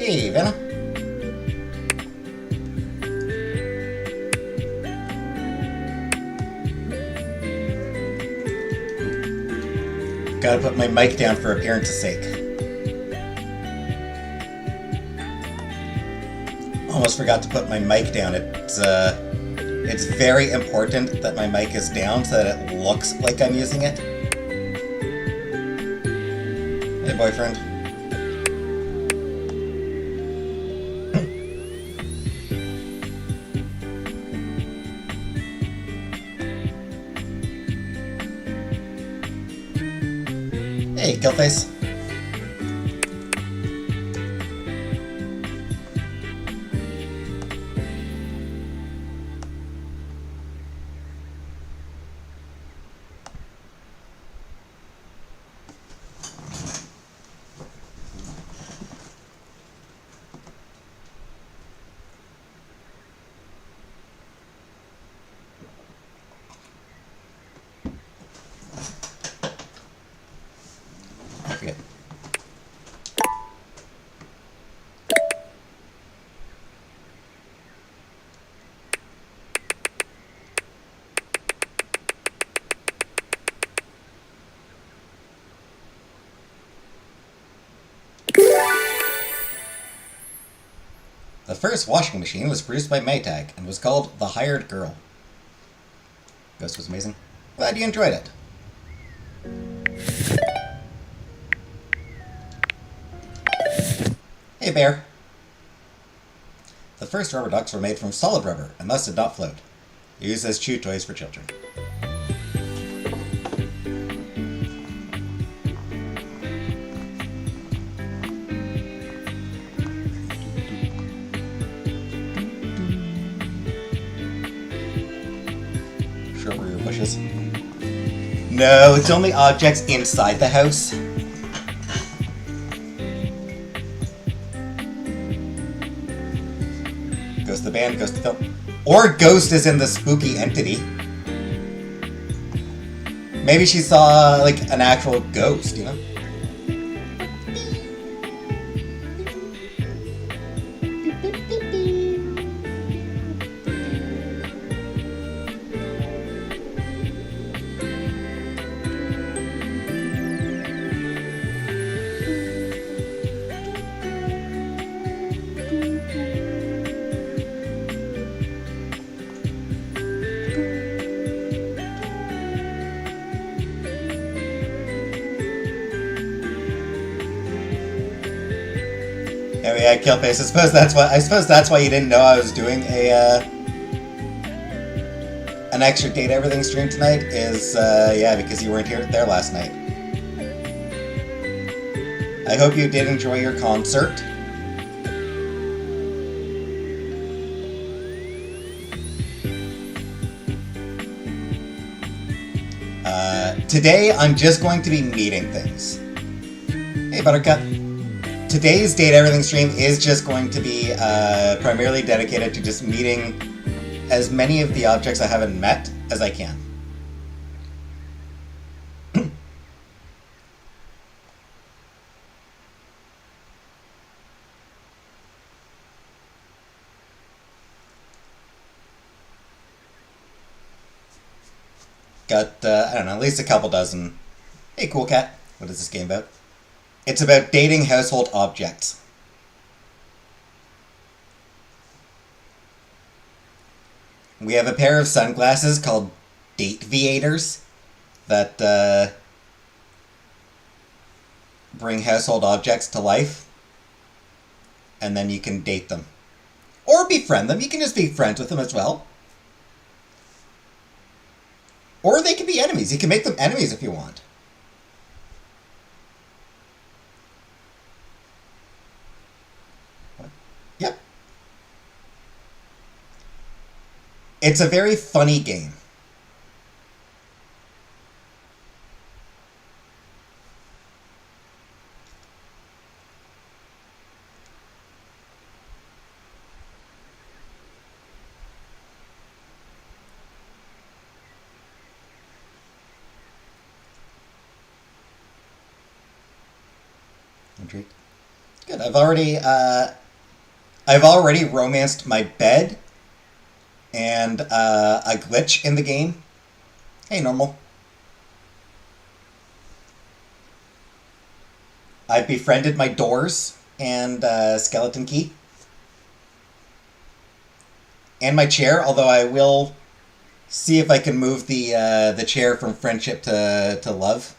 Hey, Vanna. Gotta put my mic down for appearance's sake. Almost forgot to put my mic down. It's very important that my mic is down so that it looks like I'm using it. Hey, boyfriend. Hey, Killface. I forget. The first washing machine was produced by Maytag and was called The Hired Girl. Ghost was amazing. Glad you enjoyed it. Hey, Bear. The first rubber ducks were made from solid rubber and thus did not float. Used as chew toys for children. Shrubbery or bushes. No, it's only objects inside the house. Ghost the band, Ghost the film. Or Ghost is in the spooky entity. Maybe she saw, like, an actual ghost, you know? Oh yeah, Killface. I suppose that's why you didn't know I was doing an extra Data Everything stream tonight. Yeah, because you weren't there last night. I hope you did enjoy your concert. Today I'm just going to be meeting things. Hey, Buttercup. Today's Date Everything stream is just going to be primarily dedicated to just meeting as many of the objects I haven't met as I can. Got, I don't know, at least a couple dozen. Hey, Cool Cat. What is this game about? It's about dating household objects. We have a pair of sunglasses called Date-viators that bring household objects to life. And then you can date them. Or befriend them. You can just be friends with them as well. Or they can be enemies. You can make them enemies if you want. What? Yep. It's a very funny game. Intrigued. Good. I've already romanced my bed and a glitch in the game. Hey, normal. I've befriended my doors and skeleton key. And my chair, although I will see if I can move the chair from friendship to love.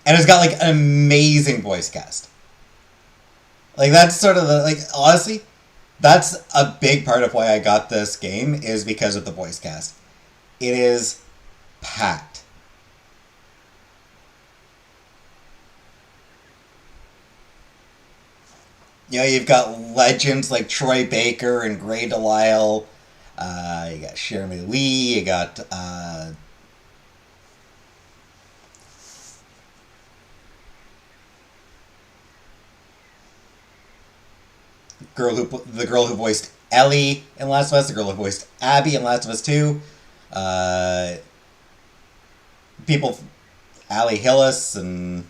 And it's got like an amazing voice cast. Like that's sort of the like honestly, that's a big part of why I got this game is because of the voice cast. It is packed. You know, you've got legends like Troy Baker and Gray Delisle. You got Jeremy Lee. You got the girl who voiced Ellie in Last of Us. The girl who voiced Abby in Last of Us 2. People, Ali Hillis and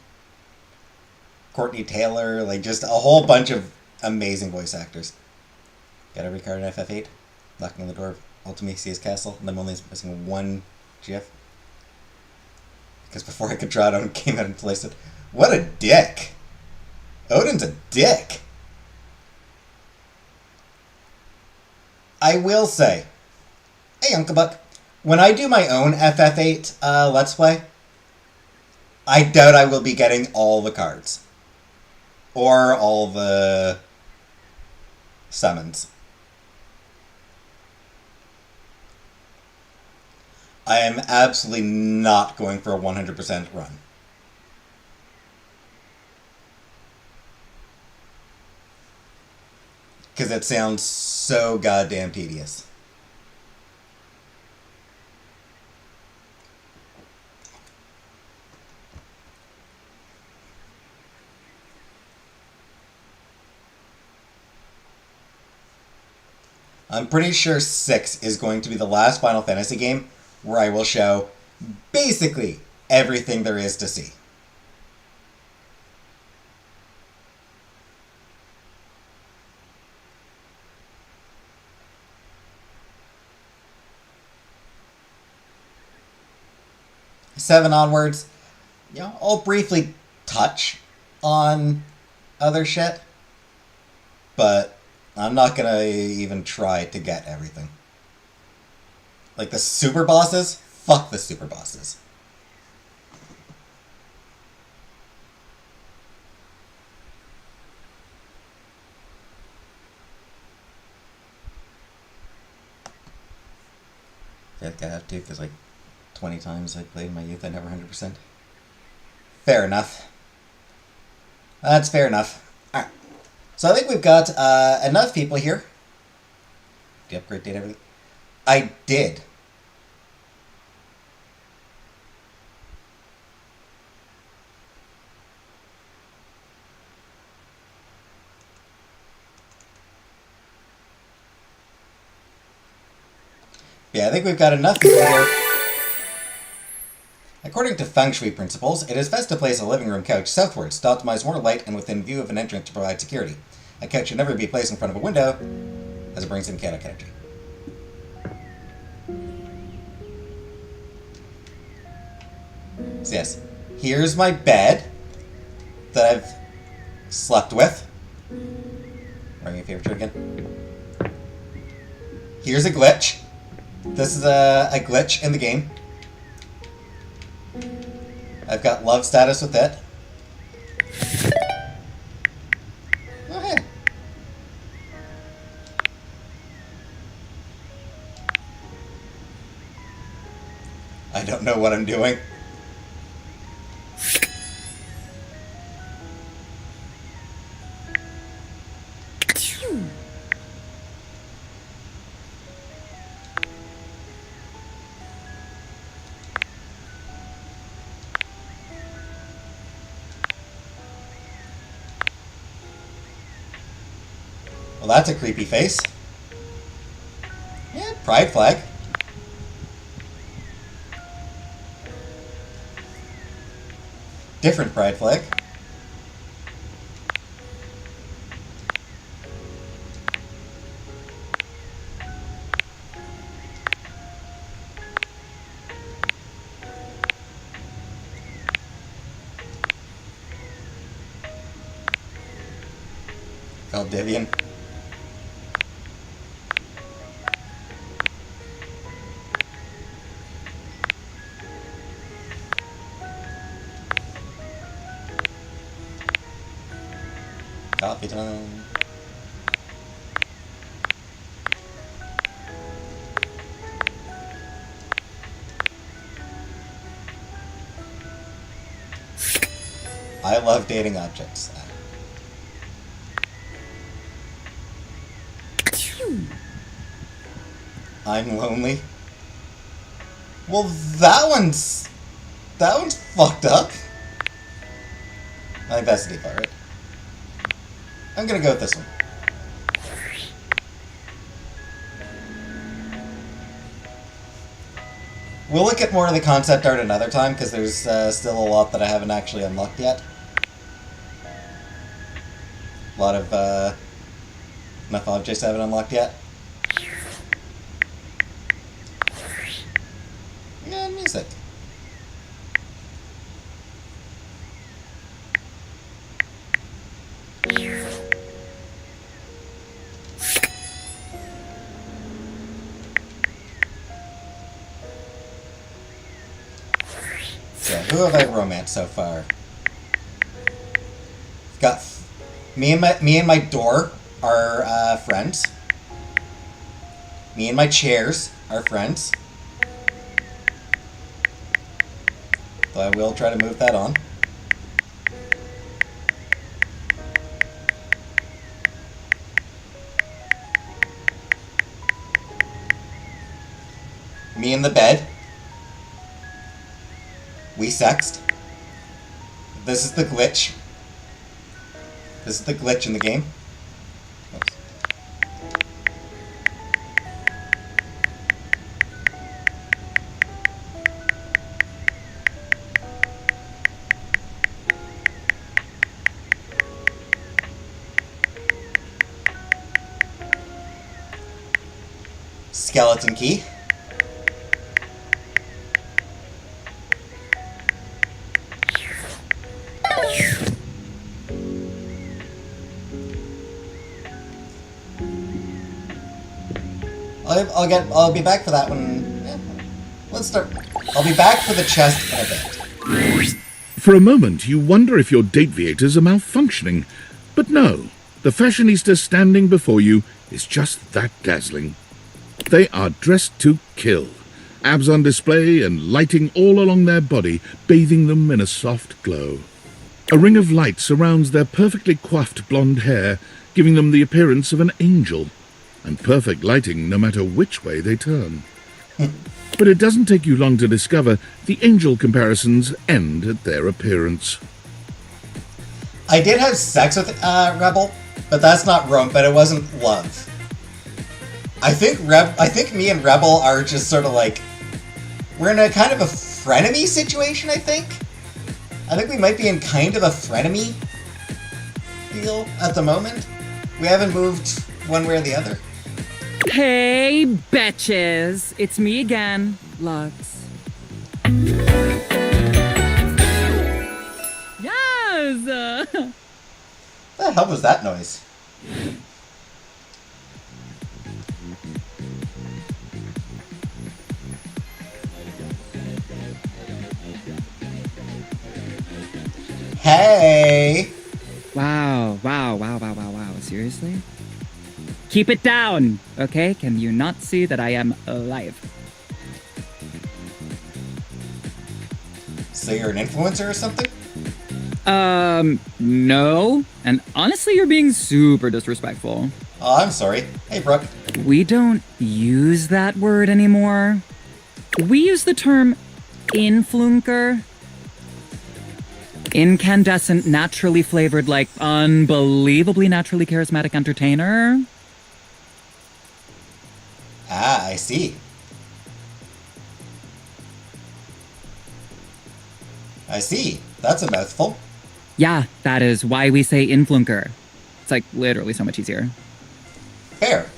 Courtney Taylor, like just a whole bunch of amazing voice actors. Got every card in FF8. Knocking on the door of Ultimisia's castle, and I'm only missing one GF. Because before I could draw it out, came out and placed it. What a dick! Odin's a dick! I will say, hey Uncle Buck, when I do my own FF8 Let's Play, I doubt I will be getting all the cards. Or all the summons. I am absolutely not going for a 100% run. Because it sounds so goddamn tedious. I'm pretty sure 6 is going to be the last Final Fantasy game where I will show basically everything there is to see. Seven onwards, you know, I'll briefly touch on other shit, but I'm not gonna even try to get everything. Like the super bosses? Fuck the super bosses. I have to, because like 20 times I played in my youth, I never 100%. Fair enough. That's fair enough. Alright. So I think we've got enough people here. Do you upgrade date everything? I did. Yeah, I think we've got enough people here. According to feng shui principles, it is best to place a living room couch southwards to optimize more light and within view of an entrance to provide security. A couch should never be placed in front of a window, as it brings in chaotic energy. So yes, here's my bed that I've slept with. Wearing your favorite shirt again. Here's a glitch. This is a glitch in the game. I've got love status with it. Oh, hey. I don't know what I'm doing. Well, that's a creepy face. Yeah, pride flag. Different pride flag. Valdivian. Coffee time. I love dating objects. I'm lonely. Well, that one's fucked up. I think that's the default, right? I'm gonna go with this one. We'll look at more of the concept art another time, because there's still a lot that I haven't actually unlocked yet. A lot of enough objects I haven't unlocked yet. Yeah, music. So, who have I romanced so far? Got me and my door are friends. Me and my chairs are friends. So I will try to move that on. Me in the bed. We sexed. This is the glitch. This is the glitch in the game. Oops. Skeleton key. I'll be back for that one. Yeah. Let's start. I'll be back for the chest in a bit. For a moment, you wonder if your date-viators are malfunctioning. But no, the fashionista standing before you is just that dazzling. They are dressed to kill. Abs on display and lighting all along their body, bathing them in a soft glow. A ring of light surrounds their perfectly coiffed blonde hair, giving them the appearance of an angel. And perfect lighting no matter which way they turn. But it doesn't take you long to discover the angel comparisons end at their appearance. I did have sex with Rebel, but that's not but it wasn't love. I think me and Rebel are just sort of like, we're in a kind of a frenemy situation, I think we might be in kind of a frenemy deal at the moment. We haven't moved one way or the other. Hey, betches! It's me again, Lux. Yes! What the hell was that noise? Hey! Wow. Seriously? Keep it down, okay? Can you not see that I am alive? So you're an influencer or something? No. And honestly, you're being super disrespectful. Oh, I'm sorry. Hey, Brooke. We don't use that word anymore. We use the term influencer. Incandescent, naturally flavored, like unbelievably naturally charismatic entertainer. Ah, I see. I see. That's a mouthful. Yeah, that is why we say influnker. It's like literally so much easier. Fair.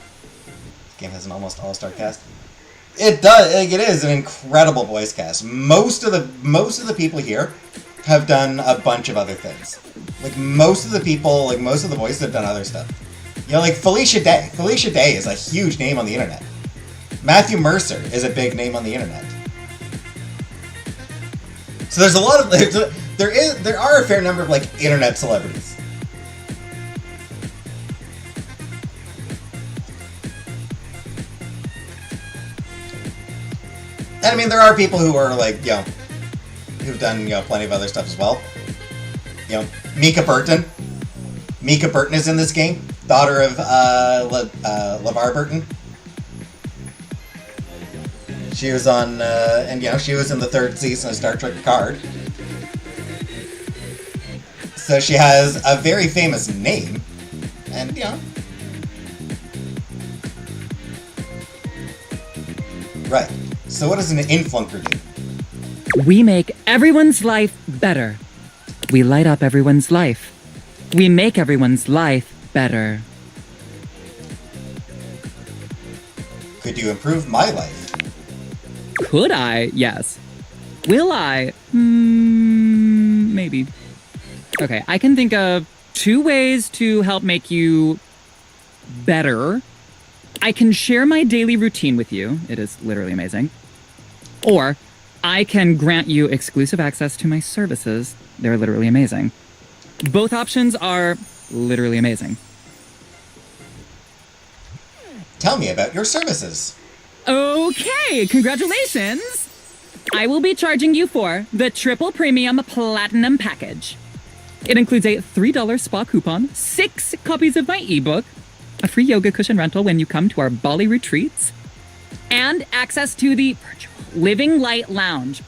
This game has an almost all-star cast. It does. Like, it is an incredible voice cast. Most of the people here have done a bunch of other things. Like most of the people, like most of the voices have done other stuff. You know, like Felicia Day. Felicia Day is a huge name on the internet. Matthew Mercer is a big name on the internet. So there's a lot of there are a fair number of like internet celebrities. And I mean, there are people who are like, you know, who've done, you know, plenty of other stuff as well. You know, Mika Burton. Mika Burton is in this game, daughter of LeVar Burton. She was on, and you know, she was in the 3rd season of Star Trek Picard. So she has a very famous name, and you know. Right. So what does an influnker do? We make everyone's life better. We light up everyone's life. We make everyone's life better. Could you improve my life? Could I? Yes. Will I? Maybe. Okay, I can think of 2 ways to help make you better. I can share my daily routine with you. It is literally amazing. Or I can grant you exclusive access to my services. They're literally amazing. Both options are literally amazing. Tell me about your services. Okay, congratulations! I will be charging you for the Triple Premium Platinum Package. It includes a $3 spa coupon, 6 copies of my ebook, a free yoga cushion rental when you come to our Bali retreats, and access to the virtual Living Light Lounge.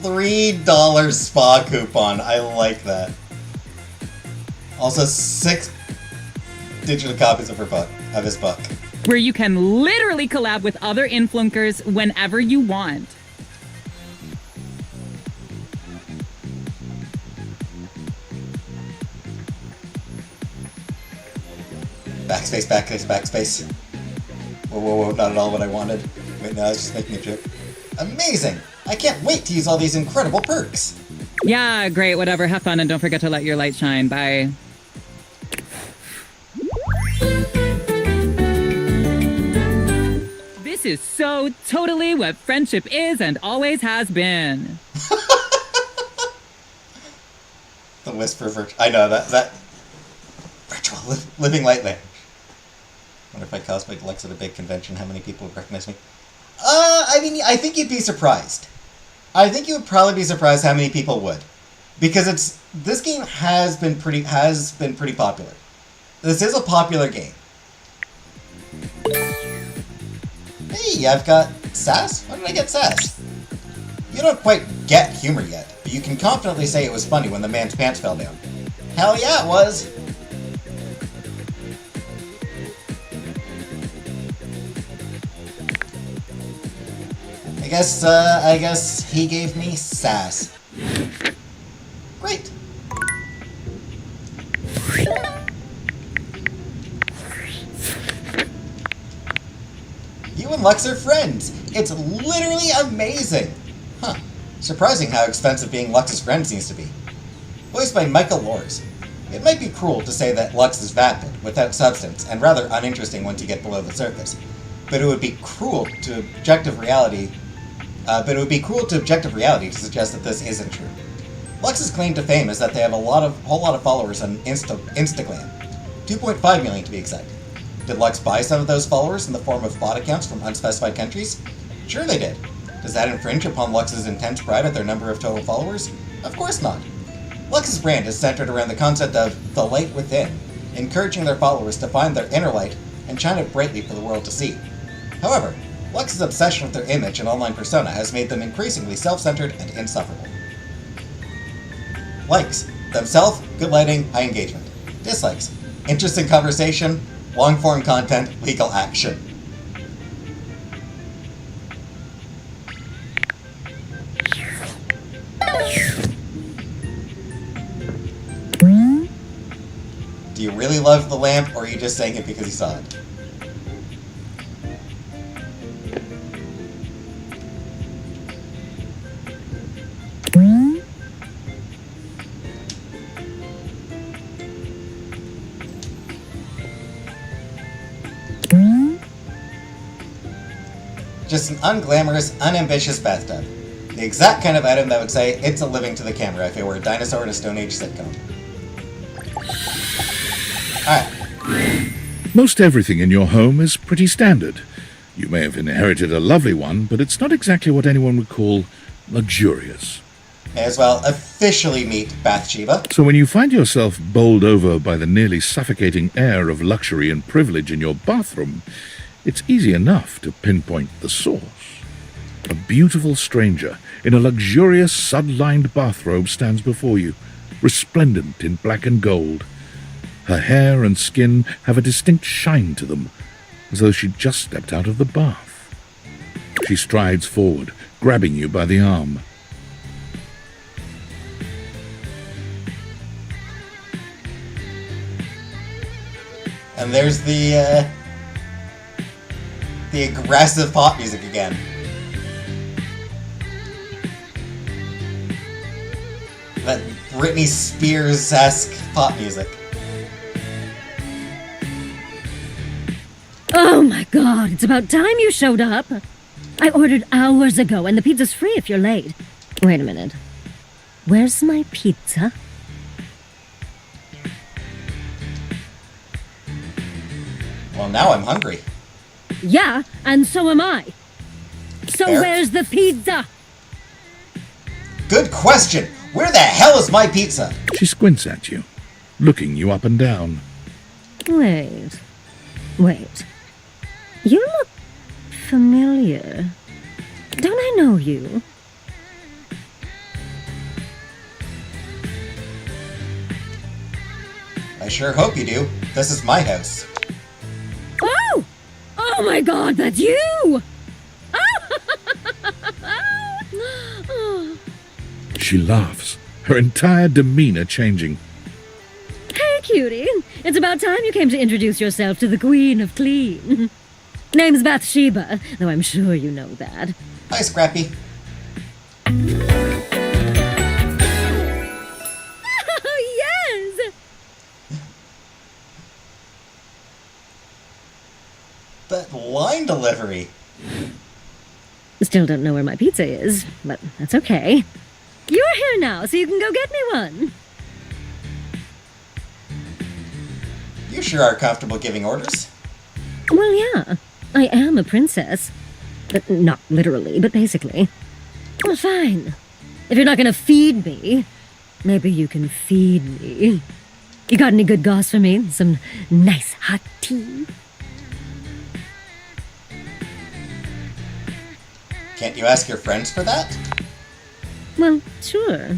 $3 spa coupon. I like that. Also, 6 digital copies of his book. Where you can literally collab with other influencers whenever you want. Backspace, backspace, backspace. Whoa, whoa, whoa, not at all what I wanted. Wait, no, I was just making a joke. Amazing! I can't wait to use all these incredible perks! Yeah, great, whatever, have fun, and don't forget to let your light shine. Bye. This is so totally what friendship is and always has been. The whisper I know, that virtual living light lounge. Wonder if I cosplayed Lex at a big convention, how many people would recognize me? I mean, I think you'd be surprised. I think you would probably be surprised how many people would. Because this game has been pretty popular. This is a popular game. Hey, I've got sass? Why did I get sass? You don't quite get humor yet, but you can confidently say it was funny when the man's pants fell down. Hell yeah, it was! I guess he gave me sass. Great. You and Lex are friends. It's literally amazing. Huh. Surprising how expensive being Lux's friend seems to be. Voiced by Michael Lors. It might be cruel to say that Lux is vapid, without substance, and rather uninteresting once you get below the surface. But it would be cruel to objective reality to suggest that this isn't true. Lux's claim to fame is that they have a whole lot of followers on Instagram. 2.5 million to be exact. Did Lux buy some of those followers in the form of bot accounts from unspecified countries? Sure they did. Does that infringe upon Lux's intense pride at their number of total followers? Of course not. Lux's brand is centered around the concept of the light within, encouraging their followers to find their inner light and shine it brightly for the world to see. However, Lux's obsession with their image and online persona has made them increasingly self-centered and insufferable. Likes: themselves, good lighting, high engagement. Dislikes: interesting conversation, long-form content, legal action. Do you really love the lamp, or are you just saying it because you saw it? Just an unglamorous, unambitious bathtub. The exact kind of item that would say, it's a living to the camera if it were a dinosaur in a Stone Age sitcom. Alright. Most everything in your home is pretty standard. You may have inherited a lovely one, but it's not exactly what anyone would call luxurious. May as well officially meet Bathsheba. So when you find yourself bowled over by the nearly suffocating air of luxury and privilege in your bathroom, it's easy enough to pinpoint the source. A beautiful stranger in a luxurious sud-lined bathrobe stands before you, resplendent in black and gold. Her hair and skin have a distinct shine to them, as though she'd just stepped out of the bath. She strides forward, grabbing you by the arm. And there's the aggressive pop music again. That Britney Spears-esque pop music. Oh my god, it's about time you showed up. I ordered hours ago and the pizza's free if you're late. Wait a minute. Where's my pizza? Well, now I'm hungry. Yeah, and so am I. So Fair. where's the pizza? Good question! Where the hell is my pizza? She squints at you, looking you up and down. Wait. You look familiar. Don't I know you? I sure hope you do. This is my house. Oh! Oh my god, that's you! Oh. She laughs, her entire demeanor changing. Hey, cutie. It's about time you came to introduce yourself to the Queen of Clean. Name's Bathsheba, though I'm sure you know that. Hi, Scrappy. Oh, yes! That line delivery. Still don't know where my pizza is, but that's okay. You're here now, so you can go get me one. You sure are comfortable giving orders. Well, yeah. I am a princess. But not literally, but basically. Well, fine. If you're not gonna feed me, maybe you can feed me. You got any good goss for me? Some nice hot tea? Can't you ask your friends for that? Well, sure.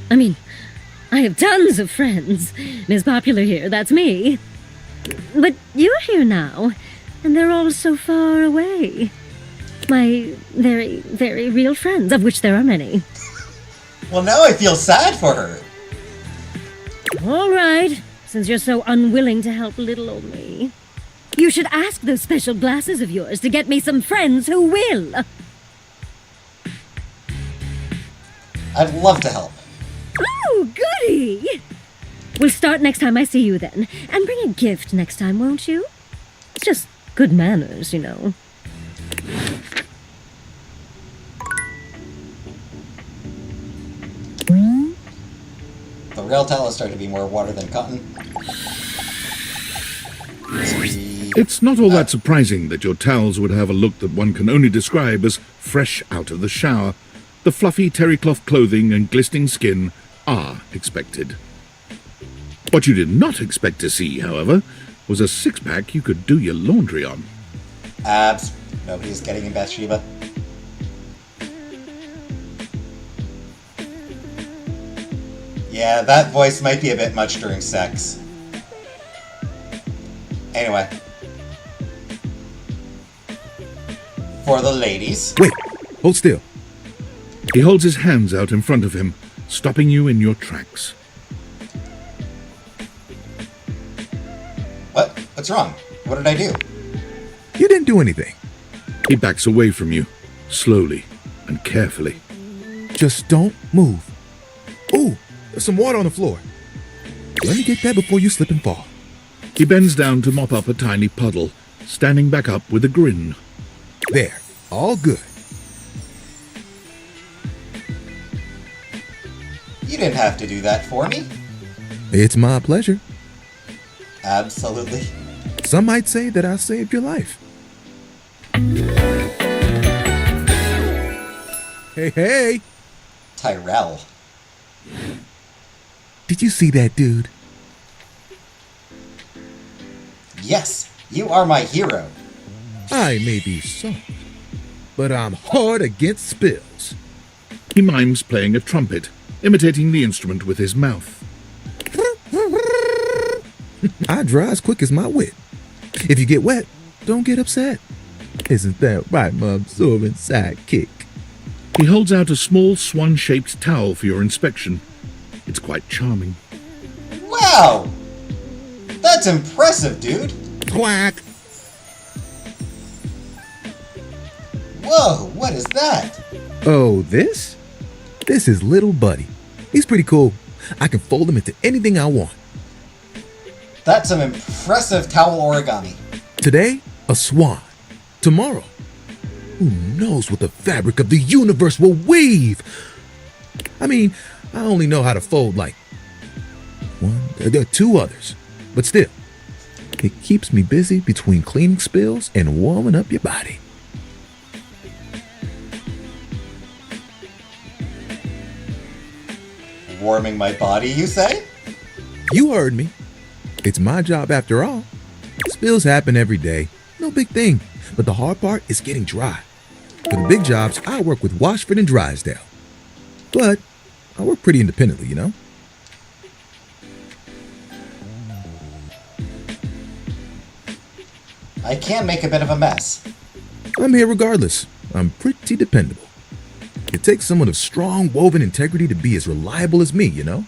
I mean, I have tons of friends. Miss Popular here, that's me. But you're here now, and they're all so far away. My very, very real friends, of which there are many. Well, now I feel sad for her. All right, since you're so unwilling to help little old me. You should ask those special glasses of yours to get me some friends who will. I'd love to help. Oh, goody! We'll start next time I see you then. And bring a gift next time, won't you? It's just good manners, you know. The rail towels start to be more water than cotton. It's not all that surprising that your towels would have a look that one can only describe as fresh out of the shower. The fluffy terry cloth clothing and glistening skin are expected. What you did not expect to see, however, was a six-pack you could do your laundry on. Abs. Nobody's getting in Bathsheba. Yeah, that voice might be a bit much during sex. Anyway. For the ladies. Wait, hold still. He holds his hands out in front of him, stopping you in your tracks. wrong? What did I do? You didn't do anything. He backs away from you, slowly and carefully. Just don't move. Ooh, there's some water on the floor. Let me get that before you slip and fall. He bends down to mop up a tiny puddle, standing back up with a grin. There, all good. You didn't have to do that for me. It's my pleasure. Absolutely. Some might say that I saved your life. Hey! Tyrell. Did you see that dude? Yes, you are my hero. I may be soft, but I'm hard against spills. He mimes playing a trumpet, imitating the instrument with his mouth. I dry as quick as my wit. If you get wet, don't get upset. Isn't that right, my absorbent sidekick? He holds out a small swan-shaped towel for your inspection. It's quite charming. Wow! That's impressive, dude. Quack! Whoa, what is that? Oh, this? This is Little Buddy. He's pretty cool. I can fold him into anything I want. That's some impressive towel origami. Today, a swan. Tomorrow, who knows what the fabric of the universe will weave? I mean, I only know how to fold like two others. But still, it keeps me busy between cleaning spills and warming up your body. Warming my body, you say? You heard me. It's my job after all. Spills happen every day. No big thing. But the hard part is getting dry. For the big jobs, I work with Washford and Drysdale. But I work pretty independently, you know? I can make a bit of a mess. I'm here regardless. I'm pretty dependable. It takes someone of strong woven integrity to be as reliable as me, you know?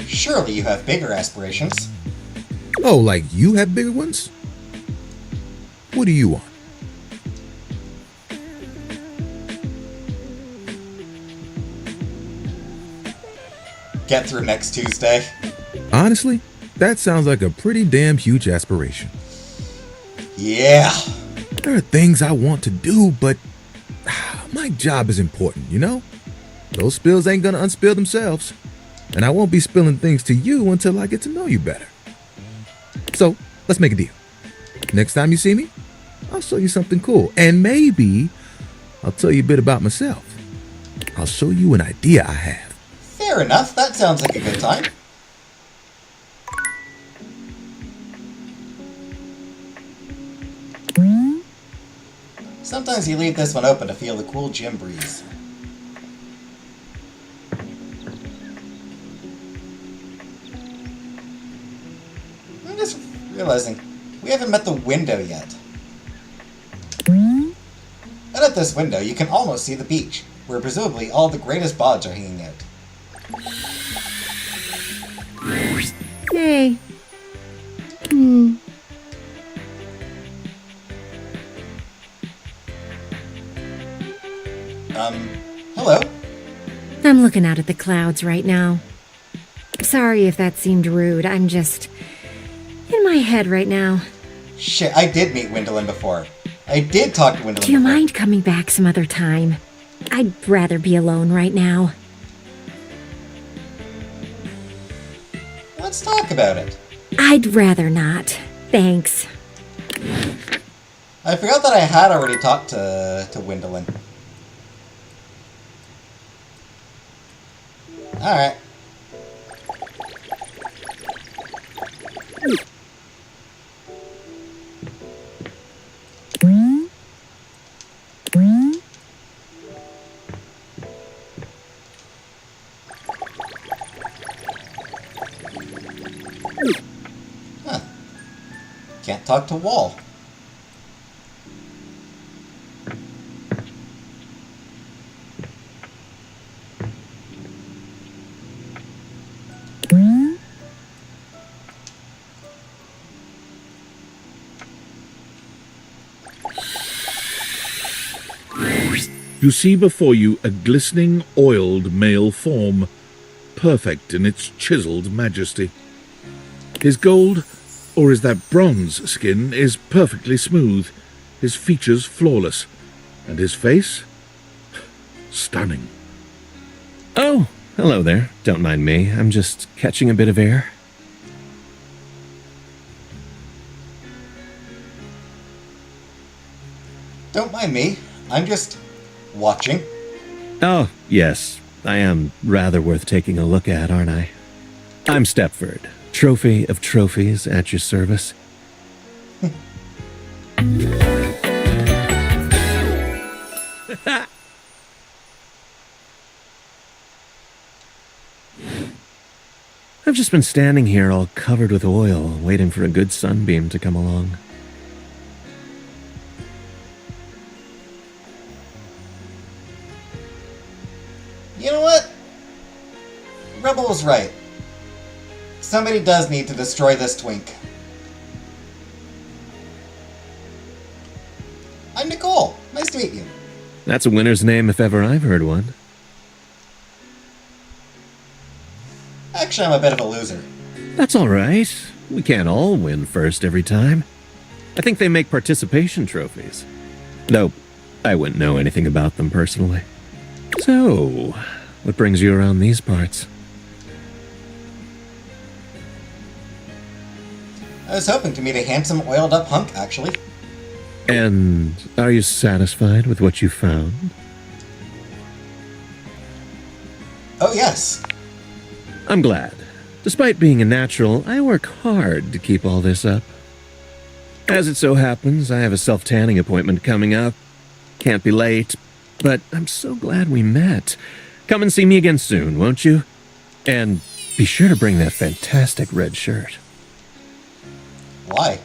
Surely you have bigger aspirations. Oh, like you have bigger ones? What do you want? Get through next Tuesday. Honestly, that sounds like a pretty damn huge aspiration. Yeah. There are things I want to do, but my job is important, you know? Those spills ain't gonna unspill themselves. And I won't be spilling things to you until I get to know you better. So, let's make a deal. Next time you see me, I'll show you something cool. And maybe I'll tell you a bit about myself. I'll show you an idea I have. Fair enough, that sounds like a good time. Sometimes you leave this one open to feel the cool gym breeze. I'm just realizing, we haven't met the window yet. Out of this window, you can almost see the beach, where presumably all the greatest bods are hanging out. Hey. Hello? I'm looking out at the clouds right now. Sorry if that seemed rude. I'm just in my head right now. Shit, I did meet Wendolyn before. I did talk to Wendolyn Do you before. mind coming back some other time? I'd rather be alone right now. Let's talk about it. I'd rather not. Thanks. I forgot that I had already talked to Wendolyn. Alright. Huh. Can't talk to Wall. You see before you a glistening, oiled male form, perfect in its chiseled majesty. His gold, or is that bronze skin, is perfectly smooth, his features flawless, and his face stunning. Oh, hello there. Don't mind me. I'm just catching a bit of air. Don't mind me. I'm just watching. Oh, yes. I am rather worth taking a look at, aren't I? I'm Stepford, trophy of trophies at your service. I've just been standing here all covered with oil, waiting for a good sunbeam to come along. You know what? Rebel was right. Somebody does need to destroy this twink. I'm Nicole. Nice to meet you. That's a winner's name if ever I've heard one. Actually, I'm a bit of a loser. That's all right. We can't all win first every time. I think they make participation trophies. Though, I wouldn't know anything about them personally. So, what brings you around these parts? I was hoping to meet a handsome, oiled-up hunk, actually. And are you satisfied with what you found? Oh, yes. I'm glad. Despite being a natural, I work hard to keep all this up. As it so happens, I have a self-tanning appointment coming up. Can't be late, but I'm so glad we met. Come and see me again soon, won't you? And be sure to bring that fantastic red shirt. Why?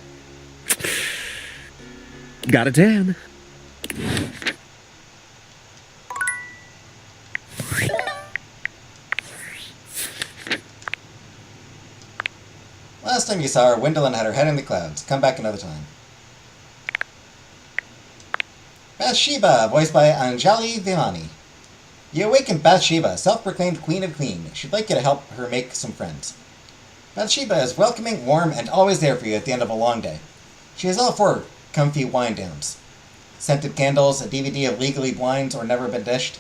Got a tan. Last time you saw her, Gwendolyn had her head in the clouds. Come back another time. Bathsheba, voiced by Anjali Vimani. You awaken Bathsheba, self-proclaimed Queen of Clean. She'd like you to help her make some friends. Bathsheba is welcoming, warm, and always there for you at the end of a long day. She has all four comfy wind-downs. Scented candles, a DVD of Legally Blind or Never Been Dished,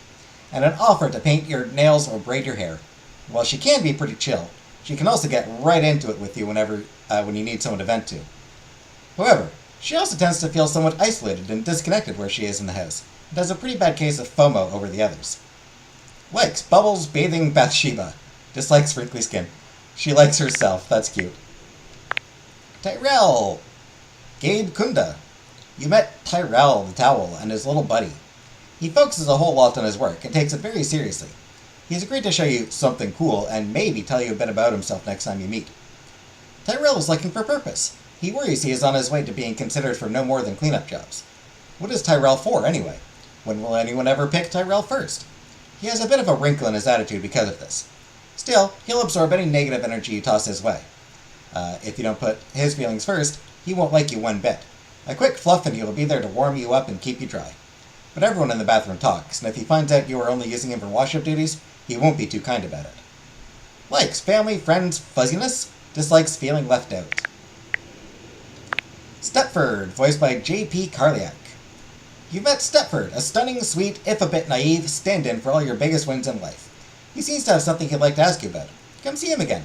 and an offer to paint your nails or braid your hair. While she can be pretty chill, she can also get right into it with you when you need someone to vent to. However, she also tends to feel somewhat isolated and disconnected where she is in the house, and has a pretty bad case of FOMO over the others. Likes bubbles bathing Bathsheba. Dislikes wrinkly skin. She likes herself. That's cute. Tyrell. Gabe Kunda. You met Tyrell the Towel and his little buddy. He focuses a whole lot on his work and takes it very seriously. He's agreed to show you something cool and maybe tell you a bit about himself next time you meet. Tyrell is looking for purpose. He worries he is on his way to being considered for no more than cleanup jobs. What is Tyrell for, anyway? When will anyone ever pick Tyrell first? He has a bit of a wrinkle in his attitude because of this. Still, he'll absorb any negative energy you toss his way. If you don't put his feelings first, he won't like you one bit. A quick fluff and he'll be there to warm you up and keep you dry. But everyone in the bathroom talks, and if he finds out you are only using him for wash-up duties, he won't be too kind about it. Likes family, friends, fuzziness. Dislikes feeling left out. Stepford, voiced by J.P. Karliak. You've met Stepford, a stunning, sweet, if a bit naive, stand-in for all your biggest wins in life. He seems to have something he'd like to ask you about. Come see him again.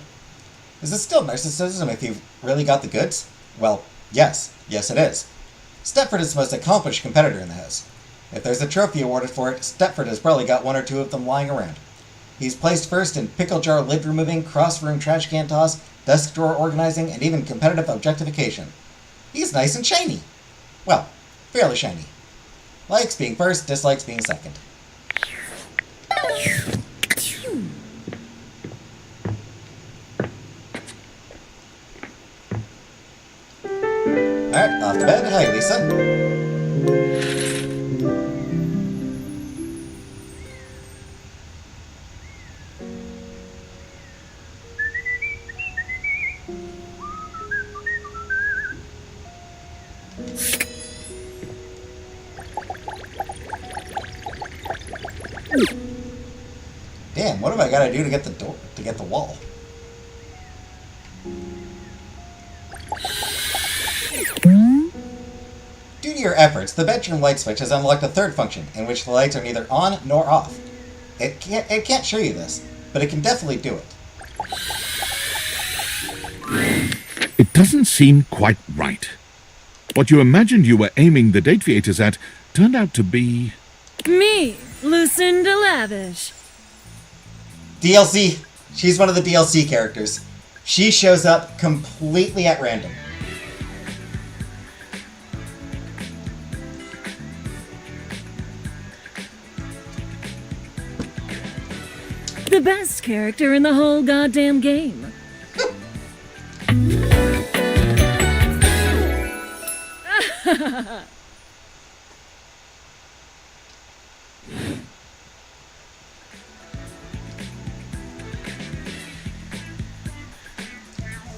Is it still narcissism if you've really got the goods? Well, yes. Yes, it is. Stepford is the most accomplished competitor in the house. If there's a trophy awarded for it, Stepford has probably got one or two of them lying around. He's placed first in pickle jar lid removing, cross-room trash can toss, desk drawer organizing, and even competitive objectification. He's nice and shiny. Well, fairly shiny. Likes being first, dislikes being second. Alright, off to bed. Hi, Lisa. Damn, what have I got to do to get the door, to get the wall? Due to your efforts, the bedroom light switch has unlocked a third function, in which the lights are neither on nor off. It can't show you this, but it can definitely do it. It doesn't seem quite right. What you imagined you were aiming the Dateviators at turned out to be... Me, Lucinda Lavish. DLC. She's one of the DLC characters. She shows up completely at random. The best character in the whole goddamn game.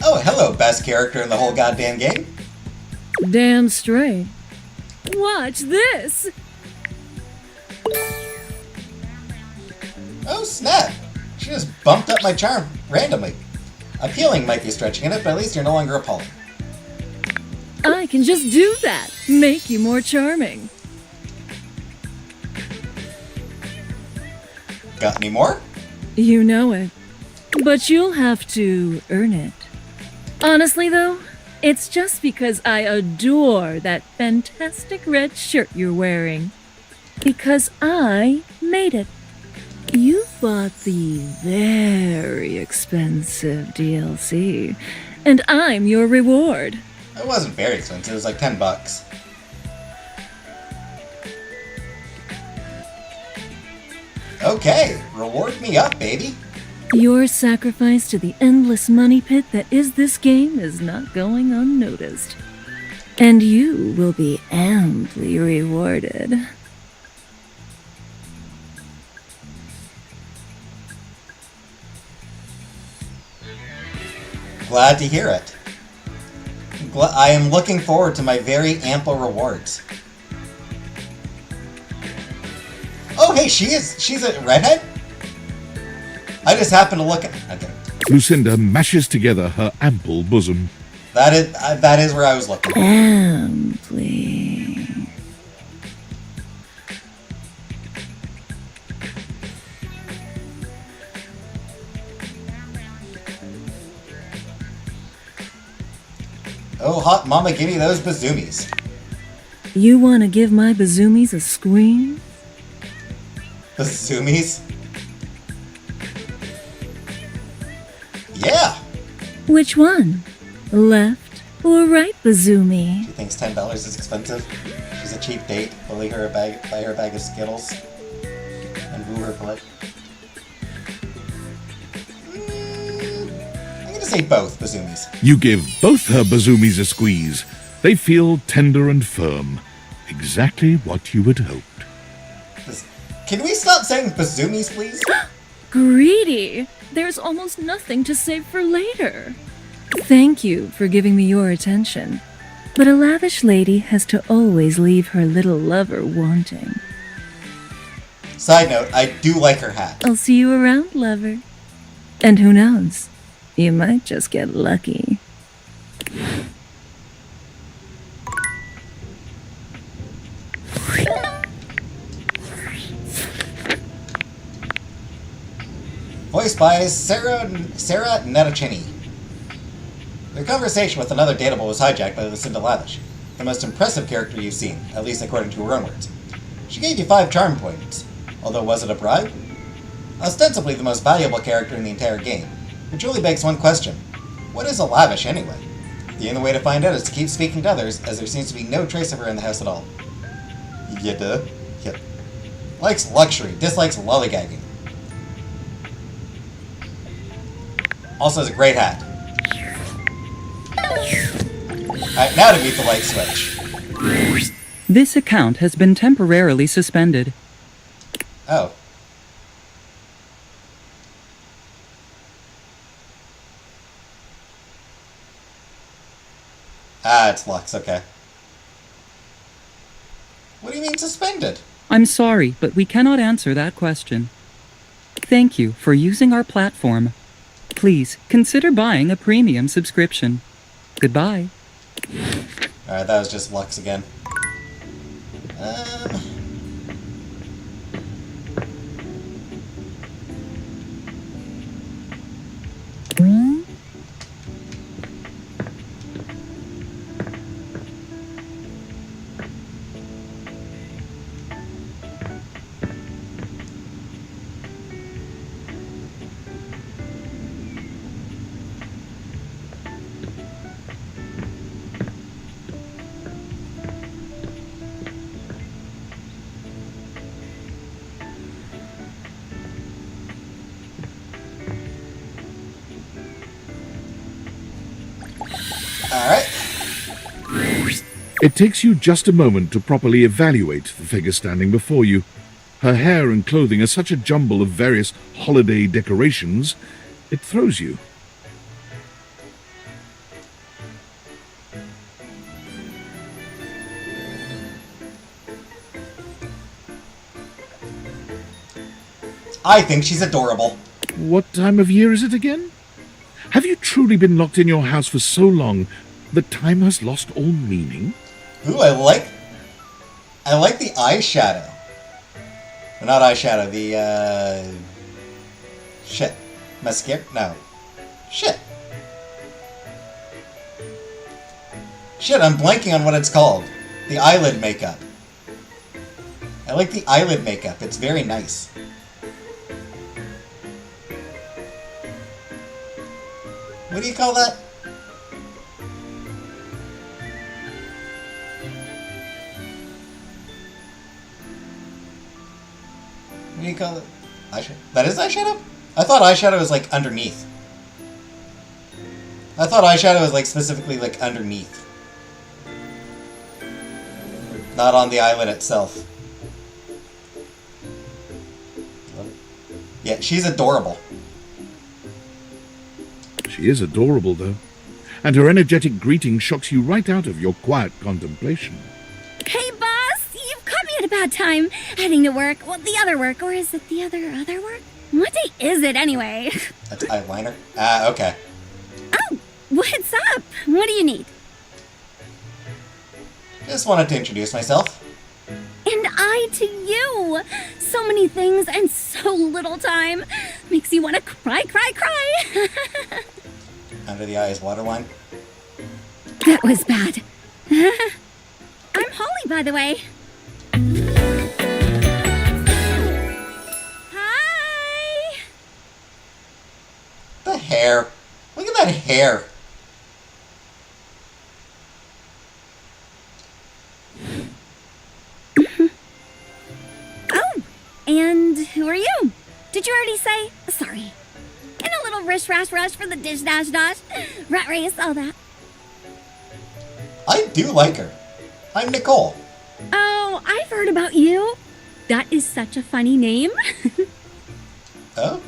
Oh, hello, best character in the whole goddamn game. Damn straight. Watch this. Oh, snap. She just bumped up my charm randomly. Appealing might be stretching it, but at least you're no longer appalling. I can just do that. Make you more charming. Got any more? You know it. But you'll have to earn it. Honestly, though, it's just because I adore that fantastic red shirt you're wearing. Because I made it. You bought the very expensive DLC, and I'm your reward. It wasn't very expensive. It was like $10. Okay, reward me up, baby. Your sacrifice to the endless money pit that is this game is not going unnoticed. And you will be amply rewarded. Glad to hear it. I am looking forward to my very ample rewards. Oh, hey, she's a redhead? I just happened to look at... Okay. Lucinda mashes together her ample bosom. That is where I was looking. Amply. Oh, hot mama, give me those bazoomies. You want to give my bazoomies a squeeze? Bazoomies? Yeah! Which one? Left or right bazoomy? She thinks $10 is expensive. She's a cheap date. Bully her buy her a bag of Skittles. And woo her butt. I'm gonna say both bazoomies. You give both her bazoomies a squeeze. They feel tender and firm. Exactly what you had hoped. Can we stop saying bazoomies, please? Greedy! There's almost nothing to save for later. Thank you for giving me your attention. But a lavish lady has to always leave her little lover wanting. Side note, I do like her hat. I'll see you around, lover. And who knows? You might just get lucky. Voiced by Sarah Netachini. Their conversation with another Dateable was hijacked by Lucinda Lavish, the most impressive character you've seen, at least according to her own words. She gave you 5 charm points, although was it a bribe? Ostensibly the most valuable character in the entire game, which really begs one question. What is a Lavish anyway? The only way to find out is to keep speaking to others, as there seems to be no trace of her in the house at all. Yeah, duh. Yep. Likes luxury, dislikes lollygagging. Also has a great hat. Alright, now to beat the light switch. This account has been temporarily suspended. Oh. Ah, it's Lux, okay. What do you mean suspended? I'm sorry, but we cannot answer that question. Thank you for using our platform. Please consider buying a premium subscription. Goodbye. Alright, that was just Lux again. Alright. It takes you just a moment to properly evaluate the figure standing before you. Her hair and clothing are such a jumble of various holiday decorations, it throws you. I think she's adorable. What time of year is it again? Have you truly been locked in your house for so long that time has lost all meaning? Ooh, I like the eyeshadow. Well, not eyeshadow, the, shit. Mascara? No. Shit. Shit, I'm blanking on what it's called. The eyelid makeup. I like the eyelid makeup. It's very nice. What do you call that? What do you call it? Eyeshadow? That is eyeshadow? I thought eyeshadow was like underneath. I thought eyeshadow was like specifically like underneath. Not on the eyelid itself. Yeah, she's adorable. She is adorable, though, and her energetic greeting shocks you right out of your quiet contemplation. Hey, boss! You've caught me at a bad time. Heading to work. Well, the other work. Or is it the other work? What day is it, anyway? That's eyeliner? Ah, okay. Oh, what's up? What do you need? Just wanted to introduce myself. And I to you. So many things and so little time. Makes you want to cry. Under the eyes waterline. That was bad. I'm Holly, by the way. Hi! The hair. Look at that hair. Oh, and who are you? Did you already say? Sorry. And a little rush for the dish dash. Rat race, all that. I do like her. I'm Nicole. Oh, I've heard about you. That is such a funny name. Oh?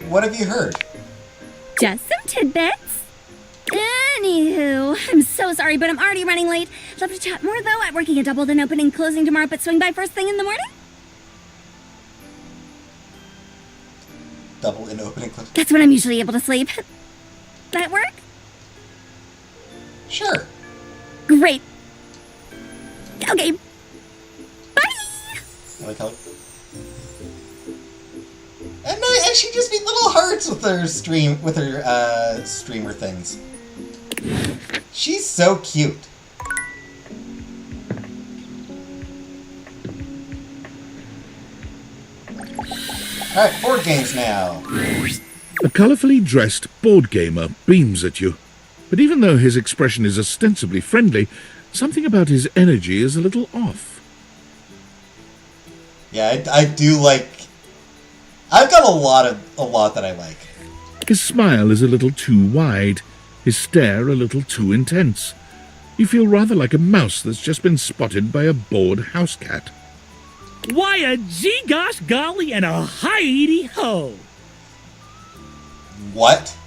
What have you heard? Just some tidbits. Anywho, I'm so sorry, but I'm already running late. Love to chat more, though. I'm working a double, then opening, closing tomorrow, but swing by first thing in the morning. Double in opening clip. That's when I'm usually able to sleep. That work? Sure. Great. Okay. Bye! I like how... And she just made little hearts with her streamer things. She's so cute. Alright, board games now. A colourfully dressed board gamer beams at you, but even though his expression is ostensibly friendly, something about his energy is a little off. Yeah, I do like... I've got a lot that I like. His smile is a little too wide, his stare a little too intense. You feel rather like a mouse that's just been spotted by a bored house cat. Why a gee gosh golly and a hi-de ho! What?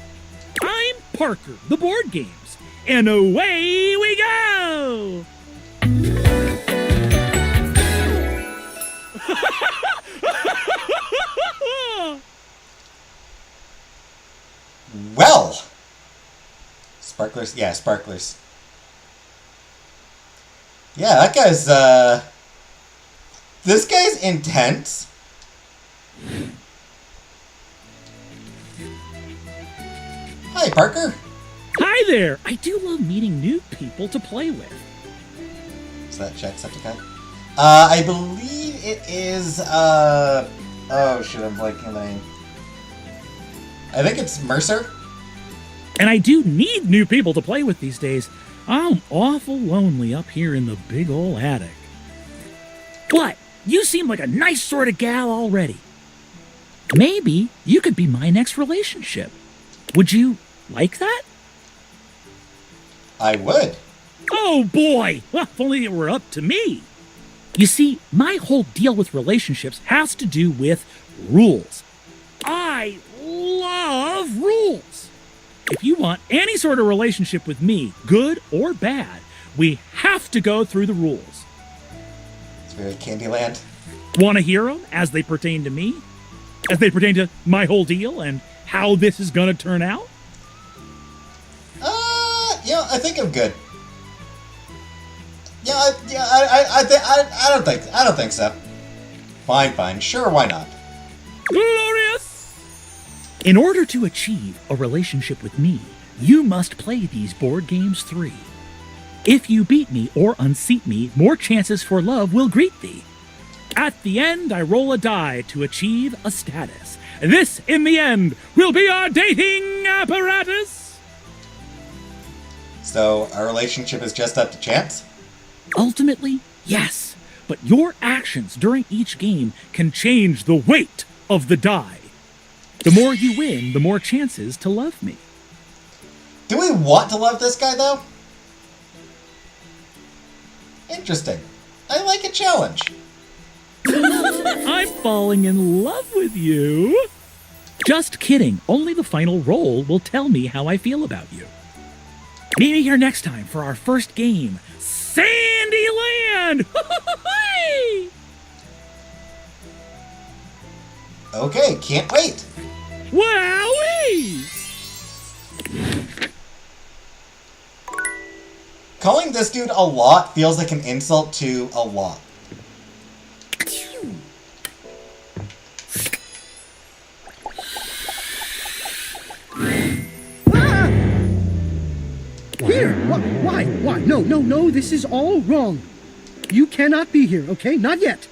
I'm Parker, the board games, and away we go! well. Sparklers? Yeah, sparklers. Yeah, that guy's, this guy's intense. Hi, Parker. Hi there! I do love meeting new people to play with. Is that Jacksepticeye? I believe it is, oh shit, I'm blanking on the name. I think it's Mercer. And I do need new people to play with these days. I'm awful lonely up here in the big ol' attic. But you seem like a nice sort of gal already. Maybe you could be my next relationship. Would you like that? I would. Oh boy! Well, if only it were up to me. You see, my whole deal with relationships has to do with rules. I love rules. If you want any sort of relationship with me, good or bad, we have to go through the rules. It's very Candyland. Want to hear them as they pertain to me? As they pertain to my whole deal and how this is going to turn out? Yeah, I think I'm good. I don't think so. Fine, sure, why not? Glorious! In order to achieve a relationship with me, you must play these board games 3. If you beat me or unseat me, more chances for love will greet thee. At the end, I roll a die to achieve a status. This, in the end, will be our dating apparatus. So, our relationship is just up to chance? Ultimately, yes. But your actions during each game can change the weight of the die. The more you win, the more chances to love me. Do we want to love this guy, though? Interesting. I like a challenge. I'm falling in love with you. Just kidding. Only the final roll will tell me how I feel about you. Meet me here next time for our first game, Sandyland! Okay, can't wait. Wowee! Calling this dude a lot feels like an insult to a lot. Here! Why? No, this is all wrong. You cannot be here, okay? Not yet.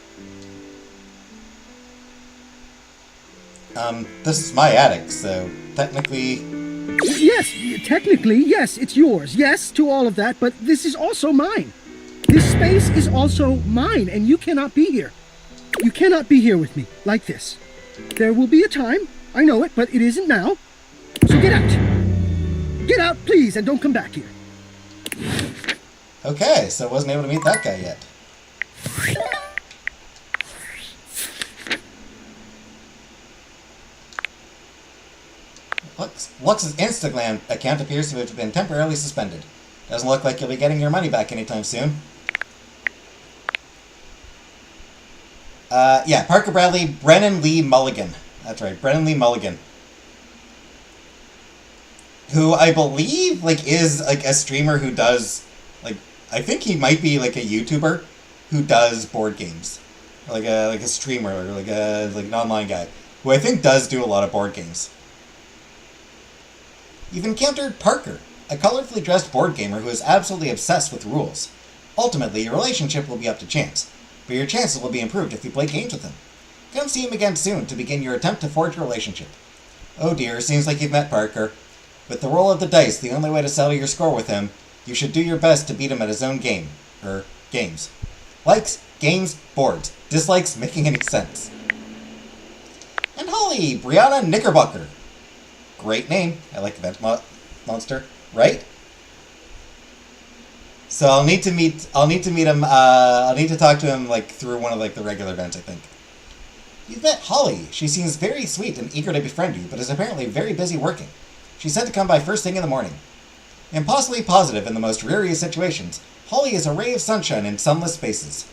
This is my attic, so technically... Yes, technically, yes, it's yours. Yes, to all of that, but this is also mine. This space is also mine, and you cannot be here. You cannot be here with me, like this. There will be a time, I know it, but it isn't now. So get out. Get out, please, and don't come back here. Okay, so I wasn't able to meet that guy yet. Lux's Instagram account appears to have been temporarily suspended. Doesn't look like you'll be getting your money back anytime soon. Yeah, Parker Bradley, Brennan Lee Mulligan. That's right, Brennan Lee Mulligan. Who I believe, is, a streamer who does, I think he might be, a YouTuber who does board games. Like a streamer, or an online guy. Who I think does do a lot of board games. You've encountered Parker, a colorfully dressed board gamer who is absolutely obsessed with rules. Ultimately, your relationship will be up to chance, but your chances will be improved if you play games with him. Come see him again soon to begin your attempt to forge a relationship. Oh dear, seems like you've met Parker. With the roll of the dice, the only way to settle your score with him, you should do your best to beat him at his own game. Games. Likes, games, boards. Dislikes making any sense. And Holly, Brianna Knickerbocker. Great name. I like the vent monster, right? So I'll need to meet him, I'll need to talk to him, through one of, the regular events, I think. You've met Holly. She seems very sweet and eager to befriend you, but is apparently very busy working. She said to come by first thing in the morning. Impossibly positive in the most dreary of situations, Holly is a ray of sunshine in sunless spaces.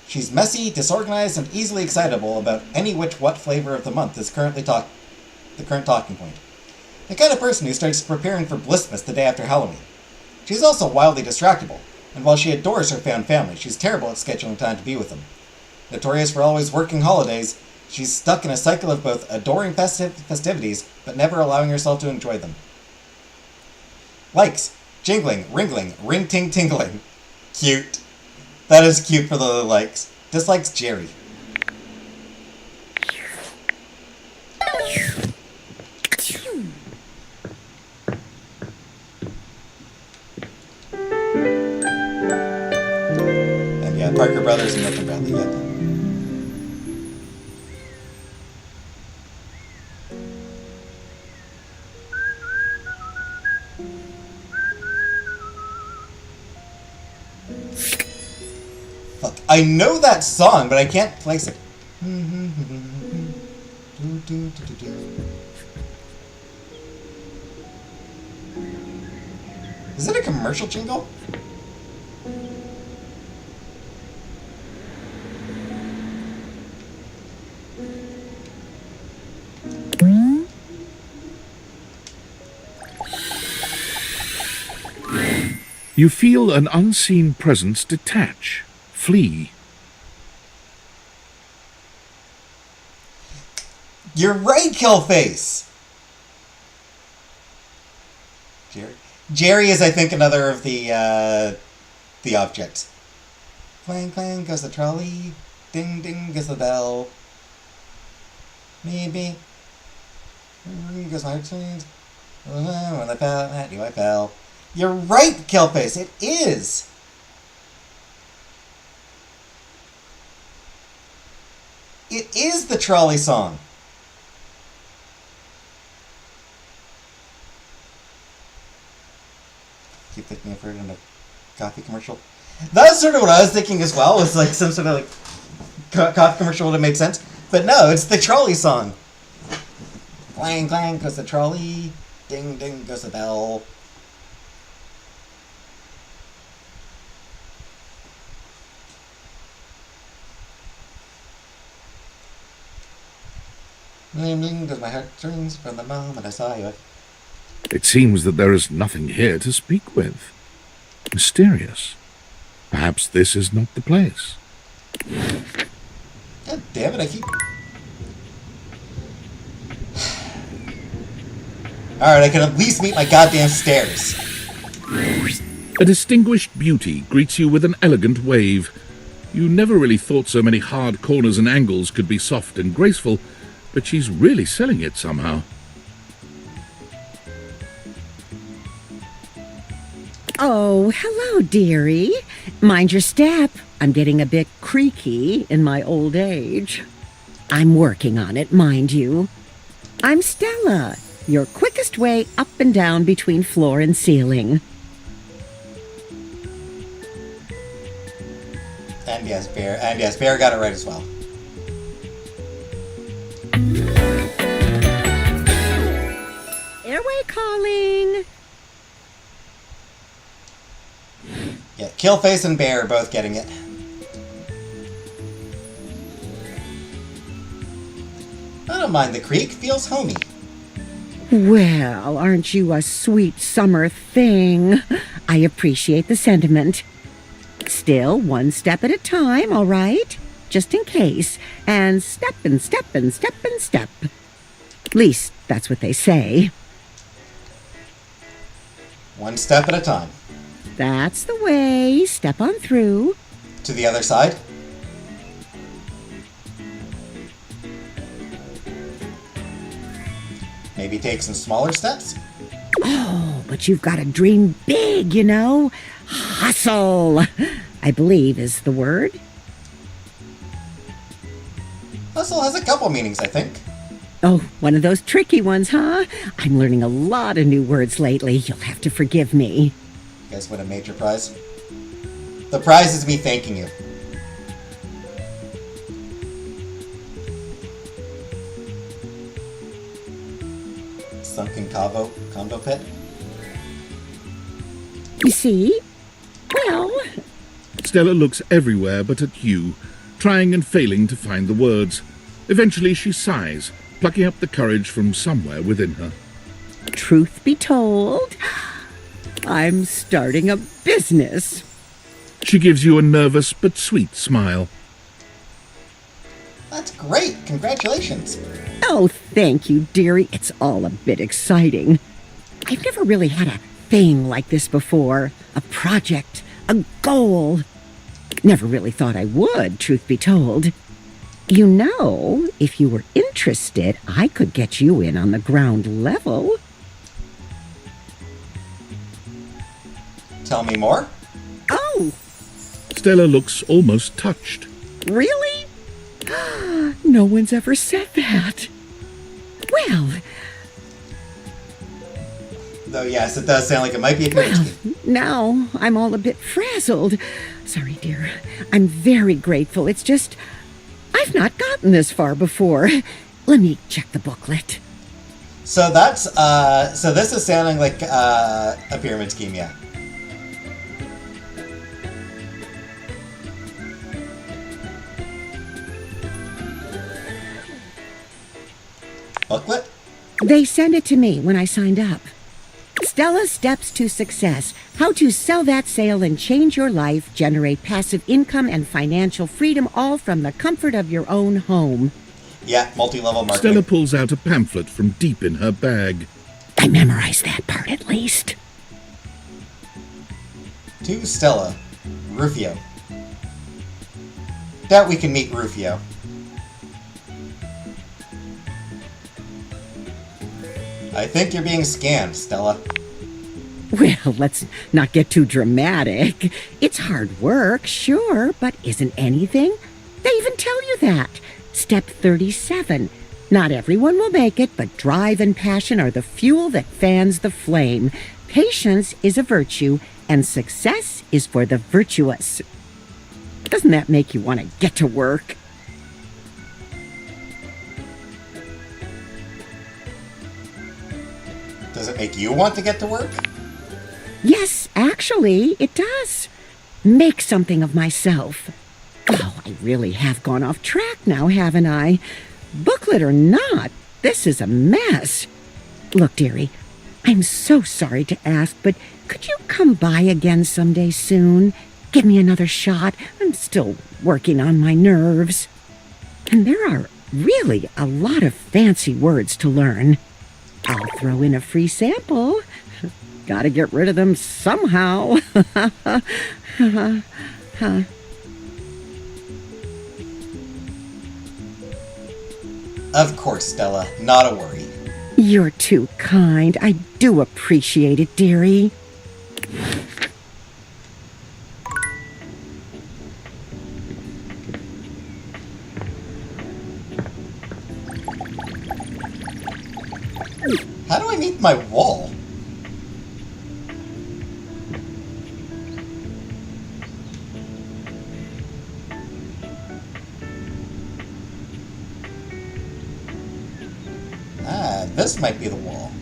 She's messy, disorganized, and easily excitable about any what flavor of the month is currently the current talking point. The kind of person who starts preparing for Blissmas the day after Halloween. She's also wildly distractible, and while she adores her found family, she's terrible at scheduling time to be with them. Notorious for always working holidays, she's stuck in a cycle of both adoring festivities, but never allowing herself to enjoy them. Likes. Jingling, ringling, ring-ting-tingling. Cute. That is cute for the likes. Dislikes Jerry. And yeah, Parker Brothers and Milton Bradley, yep. Fuck, I know that song, but I can't place it. Is it a commercial jingle? You feel an unseen presence detach, flee. You're right, Killface! Jerry is, I think, another of the objects. Clang, clang goes the trolley. Ding, ding goes the bell. Maybe. Ring goes my tunes. When I fell, at you I fell. You're right, Killface, it is! It is the trolley song. Keep thinking of it in a coffee commercial. That's sort of what I was thinking as well. Was like some sort of like coffee commercial would have made sense. But no, it's the trolley song. Clang, clang goes the trolley. Ding, ding goes the bell. Bling, bling goes my heartstrings from the moment I saw you. It seems that there is nothing here to speak with. Mysterious. Perhaps this is not the place. God damn it, I keep... Alright, I can at least meet my goddamn stairs. A distinguished beauty greets you with an elegant wave. You never really thought so many hard corners and angles could be soft and graceful, but she's really selling it somehow. Oh, hello, dearie. Mind your step. I'm getting a bit creaky in my old age. I'm working on it, mind you. I'm Stella, your quickest way up and down between floor and ceiling. And yes, Bear. And yes, Bear got it right as well. Airway calling. Yeah, Killface and Bear are both getting it. I don't mind the creek. Feels homey. Well, aren't you a sweet summer thing? I appreciate the sentiment. Still, one step at a time, all right? Just in case. And step and step and step and step. At least, that's what they say. One step at a time. That's the way. Step on through. To the other side. Maybe take some smaller steps. Oh, but you've got to dream big, you know? Hustle, I believe is the word. Hustle has a couple meanings, I think. Oh, one of those tricky ones, huh? I'm learning a lot of new words lately. You'll have to forgive me. You guys win a major prize. The prize is me thanking you. Sunken condo pit. You see? Well... Stella looks everywhere but at you, trying and failing to find the words. Eventually she sighs, plucking up the courage from somewhere within her. truth be told, I'm starting a business. She gives you a nervous but sweet smile. That's great. Congratulations. Oh, thank you, dearie. It's all a bit exciting. I've never really had a thing like this before. A project, a goal. Never really thought I would, truth be told. You know, if you were interested, I could get you in on the ground level. Tell me more. Oh, Stella looks almost touched. really? No one's ever said that. Well, Though, yes, it does sound like it might be a good scheme. now I'm all a bit frazzled. Sorry, dear. I'm very grateful. It's just, I've not gotten this far before. Let me check the booklet. So that's, so this is sounding like a pyramid scheme, yeah. Booklet? They sent it to me when I signed up. Stella's Steps to Success. How to sell that sale and change your life, generate passive income and financial freedom, all from the comfort of your own home. Yeah, multi-level marketing. Stella pulls out a pamphlet from deep in her bag. I memorized that part at least. To Stella, Rufio. Doubt we can meet Rufio. I think you're being scammed, Stella. Well, let's not get too dramatic. It's hard work, sure, but isn't anything? They even tell you that. Step 37. Not everyone will make it, but drive and passion are the fuel that fans the flame. Patience is a virtue, and success is for the virtuous. Doesn't that make you want to get to work? Does it make you want to get to work? Yes, actually, it does. Make something of myself. Oh, I really have gone off track now, haven't I? Booklet or not, this is a mess. Look, dearie, I'm so sorry to ask, but could you come by again someday soon? Give me another shot. I'm still working on my nerves. And there are really a lot of fancy words to learn. I'll throw in a free sample. Gotta get rid of them somehow. Of course, Stella. Not a worry. You're too kind. I do appreciate it, dearie. How do I meet my wall? Ah, this might be the wall.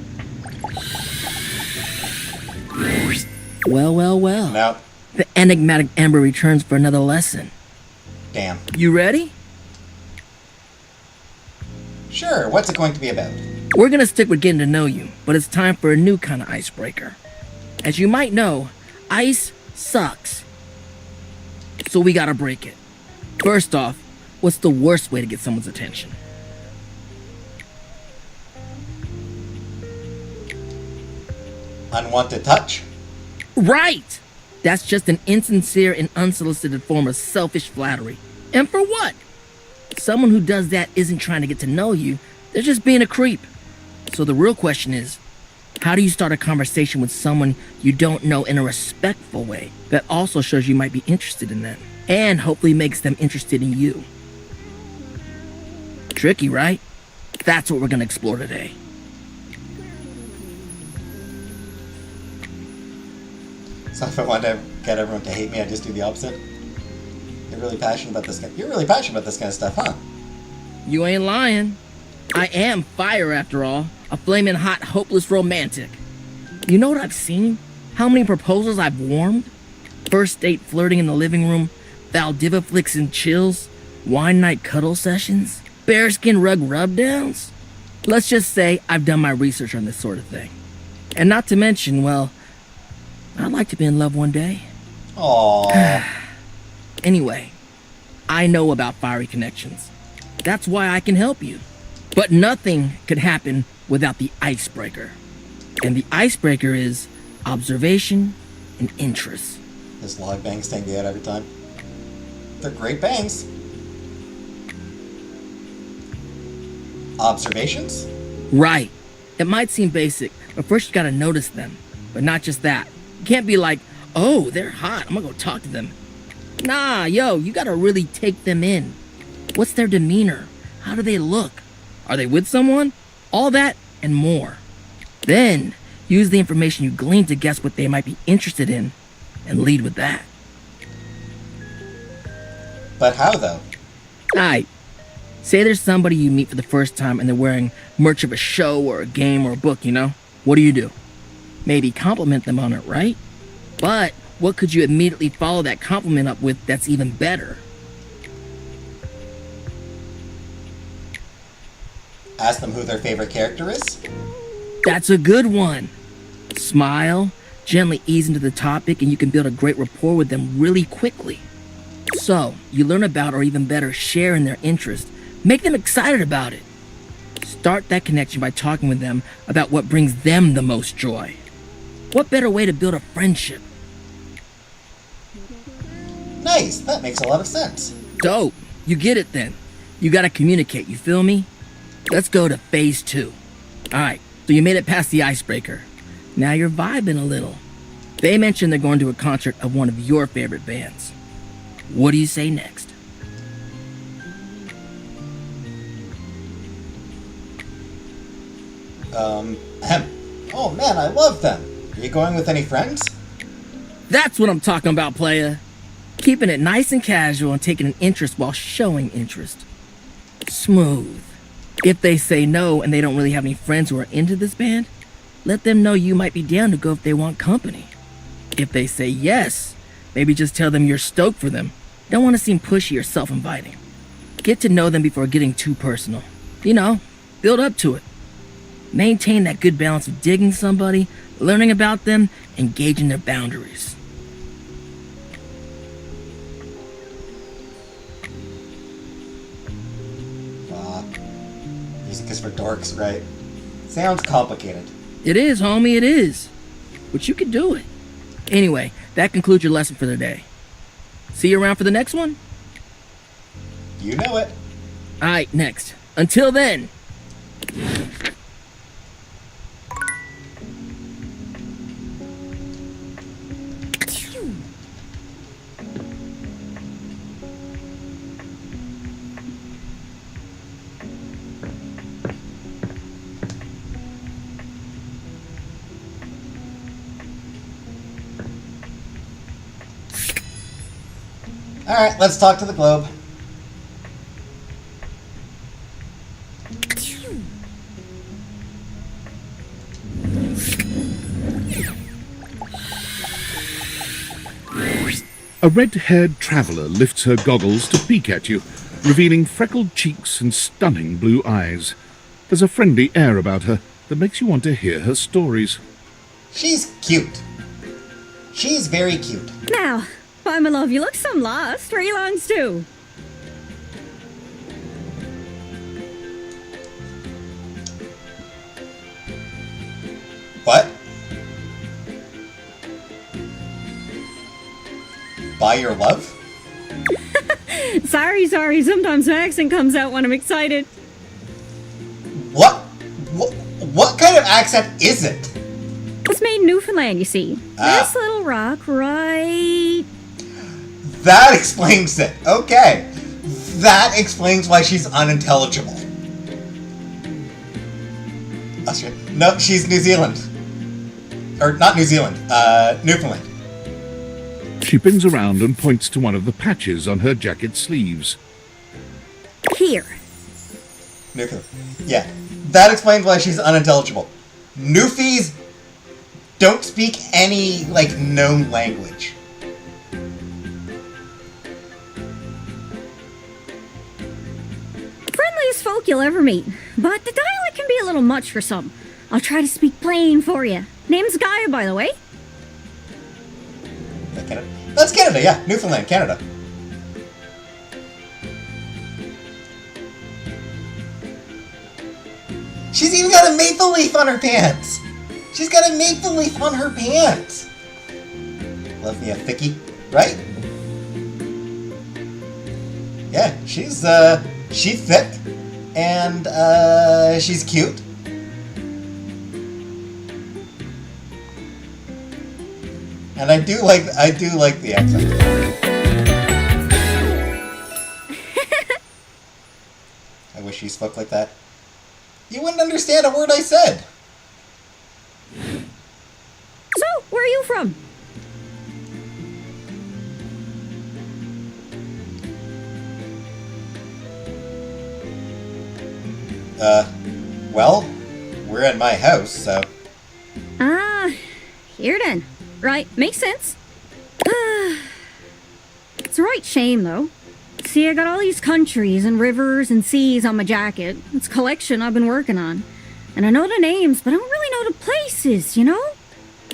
Well, well, well. No. The enigmatic Amber returns for another lesson. Damn. You ready? Sure, what's it going to be about? We're gonna stick with getting to know you, but it's time for a new kind of icebreaker. As you might know, ice sucks. So we gotta break it. First off, what's the worst way to get someone's attention? Unwanted touch? Right! That's just an insincere and unsolicited form of selfish flattery. And for what? Someone who does that isn't trying to get to know you, they're just being a creep. So the real question is, how do you start a conversation with someone you don't know in a respectful way that also shows you might be interested in them and hopefully makes them interested in you? Tricky, right? That's what we're gonna explore today. So if I want to get everyone to hate me, I just do the opposite? You're really passionate about this You're really passionate about this kind of stuff, huh? You ain't lying. I am fire after all. A flaming hot, hopeless romantic. You know what I've seen? How many proposals I've warmed? First date flirting in the living room, Valdiva flicks and chills, wine night cuddle sessions, bearskin rug rubdowns. Let's just say I've done my research on this sort of thing. And not to mention, well, I'd like to be in love one day. Aww. Anyway, I know about fiery connections. That's why I can help you. But nothing could happen without the icebreaker. And the icebreaker is observation and interest. This log bangs take me out every time. They're great bangs. Observations? Right. It might seem basic, but first you gotta notice them. But not just that. You can't be like, oh, they're hot, I'm gonna go talk to them. Nah, yo, you gotta really take them in. What's their demeanor? How do they look? Are they with someone? All that and more. Then, use the information you glean to guess what they might be interested in, and lead with that. But how, though? Alright. Say there's somebody you meet for the first time and they're wearing merch of a show or a game or a book, you know? What do? Maybe compliment them on it, right? But what could you immediately follow that compliment up with that's even better? Ask them who their favorite character is? That's a good one. Smile, gently ease into the topic, and you can build a great rapport with them really quickly. So, you learn about, or even better, share in their interest. Make them excited about it. Start that connection by talking with them about what brings them the most joy. What better way to build a friendship? Nice, that makes a lot of sense. Dope. You get it then. You gotta communicate, you feel me? Let's go to phase 2. Alright, so you made it past the icebreaker. Now you're vibing a little. They mentioned they're going to a concert of one of your favorite bands. What do you say next? Oh man, I love them. Are you going with any friends? That's what I'm talking about, playa. Keeping it nice and casual and taking an interest while showing interest. Smooth. If they say no and they don't really have any friends who are into this band, let them know you might be down to go if they want company. If they say yes, maybe just tell them you're stoked for them. Don't want to seem pushy or self-inviting. Get to know them before getting too personal. You know, build up to it. Maintain that good balance of digging somebody, learning about them, and gauging their boundaries. Music is for dorks, right? Sounds complicated. It is, homie, it is. But you can do it. Anyway, that concludes your lesson for the day. See you around for the next one? You know it. Alright, next. Until then. Alright, let's talk to the globe. A red-haired traveler lifts her goggles to peek at you, revealing freckled cheeks and stunning blue eyes. There's a friendly air about her that makes you want to hear her stories. She's cute. She's very cute. Now, why, my love, you look some lost. Where are you longs to? What? Buy your love? Sorry. Sometimes my accent comes out when I'm excited. What kind of accent is it? It's made in Newfoundland, you see. This little rock right... That explains it. Okay. That explains why she's unintelligible. Australia. No, she's New Zealand. Or not New Zealand, Newfoundland. She pins around and points to one of the patches on her jacket sleeves. Here. Newfoundland. Yeah. That explains why she's unintelligible. Newfies don't speak any, known language. Friendliest folk you'll ever meet. But the dialect can be a little much for some. I'll try to speak plain for you. Name's Gaia, by the way. Is that Canada? That's Canada, yeah. Newfoundland, Canada. She's even got a maple leaf on her pants! She's got a maple leaf on her pants! Love me a thickie, right? Yeah, she's thick, and, she's cute. And I do like the accent. I wish she spoke like that. You wouldn't understand a word I said. So, where are you from? Well, we're in my house, so... Ah, here then. Right, makes sense. It's a right shame, though. See, I got all these countries and rivers and seas on my jacket. It's a collection I've been working on. And I know the names, but I don't really know the places, you know?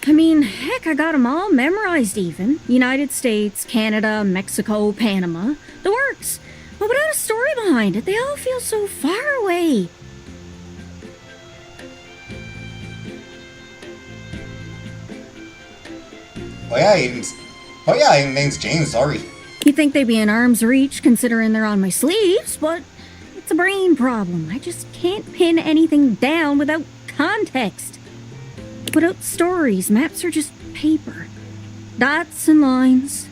I mean, heck, I got them all memorized even. United States, Canada, Mexico, Panama. The works. But without a story behind it, they all feel so far away. Oh yeah, your name's James, sorry. You'd think they'd be in arm's reach considering they're on my sleeves, but it's a brain problem. I just can't pin anything down without context. Without stories, maps are just paper. Dots and lines.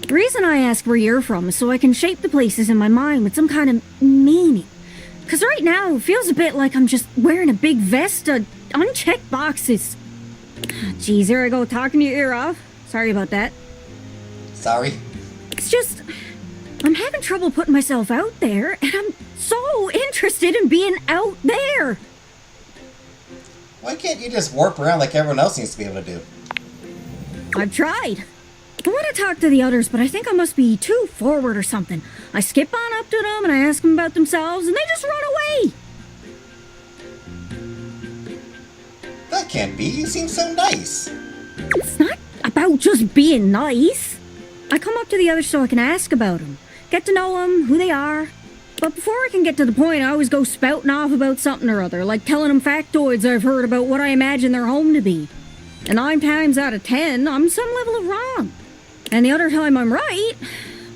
The reason I ask where you're from is so I can shape the places in my mind with some kind of meaning. Because right now, it feels a bit like I'm just wearing a big vest of unchecked boxes. Geez, there I go, talking your ear off. Sorry about that. Sorry. It's just, I'm having trouble putting myself out there, and I'm so interested in being out there. Why can't you just warp around like everyone else seems to be able to do? I've tried. I want to talk to the others, but I think I must be too forward or something. I skip on up to them and I ask them about themselves, and they just run away. That can't be. You seem so nice. It's not about just being nice. I come up to the others so I can ask about them, get to know them, who they are. But before I can get to the point, I always go spouting off about something or other, like telling them factoids I've heard about what I imagine their home to be. And 9 times out of 10, I'm some level of wrong. And the other time I'm right,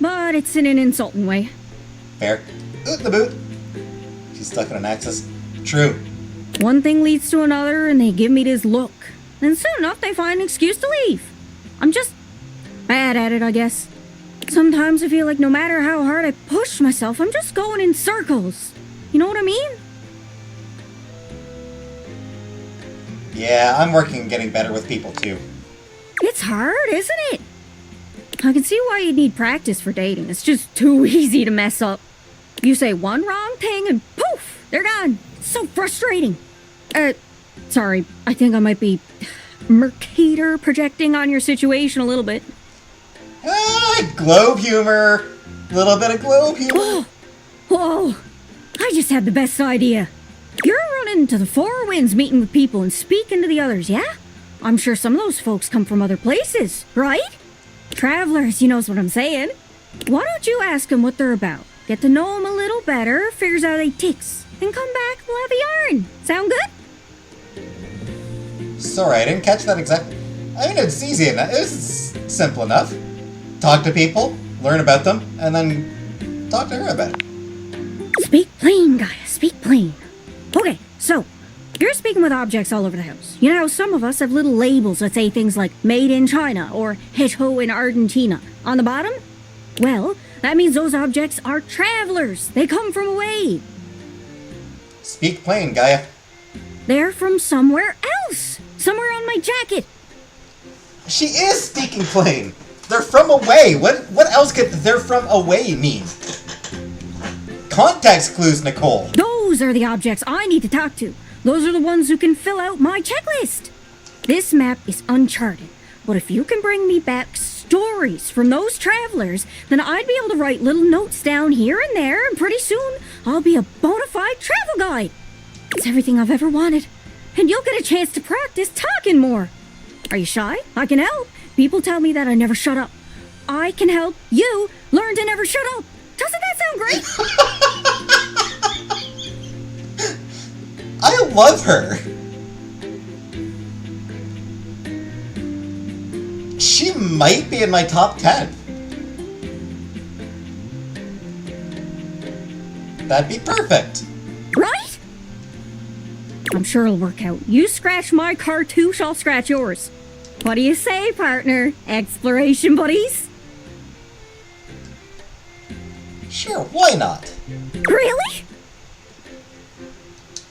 but it's in an insulting way. Fair. Oot the boot. She's stuck in an axis. True. One thing leads to another, and they give me this look. And soon enough, they find an excuse to leave. I'm just bad at it, I guess. Sometimes I feel like no matter how hard I push myself, I'm just going in circles. You know what I mean? Yeah, I'm working on getting better with people, too. It's hard, isn't it? I can see why you'd need practice for dating. It's just too easy to mess up. You say one wrong thing and poof, they're gone. It's so frustrating. Sorry, I think I might be Mercator projecting on your situation a little bit. Globe humor. A little bit of globe humor. Whoa, I just had the best idea. You're running to the Four Winds meeting with people and speaking to the others, yeah? I'm sure some of those folks come from other places, right? Travelers, you knows what I'm saying. Why don't you ask them what they're about? Get to know them a little better, figures out they ticks, and come back, we'll have a yarn. Sound good? Sorry, I didn't catch that exactly. I mean, it's easy enough. It's simple enough. Talk to people, learn about them, and then talk to her about it. Speak plain, Gaia, speak plain. Okay, so, you're speaking with objects all over the house. You know how some of us have little labels that say things like made in China or Hecho in Argentina on the bottom? Well, that means those objects are travelers. They come from away. Speak plain, Gaia. They're from somewhere else. Somewhere on my jacket. She is speaking plain. They're from away. What else could they're from away mean? Context clues, Nicole. Those are the objects I need to talk to. Those are the ones who can fill out my checklist. This map is uncharted, but if you can bring me back stories from those travelers, then I'd be able to write little notes down here and there, and pretty soon I'll be a bona fide travel guide. It's everything I've ever wanted. and you'll get a chance to practice talking more. Are you shy? I can help. People tell me that I never shut up. I can help you learn to never shut up. Doesn't that sound great? I love her. She might be in my top 10. That'd be perfect. Right? I'm sure it'll work out. You scratch my cartouche, I'll scratch yours. What do you say, partner? Exploration buddies? Sure, why not? Really?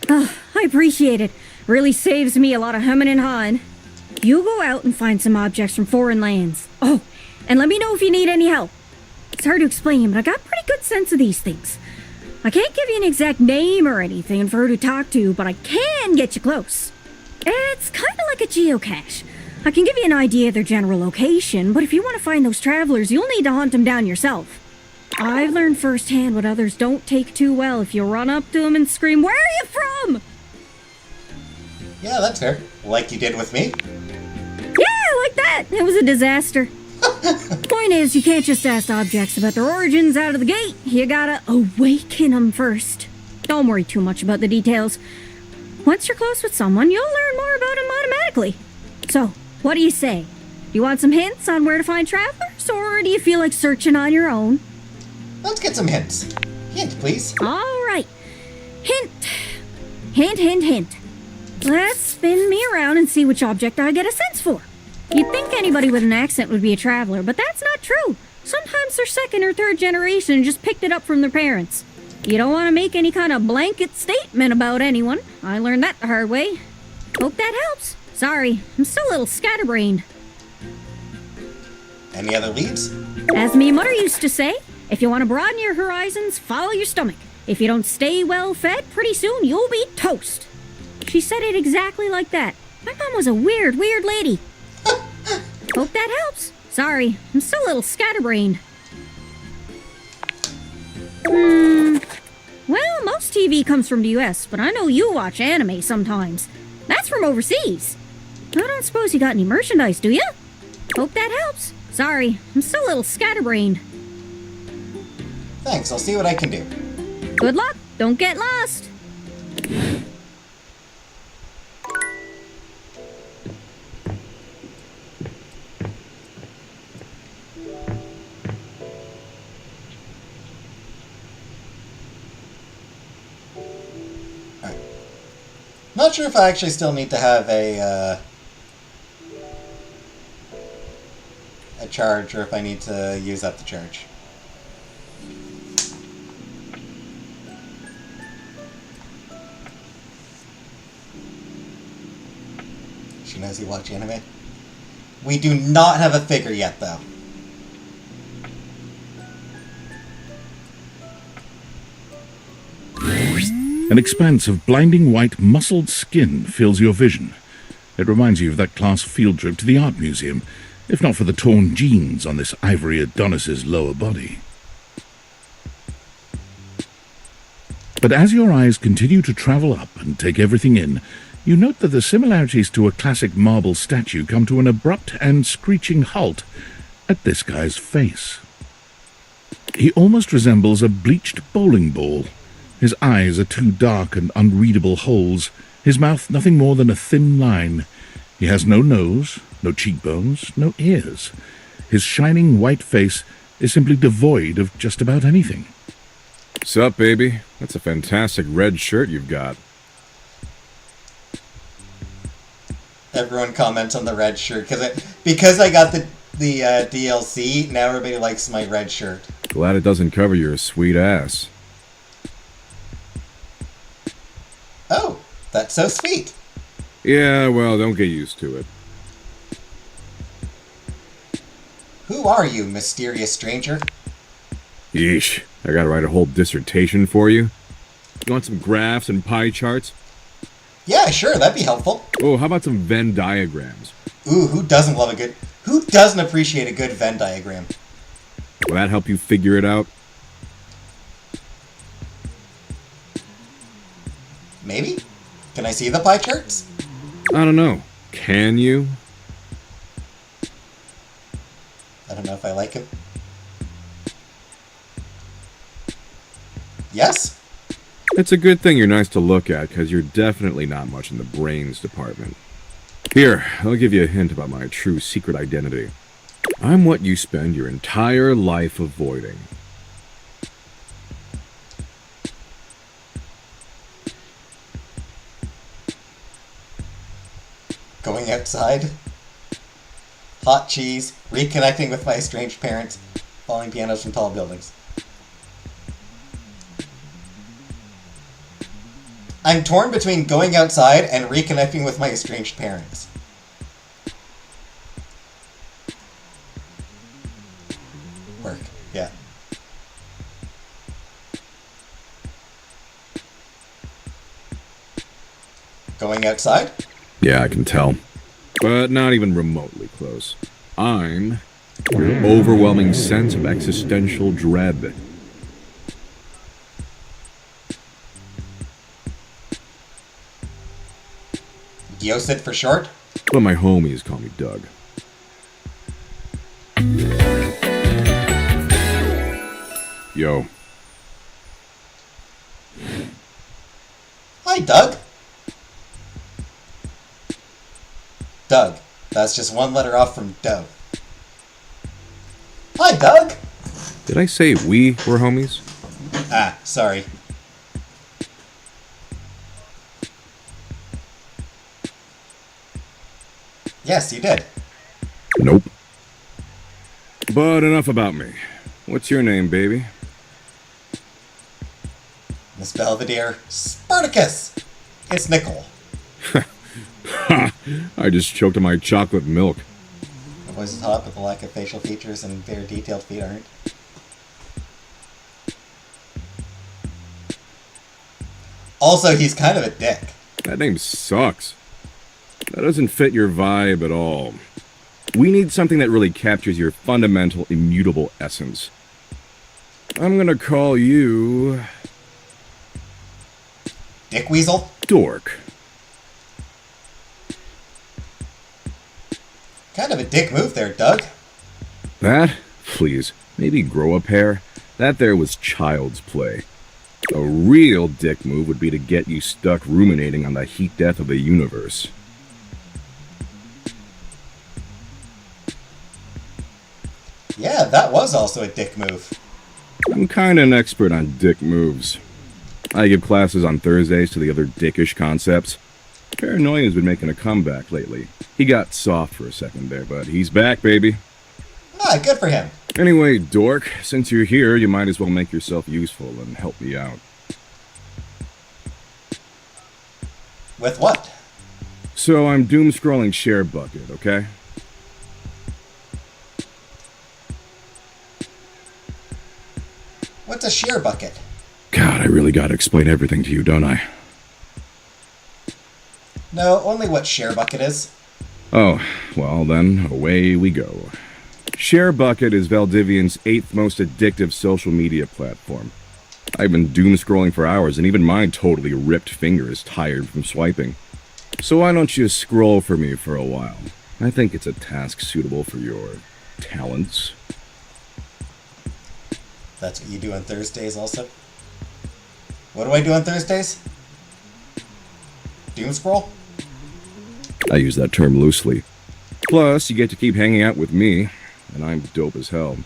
Oh, I appreciate it. Really saves me a lot of humming and hawing. You go out and find some objects from foreign lands. Oh, and let me know if you need any help. It's hard to explain, but I got a pretty good sense of these things. I can't give you an exact name or anything for who to talk to, but I can get you close. It's kind of like a geocache. I can give you an idea of their general location, but if you want to find those travelers, you'll need to hunt them down yourself. I've learned firsthand what others don't take too well if you run up to them and scream, "Where are you from?" Yeah, that's fair. Like you did with me. Yeah, like that. It was a disaster. Point is, you can't just ask objects about their origins out of the gate. You gotta awaken them first. Don't worry too much about the details. Once you're close with someone, you'll learn more about them automatically. So, what do you say? Do you want some hints on where to find travelers, or do you feel like searching on your own? Let's get some hints. Hint, please. All right. Hint. Hint, hint, hint. Let's spin me around and see which object I get a sense for. You'd think anybody with an accent would be a traveler, but that's not true. Sometimes they're second or third generation and just picked it up from their parents. You don't want to make any kind of blanket statement about anyone. I learned that the hard way. Hope that helps. Sorry, I'm still a little scatterbrained. Any other leads? As me mother used to say, if you want to broaden your horizons, follow your stomach. If you don't stay well fed, pretty soon you'll be toast. She said it exactly like that. My mom was a weird lady. Hope that helps. Sorry, I'm still a little scatterbrained. Well, most TV comes from the US, but I know you watch anime sometimes. That's from overseas. I don't suppose you got any merchandise, do you? Hope that helps. Sorry, I'm still a little scatterbrained. Thanks, I'll see what I can do. Good luck. Don't get lost. Not sure if I actually still need to have a charge or if I need to use up the charge. She knows you watch anime. We do not have a figure yet, though. An expanse of blinding white, muscled skin fills your vision. It reminds you of that class field trip to the art museum, if not for the torn jeans on this ivory Adonis's lower body. But as your eyes continue to travel up and take everything in, you note that the similarities to a classic marble statue come to an abrupt and screeching halt at this guy's face. He almost resembles a bleached bowling ball. His eyes are two dark and unreadable holes, his mouth nothing more than a thin line. He has no nose, no cheekbones, no ears. His shining white face is simply devoid of just about anything. Sup, baby? That's a fantastic red shirt you've got. Everyone comments on the red shirt because I got the DLC. Now everybody likes my red shirt. Glad it doesn't cover your sweet ass. Oh, that's so sweet. Yeah, well, don't get used to it. Who are you, mysterious stranger? Yeesh, I gotta write a whole dissertation for you. You want some graphs and pie charts? Yeah, sure, that'd be helpful. Oh, how about some Venn diagrams? Ooh, who doesn't appreciate a good Venn diagram? Will that help you figure it out? Maybe? Can I see the pie charts? I don't know. Can you? I don't know if I like him. Yes? It's a good thing you're nice to look at, because you're definitely not much in the brains department. Here, I'll give you a hint about my true secret identity. I'm what you spend your entire life avoiding. Going outside? Hot cheese, reconnecting with my estranged parents, falling pianos from tall buildings. I'm torn between going outside and reconnecting with my estranged parents. Work, yeah. Going outside? Yeah, I can tell. But not even remotely close. I'm your overwhelming sense of existential dread. Yosid for short? But my homies call me Doug. Yo. Hi, Doug. Doug. That's just one letter off from Doe. Hi, Doug. Did I say we were homies? Ah, sorry. Yes, you did. Nope. But enough about me. What's your name, baby? Miss Belvedere, Spartacus! It's Nickel. Ha! I just choked on my chocolate milk. The voice is hot, but the lack of facial features and very detailed feet aren't. Also, he's kind of a dick. That name sucks. That doesn't fit your vibe at all. We need something that really captures your fundamental, immutable essence. I'm gonna call you... Dick Weasel? Dork. Kind of a dick move there, Doug. That? Please, maybe grow a pair. That there was child's play. A real dick move would be to get you stuck ruminating on the heat death of the universe. Yeah, that was also a dick move. I'm kinda an expert on dick moves. I give classes on Thursdays to the other dickish concepts. Paranoia's been making a comeback lately. He got soft for a second there, but he's back, baby. Ah, good for him. Anyway, dork, since you're here, you might as well make yourself useful and help me out. With what? So I'm doom-scrolling Share Bucket, okay? What's a shear bucket? God, I really gotta explain everything to you, don't I? No, only what share bucket is. Oh, well then, away we go. Share Bucket is Valdivian's 8th most addictive social media platform. I've been doom-scrolling for hours, and even my totally ripped finger is tired from swiping. So why don't you scroll for me for a while? I think it's a task suitable for your talents. That's what you do on Thursdays also? What do I do on Thursdays? Doom scroll? I use that term loosely. Plus, you get to keep hanging out with me, and I'm dope as hell.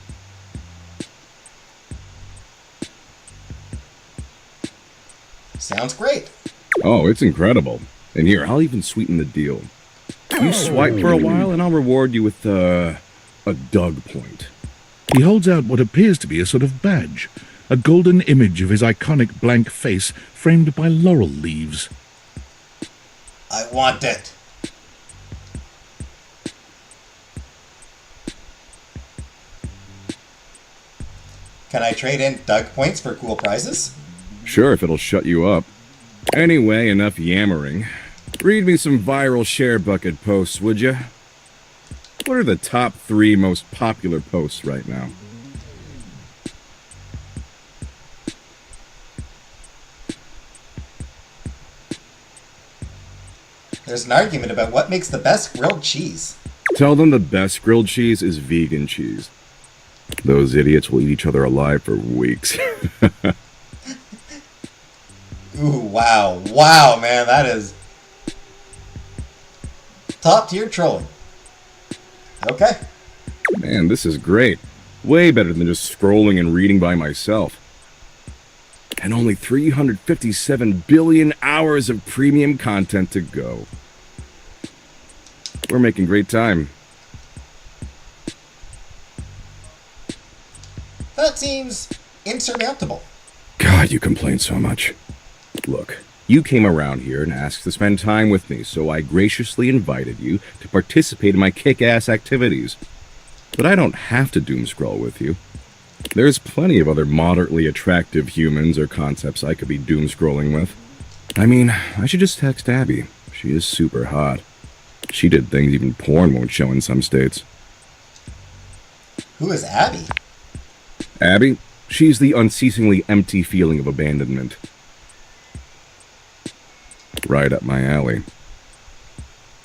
Sounds great. Oh, it's incredible. And here, I'll even sweeten the deal. You swipe for a while, and I'll reward you with, a Doug point. He holds out what appears to be a sort of badge, a golden image of his iconic blank face framed by laurel leaves. I want it. Can I trade in Doug points for cool prizes? Sure, if it'll shut you up. Anyway, enough yammering. Read me some viral Share Bucket posts, would you? What are the top 3 most popular posts right now? There's an argument about what makes the best grilled cheese. Tell them the best grilled cheese is vegan cheese. Those idiots will eat each other alive for weeks. Ooh, wow. Wow, man, that is top tier trolling. Okay. Man, this is great. Way better than just scrolling and reading by myself. And only 357 billion hours of premium content to go. We're making great time. That seems insurmountable. God, you complain so much. Look, you came around here and asked to spend time with me, so I graciously invited you to participate in my kick-ass activities. But I don't have to doom scroll with you. There's plenty of other moderately attractive humans or concepts I could be doom scrolling with. I mean, I should just text Abby. She is super hot. She did things even porn won't show in some states. Who is Abby? Abby? She's the unceasingly empty feeling of abandonment. Right up my alley.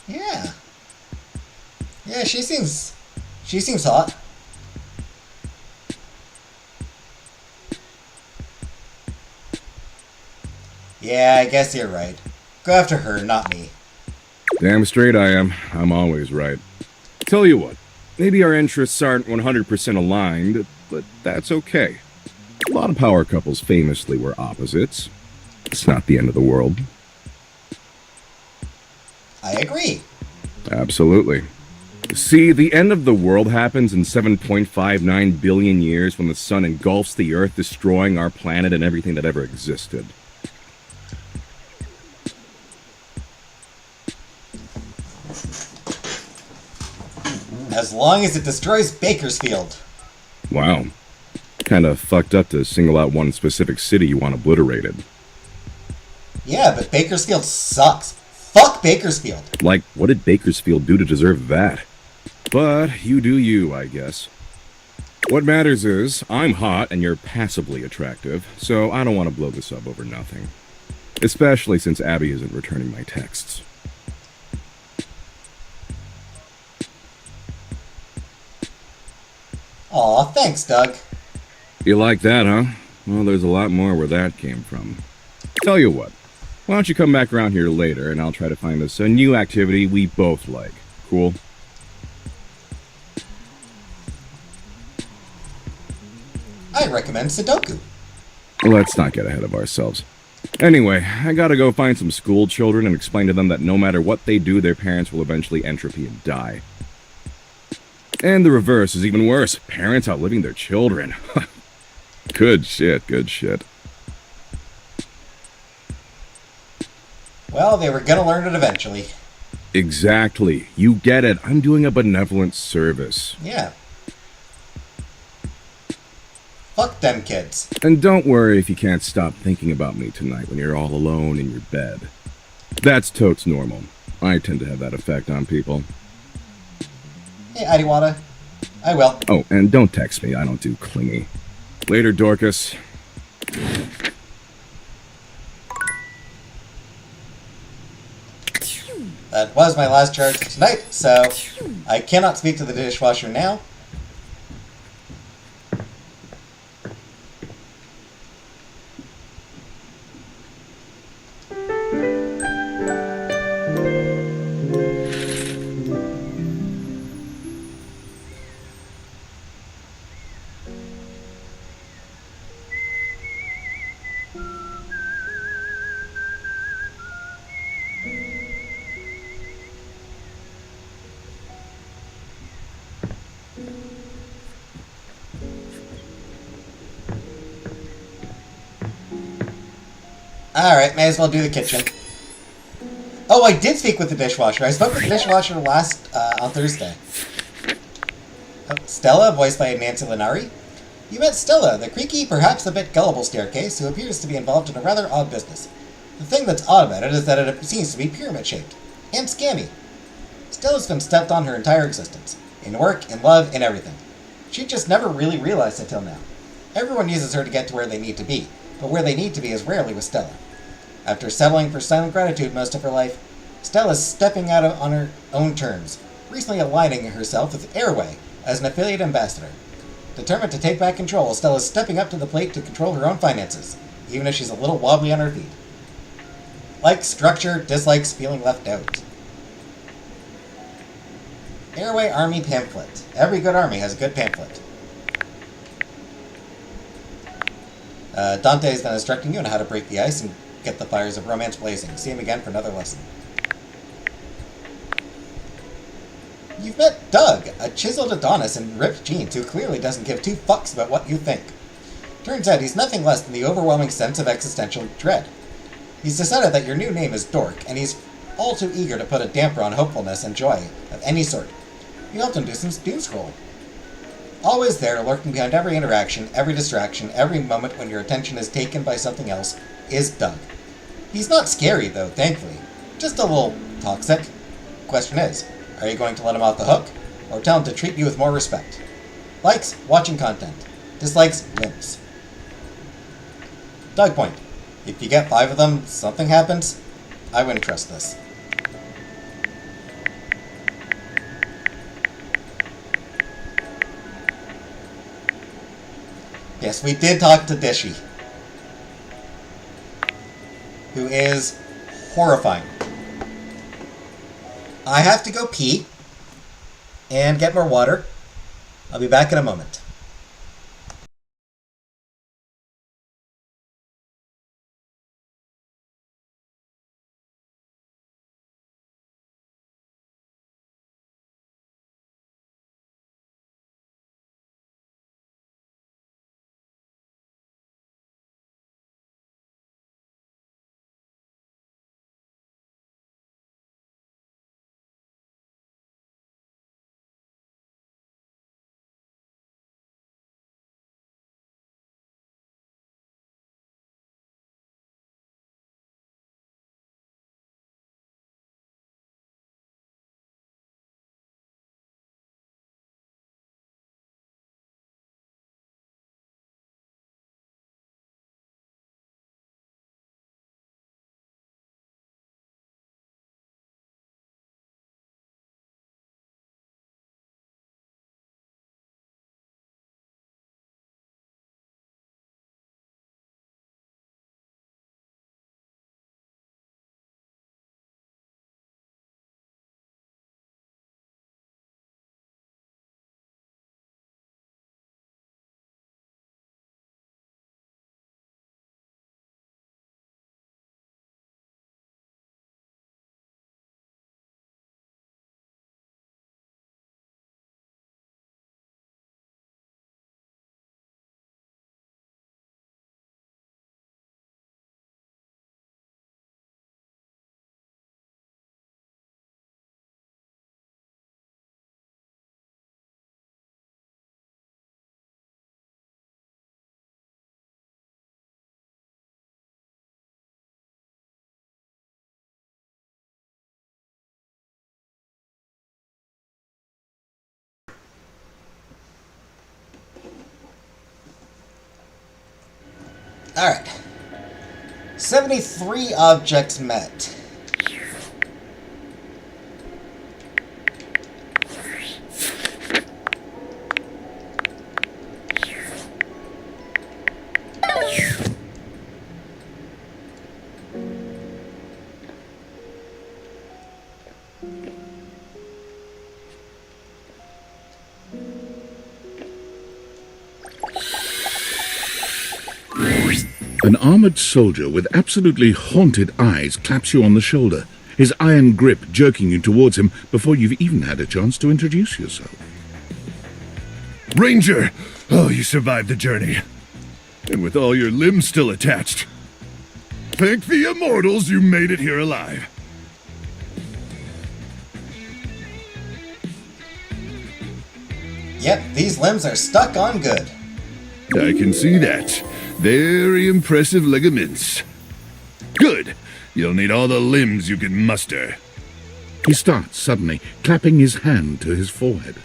Yeah. Yeah, she seems hot. Yeah, I guess you're right. Go after her, not me. Damn straight I am. I'm always right. Tell you what, maybe our interests aren't 100% aligned, but that's okay. A lot of power couples famously were opposites. It's not the end of the world. I agree. Absolutely. See, the end of the world happens in 7.59 billion years when the sun engulfs the Earth, destroying our planet and everything that ever existed. As long as it destroys Bakersfield. Wow. Kinda fucked up to single out one specific city you want obliterated. Yeah, but Bakersfield sucks. Fuck Bakersfield. Like, what did Bakersfield do to deserve that? But you do you, I guess. What matters is, I'm hot and you're passably attractive, so I don't want to blow this up over nothing. Especially since Abby isn't returning my texts. Aw, thanks, Doug. You like that, huh? Well, there's a lot more where that came from. Tell you what, why don't you come back around here later and I'll try to find us a new activity we both like. Cool? I recommend Sudoku. Let's not get ahead of ourselves. Anyway, I gotta go find some school children and explain to them that no matter what they do, their parents will eventually entropy and die. And the reverse is even worse. Parents outliving their children. Good shit, good shit. Well, they were gonna learn it eventually. Exactly. You get it. I'm doing a benevolent service. Yeah. Fuck them kids. And don't worry if you can't stop thinking about me tonight when you're all alone in your bed. That's totes normal. I tend to have that effect on people. Hey, Adiwata. I will. Oh, and don't text me. I don't do clingy. Later, Dorcas. That was my last charge for tonight, so I cannot speak to the dishwasher now. Alright, may as well do the kitchen. Oh, I did speak with the dishwasher. I spoke with the dishwasher on Thursday. Oh, Stella, voiced by Nancy Linari. You met Stella, the creaky, perhaps a bit gullible staircase, who appears to be involved in a rather odd business. The thing that's odd about it is that it seems to be pyramid-shaped. And scammy. Stella's been stepped on her entire existence. In work, in love, in everything. She just never really realized it till now. Everyone uses her to get to where they need to be, but where they need to be is rarely with Stella. After settling for silent gratitude most of her life, Stella's stepping out on her own terms, recently aligning herself with Airway as an affiliate ambassador. Determined to take back control, Stella's stepping up to the plate to control her own finances, even if she's a little wobbly on her feet. Likes structure, dislikes feeling left out. Airway Army Pamphlet. Every good army has a good pamphlet. Dante is then instructing you on how to break the ice and get the fires of romance blazing. See him again for another lesson. You've met Doug, a chiseled Adonis in ripped jeans who clearly doesn't give two fucks about what you think. Turns out he's nothing less than the overwhelming sense of existential dread. He's decided that your new name is Dork, and he's all too eager to put a damper on hopefulness and joy of any sort. You helped him do some doom scroll. Always there, lurking behind every interaction, every distraction, every moment when your attention is taken by something else, is Doug. He's not scary, though, thankfully. Just a little toxic. Question is, are you going to let him off the hook, or tell him to treat you with more respect? Likes, watching content. Dislikes, limbs. Doug point. If you get 5 of them, something happens. I wouldn't trust this. Yes, we did talk to Dishy, who is horrifying. I have to go pee and get more water. I'll be back in a moment. Alright. 73 objects met. An armored soldier with absolutely haunted eyes claps you on the shoulder, his iron grip jerking you towards him before you've even had a chance to introduce yourself. Ranger! Oh, you survived the journey. And with all your limbs still attached. Thank the immortals you made it here alive. Yep, these limbs are stuck on good. I can see that. Very impressive ligaments. Good. You'll need all the limbs you can muster. He starts suddenly, clapping his hand to his forehead.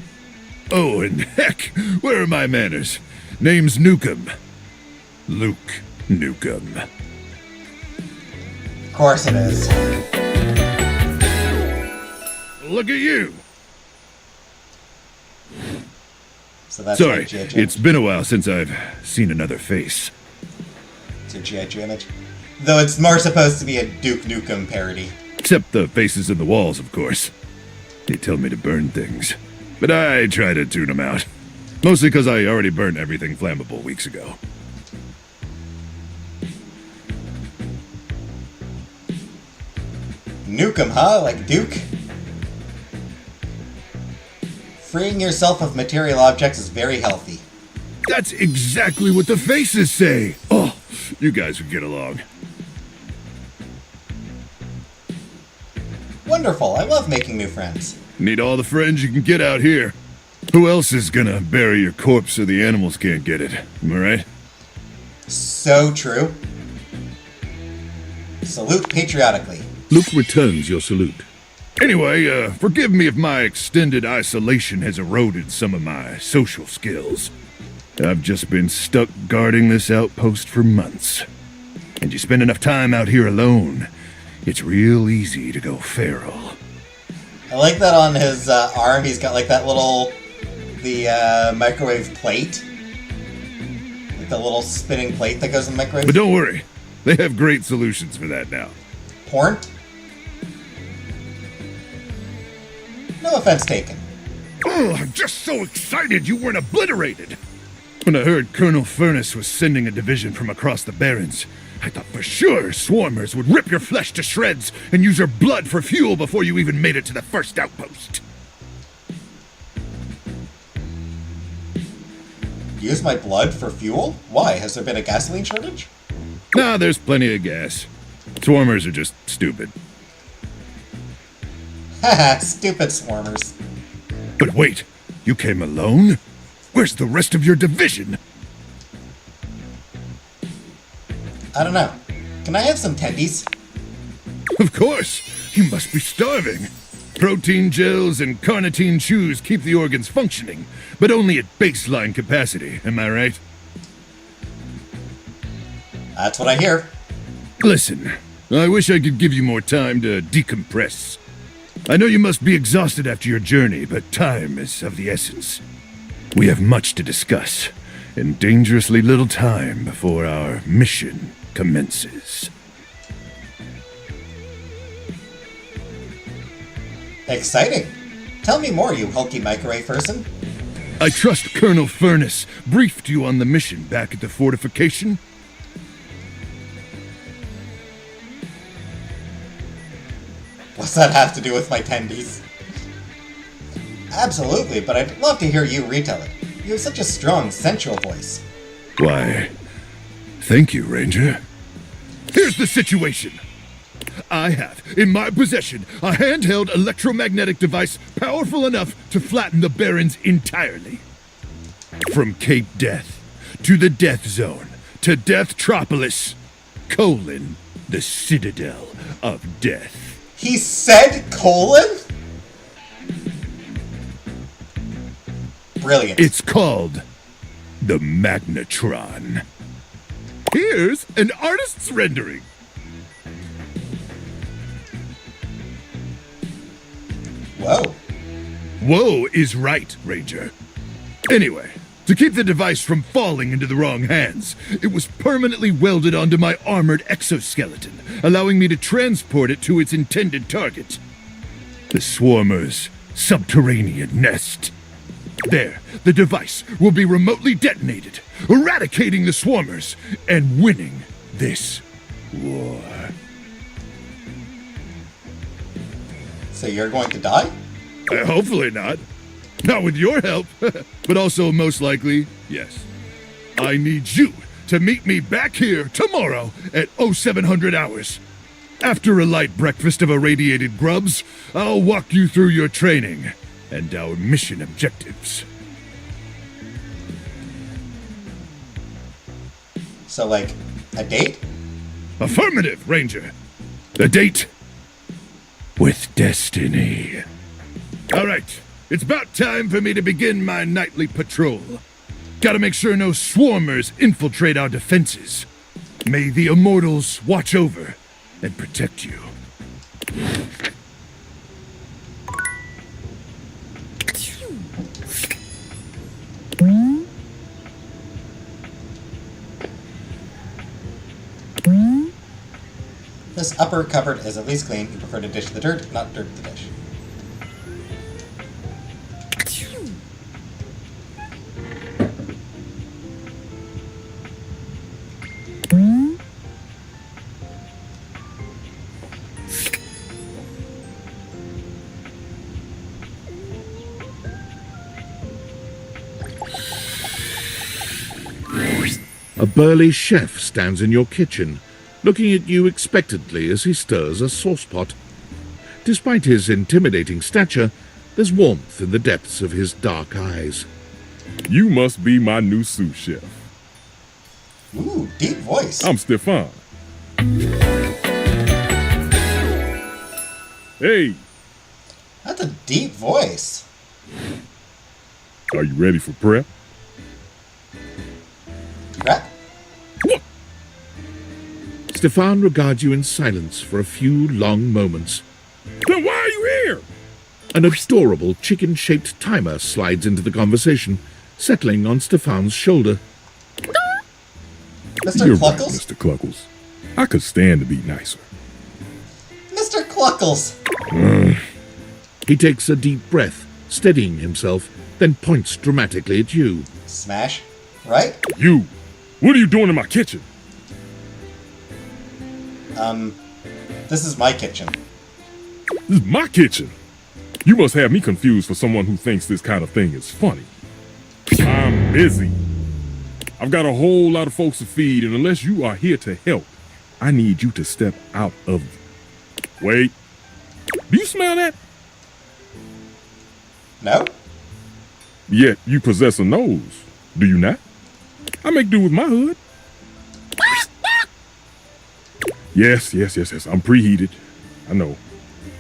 Oh, and heck, where are my manners? Name's Nukem. Luke Nukem. Of course it is. look at you. So that's Sorry, like G.I. Joe. it's been a while since I've seen another face. It's your G.I. Joe image. Though it's more supposed to be a Duke Nukem parody. Except the faces in the walls, of course. They tell me to burn things, but I try to tune them out. Mostly because I already burned everything flammable weeks ago. Nukem, huh? Like Duke? Freeing yourself of material objects is very healthy. That's exactly what the faces say. Oh, you guys would get along. Wonderful. I love making new friends. Need all the friends you can get out here. Who else is gonna bury your corpse so the animals can't get it? Am I right? So true. Salute patriotically. Luke returns your salute. Anyway, forgive me if my extended isolation has eroded some of my social skills. I've just been stuck guarding this outpost for months. And you spend enough time out here alone, it's real easy to go feral. I like that on his arm he's got like that little, the microwave plate. Like the little spinning plate that goes in the microwave. But don't worry, they have great solutions for that now. Porn? No offense taken. Oh, I'm just so excited you weren't obliterated! When I heard Colonel Furnace was sending a division from across the Barrens, I thought for sure swarmers would rip your flesh to shreds and use your blood for fuel before you even made it to the first outpost. Use my blood for fuel? Why? Has there been a gasoline shortage? Nah, there's plenty of gas. Swarmers are just stupid. Haha, stupid swarmers. But wait, you came alone? Where's the rest of your division? I don't know. Can I have some tendies? Of course! You must be starving. Protein gels and carnitine chews keep the organs functioning, but only at baseline capacity, am I right? That's what I hear. Listen, I wish I could give you more time to decompress. I know you must be exhausted after your journey, but time is of the essence. We have much to discuss, and dangerously little time before our mission commences. Exciting. Tell me more, you hulky microwave person. I trust Colonel Furnace briefed you on the mission back at the fortification. What's that have to do with my tendies? Absolutely, but I'd love to hear you retell it. You have such a strong, sensual voice. Why, thank you, Ranger. Here's the situation. I have, in my possession, a handheld electromagnetic device powerful enough to flatten the Barrens entirely. From Cape Death, to the Death Zone, to Deathtropolis, the Citadel of Death. He said colon? Brilliant. It's called the Magnetron. Here's an artist's rendering. Whoa. Whoa is right, Ranger. Anyway, to keep the device from falling into the wrong hands, it was permanently welded onto my armored exoskeleton, allowing me to transport it to its intended target. The Swarmer's subterranean nest. There, the device will be remotely detonated, eradicating the Swarmers and winning this war. So you're going to die? Hopefully not. Not with your help, but also most likely, yes. I need you to meet me back here tomorrow at 0700 hours. After a light breakfast of irradiated grubs, I'll walk you through your training and our mission objectives. So, like, a date? Affirmative, Ranger. A date with destiny. All right, it's about time for me to begin my nightly patrol. Gotta make sure no swarmers infiltrate our defenses. May the immortals watch over and protect you. This upper cupboard is at least clean. You prefer to dish the dirt, not dirt the dish. A burly chef stands in your kitchen, looking at you expectantly as he stirs a saucepot. Despite his intimidating stature, there's warmth in the depths of his dark eyes. You must be my new sous chef. Ooh, deep voice. I'm Stefan. Hey. That's a deep voice. Are you ready for prep? Prep? Stefan regards you in silence for a few long moments. Then why are you here? An adorable chicken-shaped timer slides into the conversation, settling on Stefan's shoulder. Mr. You're Cluckles? right, Mr. Cluckles. I could stand to be nicer. Mr. Cluckles! He takes a deep breath, steadying himself, then points dramatically at you. Smash, right? You! What are you doing in my kitchen? This is my kitchen. This is my kitchen. You must have me confused for someone who thinks this kind of thing is funny. I'm busy. I've got a whole lot of folks to feed, and unless you are here to help, I need you to step out of... Wait. Do you smell that? No? Yet you possess a nose, do you not? I make do with my hood. Yes. I'm preheated. I know.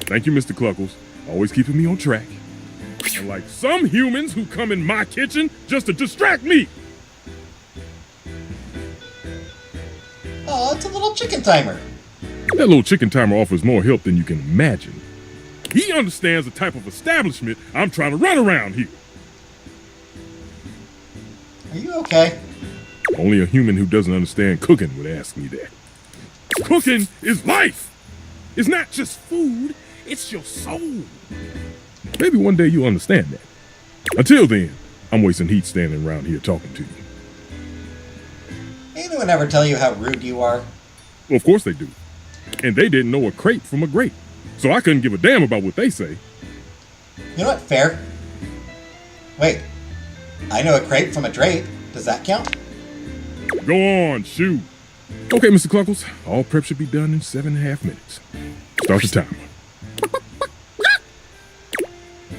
Thank you, Mr. Cluckles. Always keeping me on track. Unlike some humans who come in my kitchen just to distract me. Oh, it's a little chicken timer. That little chicken timer offers more help than you can imagine. He understands the type of establishment I'm trying to run around here. Are you okay? Only a human who doesn't understand cooking would ask me that. Cooking is life. It's not just food, it's your soul. Maybe one day you'll understand that. Until then, I'm wasting heat standing around here talking to you. Anyone ever tell you how rude you are? Well, of course they do. And they didn't know a crepe from a grape. So I couldn't give a damn about what they say. You know what? Fair. Wait. I know a crepe from a drape. Does that count? Go on, shoot. Okay, Mr. Cluckles. All prep should be done in 7.5 minutes. Start the timer.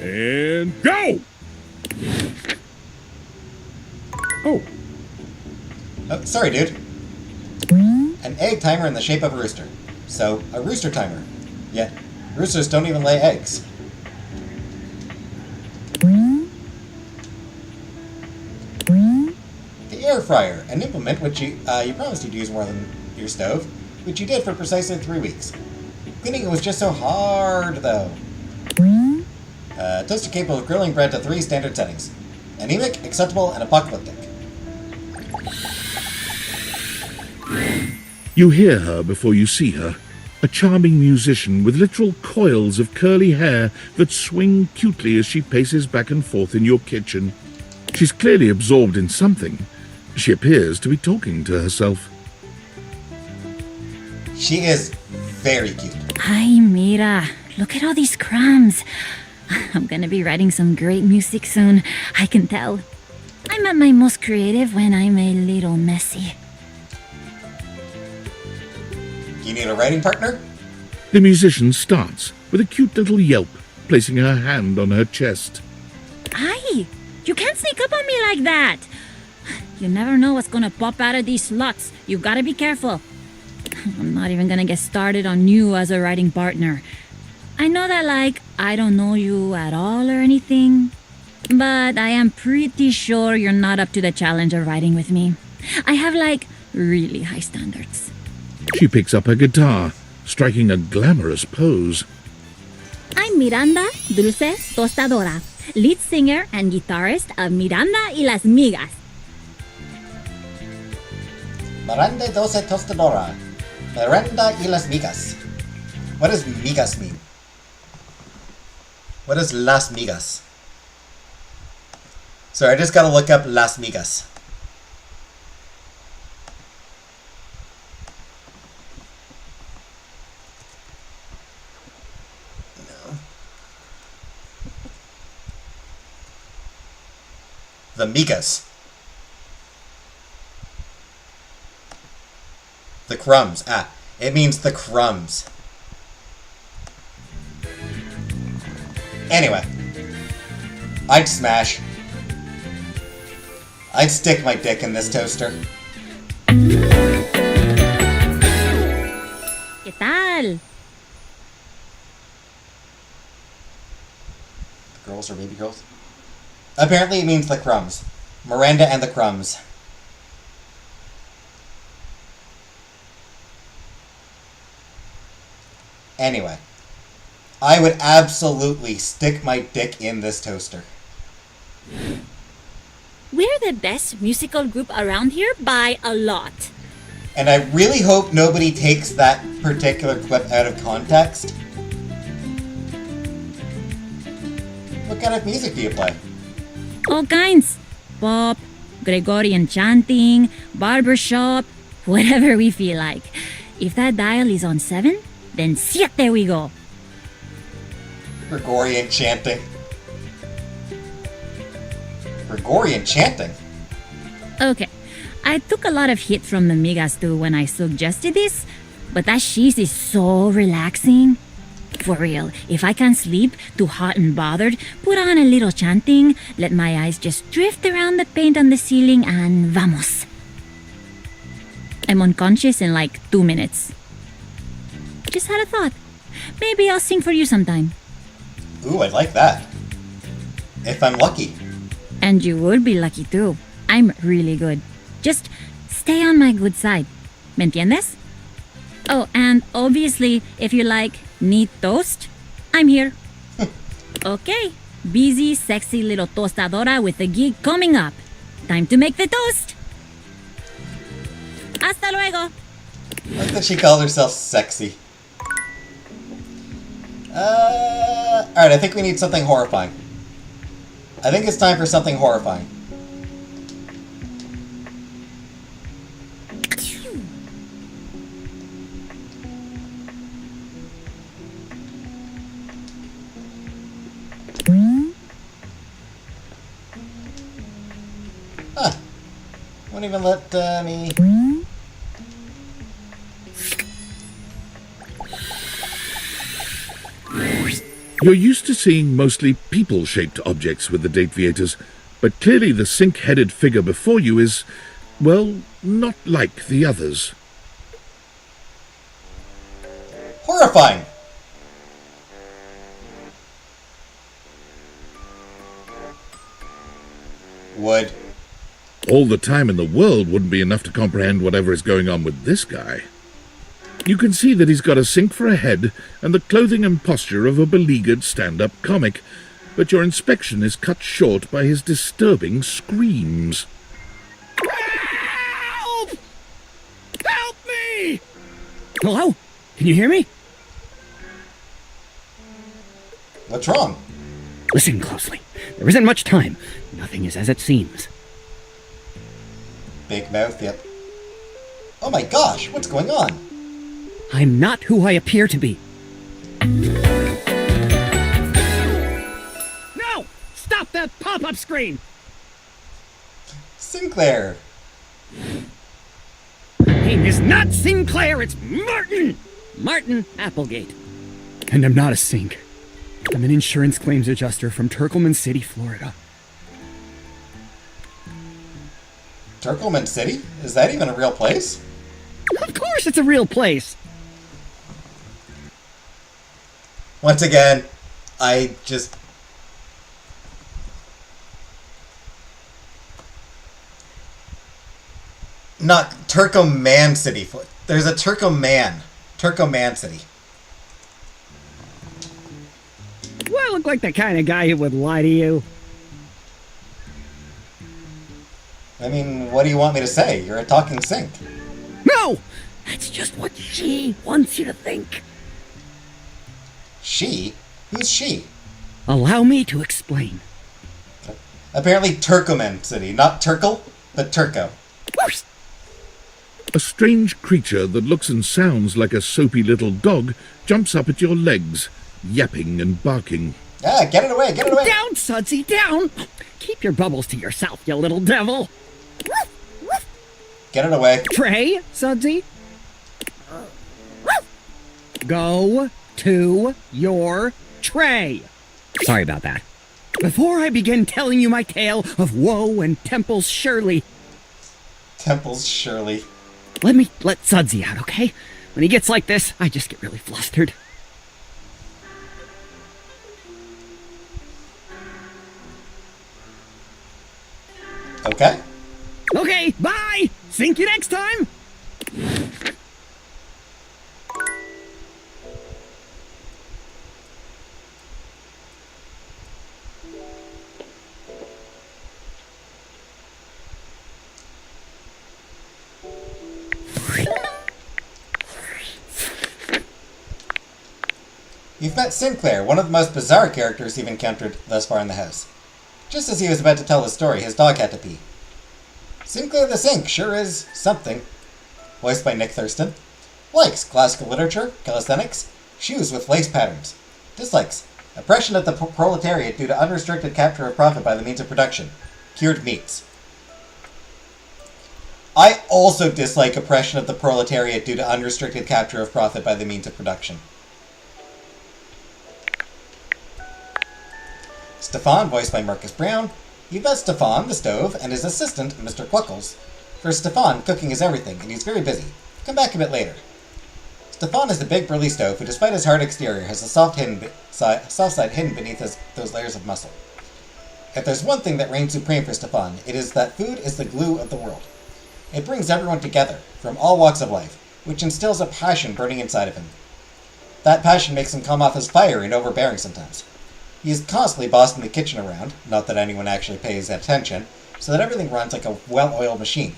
And go! Oh. Oh, sorry, dude. An egg timer in the shape of a rooster. So, a rooster timer. Yet, roosters don't even lay eggs. The air fryer, an implement which you promised you'd use more than your stove, which you did for precisely 3 weeks. Cleaning it was just so hard, though. Toaster capable of grilling bread to 3 standard settings. Anemic, acceptable, and apocalyptic. You hear her before you see her, a charming musician with literal coils of curly hair that swing cutely as she paces back and forth in your kitchen. She's clearly absorbed in something. She appears to be talking to herself. She is very cute. Ay, mira. Look at all these crumbs. I'm gonna be writing some great music soon. I can tell. I'm at my most creative when I'm a little messy. You need a writing partner? The musician starts with a cute little yelp, placing her hand on her chest. Ay, you can't sneak up on me like that. You never know what's gonna pop out of these slots. You gotta be careful. I'm not even gonna get started on you as a writing partner. I know that, I don't know you at all or anything, but I am pretty sure you're not up to the challenge of writing with me. I have, really high standards. She picks up her guitar, striking a glamorous pose. I'm Miranda Dulce Tostadora, lead singer and guitarist of Miranda y las Migas. Miranda Dulce Tostadora. Miranda y las migas. What does migas mean? What is las migas? Sorry, I just gotta look up las migas. No. The migas. The crumbs. Ah, it means the crumbs. Anyway. I'd smash. I'd stick my dick in this toaster. ¿Qué tal? Girls or baby girls? Apparently it means the crumbs. Miranda and the crumbs. Anyway, I would absolutely stick my dick in this toaster. We're the best musical group around here by a lot. And I really hope nobody takes that particular clip out of context. What kind of music do you play? All kinds. Pop, Gregorian chanting, barbershop, whatever we feel like. If that dial is on 7, then siete we go. Gregorian chanting. Gregorian chanting? Okay, I took a lot of hit from the migas too when I suggested this, but that cheese is so relaxing. For real, if I can't sleep, too hot and bothered, put on a little chanting, let my eyes just drift around the paint on the ceiling, and vamos. I'm unconscious in like 2 minutes. Just had a thought. Maybe I'll sing for you sometime. Ooh, I'd like that. If I'm lucky. And you would be lucky too. I'm really good. Just stay on my good side. ¿Me entiendes? Oh, and obviously, if you like neat toast, I'm here. Okay, busy, sexy little tostadora with a gig coming up. Time to make the toast. Hasta luego. I like that she called herself sexy. Alright, I think we need something horrifying. I think it's time for something horrifying. Huh. Won't even let me... You're used to seeing mostly people-shaped objects with the Dateviators, but clearly the sink-headed figure before you is, well, not like the others. Horrifying! Would. All the time in the world wouldn't be enough to comprehend whatever is going on with this guy. You can see that he's got a sink for a head and the clothing and posture of a beleaguered stand-up comic, but your inspection is cut short by his disturbing screams. Help! Help me! Hello? Can you hear me? What's wrong? Listen closely. There isn't much time. Nothing is as it seems. Big mouth, yep. Oh my gosh, what's going on? I'm not who I appear to be. No! Stop that pop-up screen! Sinclair. My name is not Sinclair, it's Martin! Martin Applegate. And I'm not a sink. I'm an insurance claims adjuster from Turkleman City, Florida. Turkleman City? Is that even a real place? Of course it's a real place! Once again, I just... Not Turkoman City. There's a Turkoman. Turkoman City. Do I look like the kind of guy who would lie to you? I mean, what do you want me to say? You're a talking sink. No! That's just what she wants you to think. She? Who's she? Allow me to explain. Apparently Turkoman City. Not Turkle, but Turco. A strange creature that looks and sounds like a soapy little dog jumps up at your legs, yapping and barking. Ah, get it away, get it away! Down, Sudsy, down! Keep your bubbles to yourself, you little devil. Get it away. Trey, Sudsy. Go to your tray. Sorry about that. Before I begin telling you my tale of woe and Temples Shirley. Temples Shirley. Let me let Sudsy out, okay? When he gets like this, I just get really flustered. Okay. Okay, bye! Think you next time! You've met Sinclair, one of the most bizarre characters you've encountered thus far in the house. Just as he was about to tell his story, his dog had to pee. Sinclair the Sink sure is something. Voiced by Nick Thurston. Likes classical literature, calisthenics, shoes with lace patterns. Dislikes oppression of the proletariat due to unrestricted capture of profit by the means of production. Cured meats. I also dislike oppression of the proletariat due to unrestricted capture of profit by the means of production. Stefan, voiced by Marcus Brown. You've met Stefan, the stove, and his assistant, Mr. Cluckles. For Stefan, cooking is everything, and he's very busy. Come back a bit later. Stefan is the big burly stove who, despite his hard exterior, has a soft side hidden beneath those layers of muscle. If there's one thing that reigns supreme for Stefan, it is that food is the glue of the world. It brings everyone together, from all walks of life, which instills a passion burning inside of him. That passion makes him come off as fiery and overbearing sometimes. He is constantly bossing the kitchen around, not that anyone actually pays attention, so that everything runs like a well-oiled machine.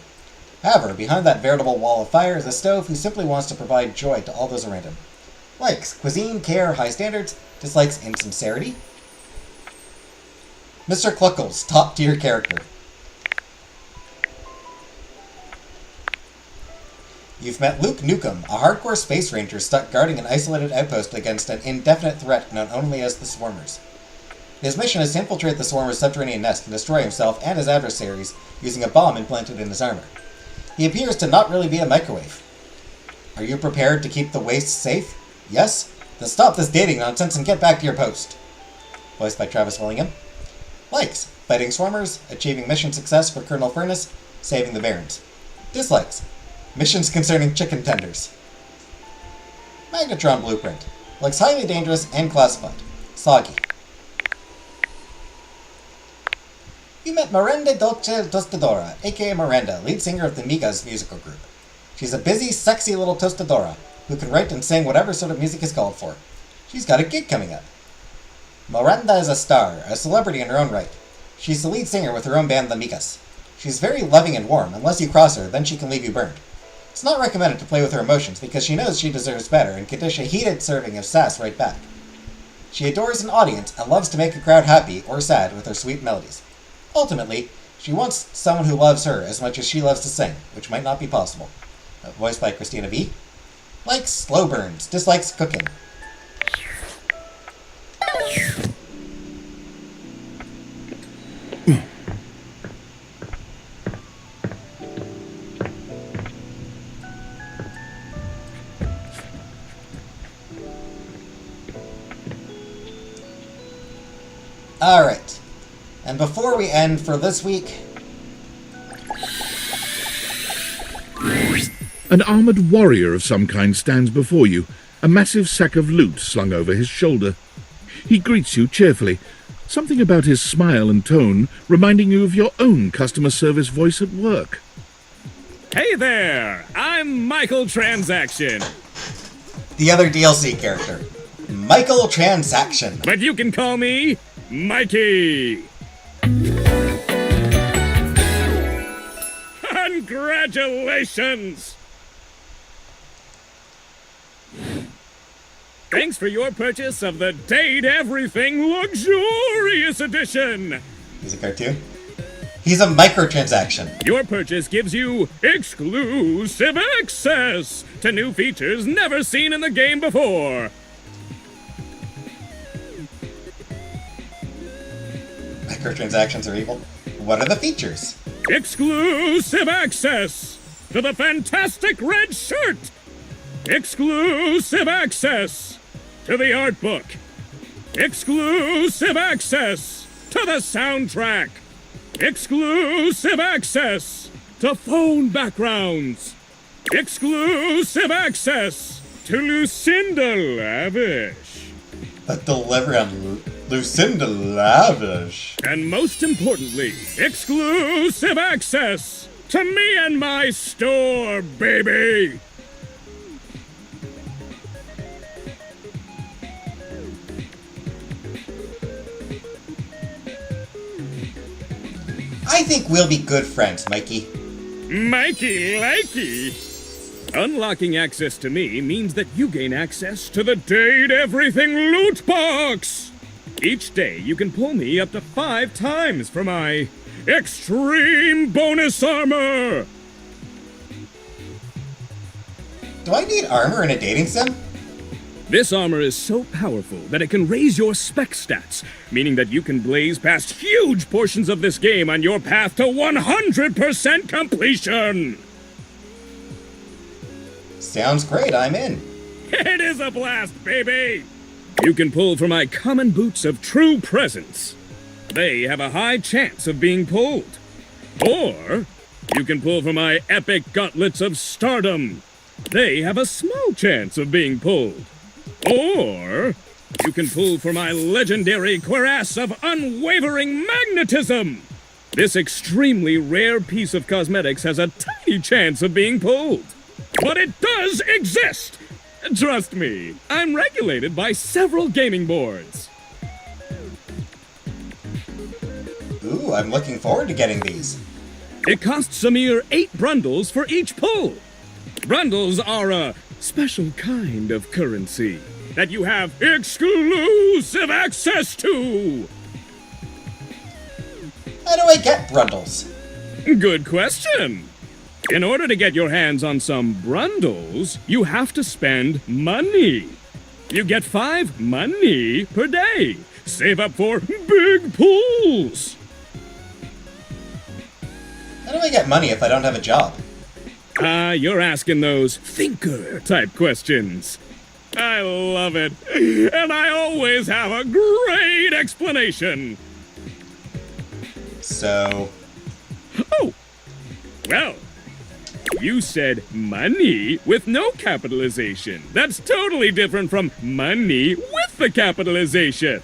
However, behind that veritable wall of fire is a stove who simply wants to provide joy to all those around him. Likes cuisine, care, high standards, dislikes insincerity. Mr. Cluckles, top-tier character. You've met Luke Nukem, a hardcore space ranger stuck guarding an isolated outpost against an indefinite threat known only as the Swarmers. His mission is to infiltrate the Swarmers' subterranean nest and destroy himself and his adversaries using a bomb implanted in his armor. He appears to not really be a microwave. Are you prepared to keep the wastes safe? Yes? Then stop this dating nonsense and get back to your post. Voiced by Travis Willingham. Likes fighting Swarmers, achieving mission success for Colonel Furnace, saving the Barons. Dislikes missions concerning chicken tenders. Magnetron Blueprint. Looks highly dangerous and classified. Soggy. You met Miranda Dolce Tostadora, aka Miranda, lead singer of the Migas musical group. She's a busy, sexy little tostadora who can write and sing whatever sort of music is called for. She's got a gig coming up. Miranda is a star, a celebrity in her own right. She's the lead singer with her own band, the Migas. She's very loving and warm. Unless you cross her, then she can leave you burned. It's not recommended to play with her emotions because she knows she deserves better and can dish a heated serving of sass right back. She adores an audience and loves to make a crowd happy or sad with her sweet melodies. Ultimately, she wants someone who loves her as much as she loves to sing, which might not be possible. Voiced by Christina V. Likes slow burns, dislikes cooking. Alright. And before we end for this week... An armored warrior of some kind stands before you, a massive sack of loot slung over his shoulder. He greets you cheerfully, something about his smile and tone reminding you of your own customer service voice at work. Hey there! I'm Michael Transaction. The other DLC character, Michael Transaction. But you can call me Mikey. Congratulations! Thanks for your purchase of the Date Everything Luxurious Edition. He's a cartoon. He's a microtransaction. Your purchase gives you exclusive access to new features never seen in the game before. Microtransactions are evil. What are the features? Exclusive access to the fantastic red shirt. Exclusive access to the art book. Exclusive access to the soundtrack. Exclusive access to phone backgrounds. Exclusive access to Lucinda Lavish. A delivery on Lucinda Lavish. And most importantly, exclusive access to me and my store, baby. I think we'll be good friends, Mikey. Mikey likey. Unlocking access to me means that you gain access to the Date Everything loot box. Each day you can pull me up to 5 times for my extreme bonus armor. Do I need armor in a dating sim? This armor is so powerful that it can raise your spec stats, meaning that you can blaze past huge portions of this game on your path to 100% completion! Sounds great, I'm in. It is a blast, baby! You can pull for my common boots of true presence. They have a high chance of being pulled. Or you can pull for my epic gauntlets of stardom. They have a small chance of being pulled. Or you can pull for my legendary cuirass of unwavering magnetism. This extremely rare piece of cosmetics has a tiny chance of being pulled. But it does exist! Trust me, I'm regulated by several gaming boards. Ooh, I'm looking forward to getting these. It costs a mere 8 brundles for each pull. Brundles are a special kind of currency that you have exclusive access to. How do I get brundles? Good question. In order to get your hands on some brundles, you have to spend money. You get 5 money per day. Save up for big pulls. How do I get money if I don't have a job? You're asking those thinker-type questions. I love it. And I always have a great explanation. So... Oh! Well, you said money with no capitalization. That's totally different from money with the capitalization.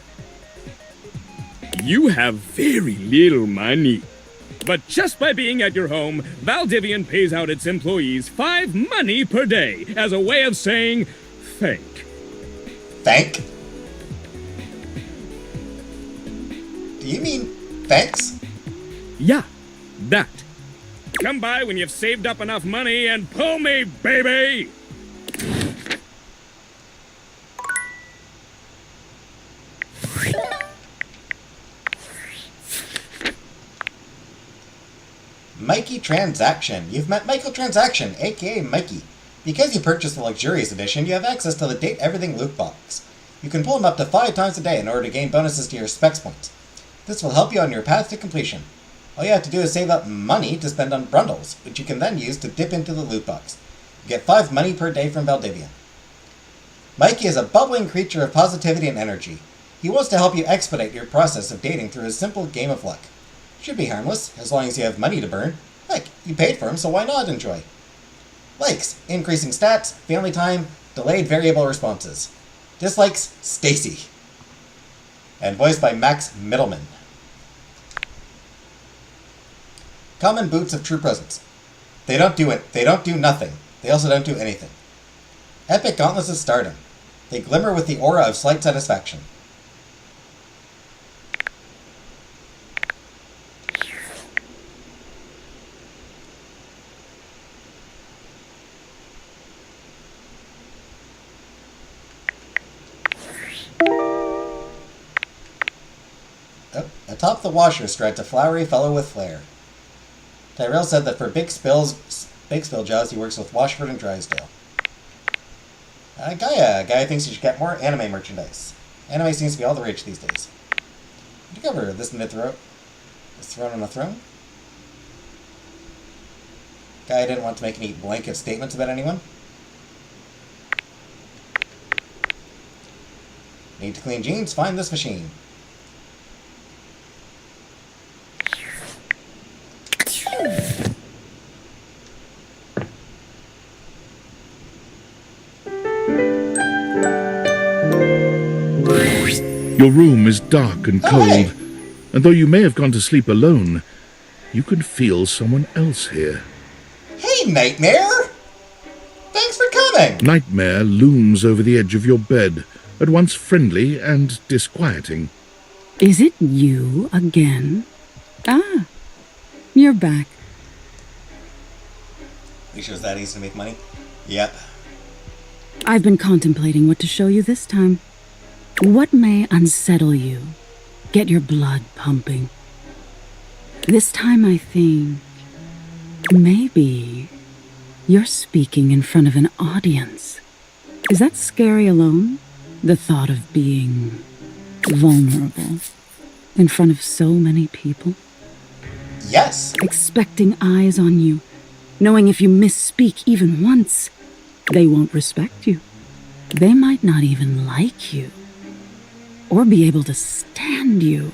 You have very little money. But just by being at your home, Valdivian pays out its employees 5 money per day as a way of saying thank. Thank? Do you mean thanks? Yeah, that. Come by when you've saved up enough money and pull me, baby! Mikey Transaction. You've met Michael Transaction, aka Mikey. Because you purchased the Luxurious Edition, you have access to the Date Everything loot box. You can pull them up to 5 times a day in order to gain bonuses to your specs points. This will help you on your path to completion. All you have to do is save up money to spend on brundles, which you can then use to dip into the loot box. You get 5 money per day from Valdivia. Mikey is a bubbling creature of positivity and energy. He wants to help you expedite your process of dating through a simple game of luck. Should be harmless, as long as you have money to burn. Heck, you paid for him, so why not enjoy? Likes, increasing stats, family time, delayed variable responses. Dislikes, Stacy. And voiced by Max Middleman. Common boots of true presence. They don't do it. They don't do nothing. They also don't do anything. Epic gauntlets of stardom. They glimmer with the aura of slight satisfaction. Oh, atop the washer strides a flowery fellow with flair. Tyrell said that for big spill jobs, he works with Washford and Drysdale. Gaia thinks you should get more anime merchandise. Anime seems to be all the rage these days. Did you cover this myth is Throne on a Throne? Gaia didn't want to make any blanket statements about anyone. Need to clean jeans? Find this machine. Your room is dark and cold, and though you may have gone to sleep alone, you can feel someone else here. Hey, Nightmare! Thanks for coming! Nightmare looms over the edge of your bed, at once friendly and disquieting. Is it you again? Ah, you're back. You sure it's that easy to make money? Yep. I've been contemplating what to show you this time. What may unsettle you, get your blood pumping. This time I think maybe you're speaking in front of an audience. Is that scary alone? The thought of being vulnerable in front of so many people? Yes. Expecting eyes on you, knowing if you misspeak even once, they won't respect you. They might not even like you, or be able to stand you.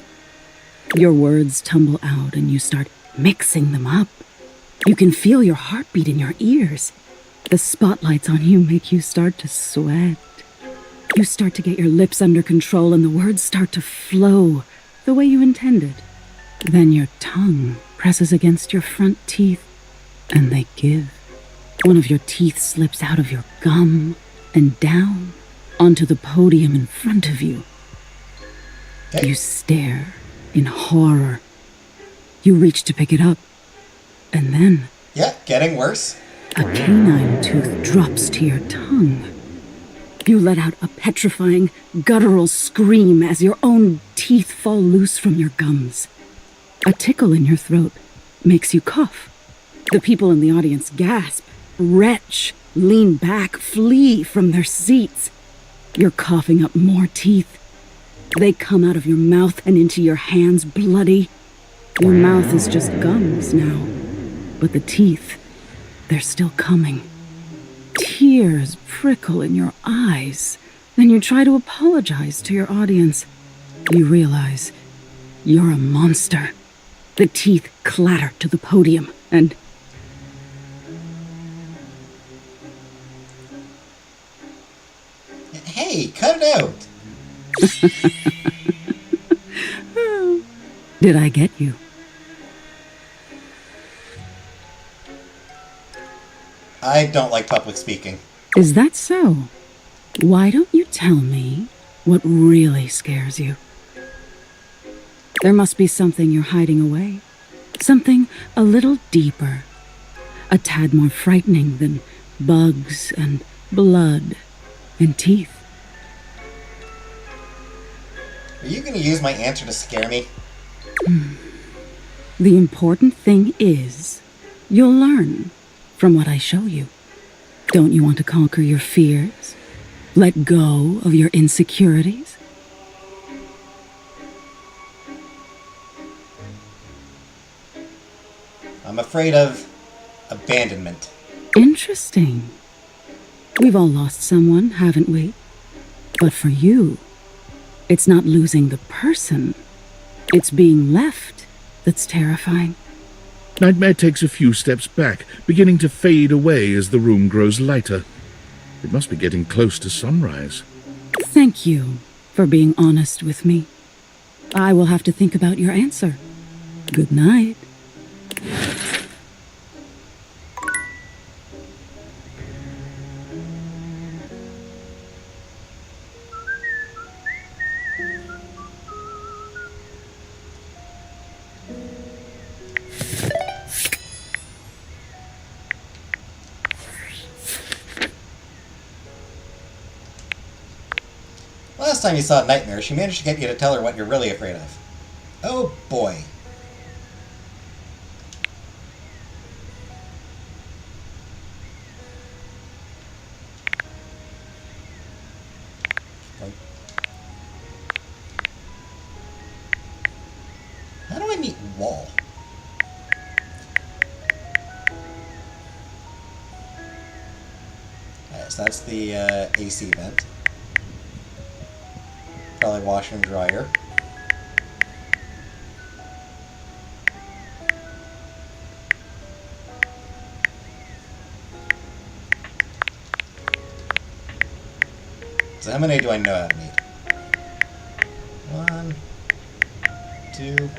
Your words tumble out and you start mixing them up. You can feel your heartbeat in your ears. The spotlights on you make you start to sweat. You start to get your lips under control and the words start to flow the way you intended. Then your tongue presses against your front teeth and they give. One of your teeth slips out of your gum and down onto the podium in front of you. You stare in horror. You reach to pick it up, and then... Yeah, getting worse. A canine tooth drops to your tongue. You let out a petrifying, guttural scream as your own teeth fall loose from your gums. A tickle in your throat makes you cough. The people in the audience gasp, retch, lean back, flee from their seats. You're coughing up more teeth. They come out of your mouth and into your hands bloody. Your mouth is just gums now, but the teeth, they're still coming. Tears prickle in your eyes. Then you try to apologize to your audience. You realize you're a monster. The teeth clatter to the podium and... Hey, cut it out! Did I get you? I don't like public speaking. Is that so? Why don't you tell me what really scares you? There must be something you're hiding away. Something a little deeper. A tad more frightening than bugs and blood and teeth. Are you going to use my answer to scare me? The important thing is, you'll learn from what I show you. Don't you want to conquer your fears? Let go of your insecurities? I'm afraid of abandonment. Interesting. We've all lost someone, haven't we? But for you, it's not losing the person. It's being left that's terrifying. Nightmare takes a few steps back, beginning to fade away as the room grows lighter. It must be getting close to sunrise. Thank you for being honest with me. I will have to think about your answer. Good night. Last last time you saw Nightmare, she managed to get you to tell her what you're really afraid of. Oh boy. How do I meet Wall? Alright, so that's the AC vent. Probably washer and dryer. So how many do I know how to meet? 1, 2.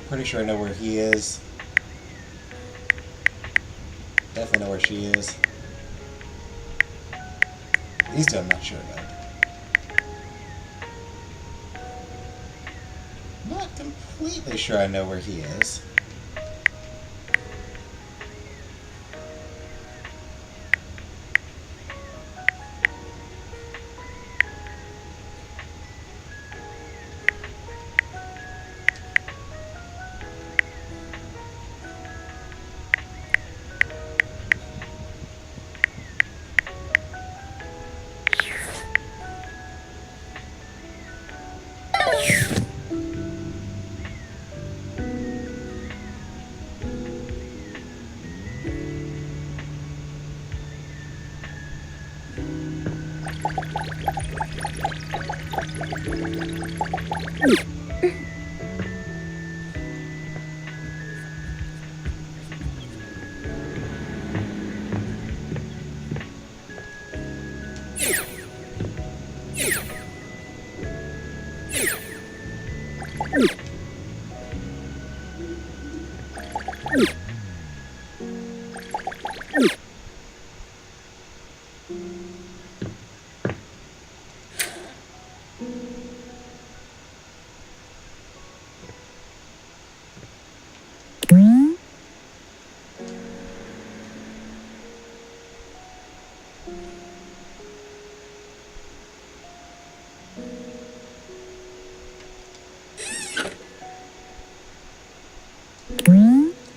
Pretty sure I know where he is. Definitely know where she is. These two I'm not sure about. Not completely sure I know where he is.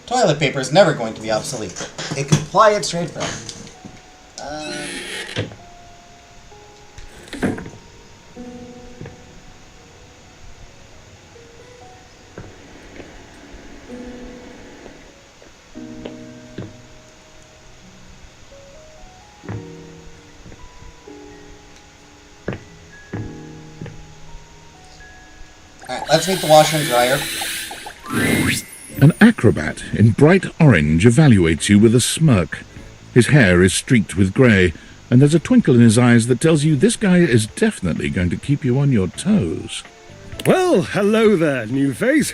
Toilet paper is never going to be obsolete. It can ply it straight from. Alright, let's meet the washer and dryer. An acrobat in bright orange evaluates you with a smirk. His hair is streaked with grey, and there's a twinkle in his eyes that tells you this guy is definitely going to keep you on your toes. Well, hello there, new face.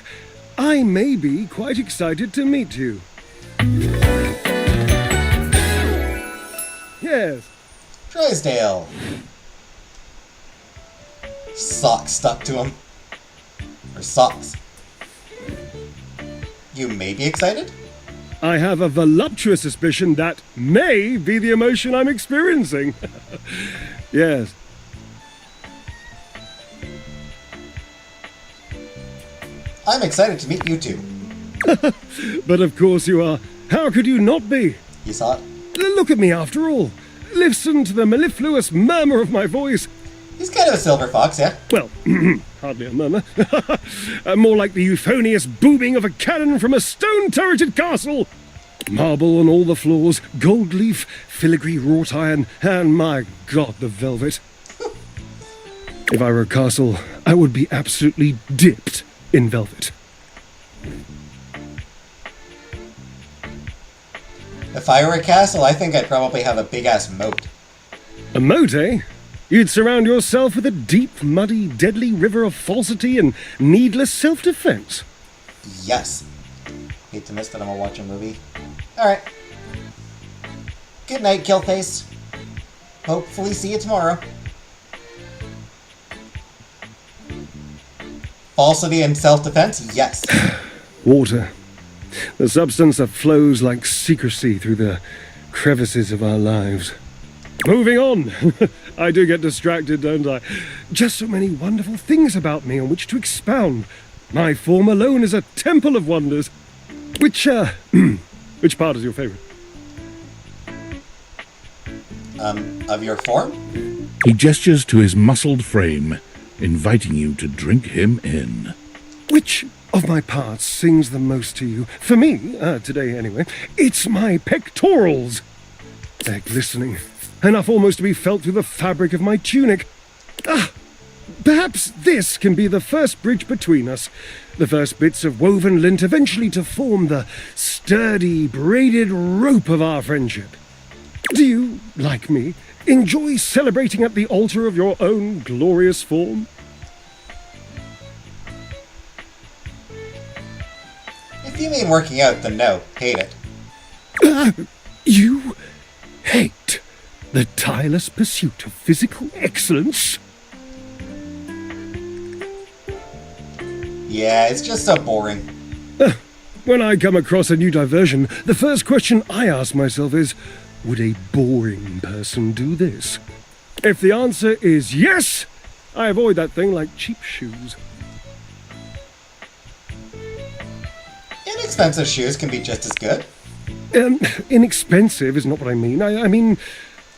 I may be quite excited to meet you. Yes. Drysdale. Socks stuck to him. Or socks. You may be excited? I have a voluptuous suspicion that may be the emotion I'm experiencing. Yes. I'm excited to meet you too. But of course you are. How could you not be? You saw it? Look at me after all. Listen to the mellifluous murmur of my voice. He's kind of a silver fox, yeah? Well, hardly a murmur. More like the euphonious booming of a cannon from a stone-turreted castle. Marble on all the floors, gold leaf, filigree wrought iron, and my God, the velvet. If I were a castle, I would be absolutely dipped in velvet. If I were a castle, I think I'd probably have a big-ass moat. A moat, eh? You'd surround yourself with a deep, muddy, deadly river of falsity and needless self-defense. Yes. Hate to miss that I'm gonna watch a movie. Alright. Good night, Killface. Hopefully see you tomorrow. Falsity and self-defense? Yes. Water. The substance that flows like secrecy through the crevices of our lives. Moving on. I do get distracted, don't I? Just so many wonderful things about me on which to expound. My form alone is a temple of wonders. Which part is your favorite? Of your form? He gestures to his muscled frame, inviting you to drink him in. Which of my parts sings the most to you? For me, today anyway, it's my pectorals. They're glistening, enough almost to be felt through the fabric of my tunic. Perhaps this can be the first bridge between us. The first bits of woven lint eventually to form the sturdy, braided rope of our friendship. Do you, like me, enjoy celebrating at the altar of your own glorious form? If you mean working out, then no. Hate it. You hate the tireless pursuit of physical excellence? Yeah, it's just so boring. When I come across a new diversion, the first question I ask myself is, would a boring person do this? If the answer is yes, I avoid that thing like cheap shoes. Inexpensive shoes can be just as good. Inexpensive is not what I mean. I mean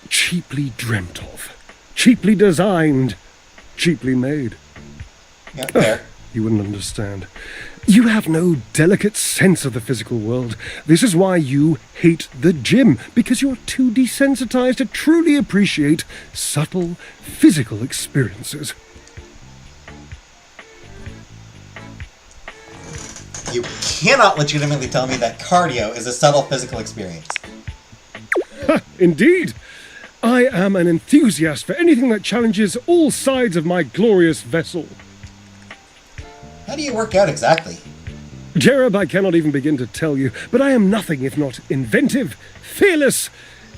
cheaply dreamt of, cheaply designed, cheaply made. Yeah, fair. You wouldn't understand. You have no delicate sense of the physical world. This is why you hate the gym, because you're too desensitized to truly appreciate subtle physical experiences. You cannot legitimately tell me that cardio is a subtle physical experience. Indeed. I am an enthusiast for anything that challenges all sides of my glorious vessel. How do you work out exactly? Jereb, I cannot even begin to tell you, but I am nothing if not inventive, fearless,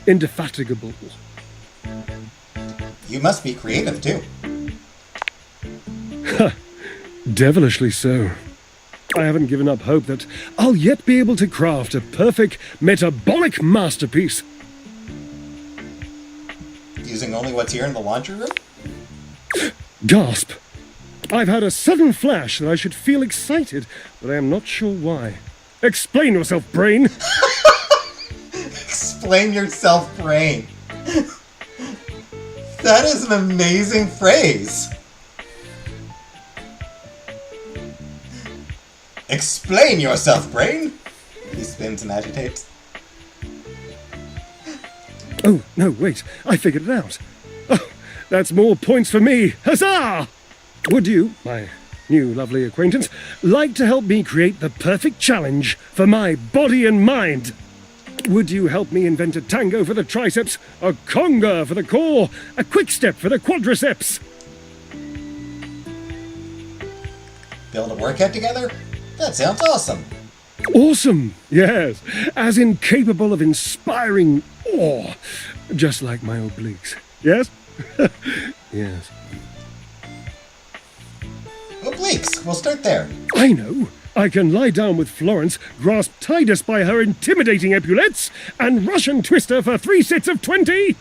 indefatigable. You must be creative, too. Devilishly so. I haven't given up hope that I'll yet be able to craft a perfect metabolic masterpiece. Using only what's here in the laundry room? Gasp! I've had a sudden flash that I should feel excited, but I am not sure why. Explain yourself, brain! Explain yourself, brain. That is an amazing phrase. Explain yourself, brain! He spins and agitates. Oh, no, wait. I figured it out. Oh, that's more points for me. Huzzah! Would you, my new lovely acquaintance, like to help me create the perfect challenge for my body and mind? Would you help me invent a tango for the triceps, a conga for the core, a quick step for the quadriceps? Build a workout together? That sounds awesome. Awesome, yes. As in capable of inspiring awe. Just like my obliques. Yes? Yes. Obliques. We'll start there. I know. I can lie down with Florence, grasp Titus by her intimidating epaulettes, and Russian twist her for 3 sets of 20.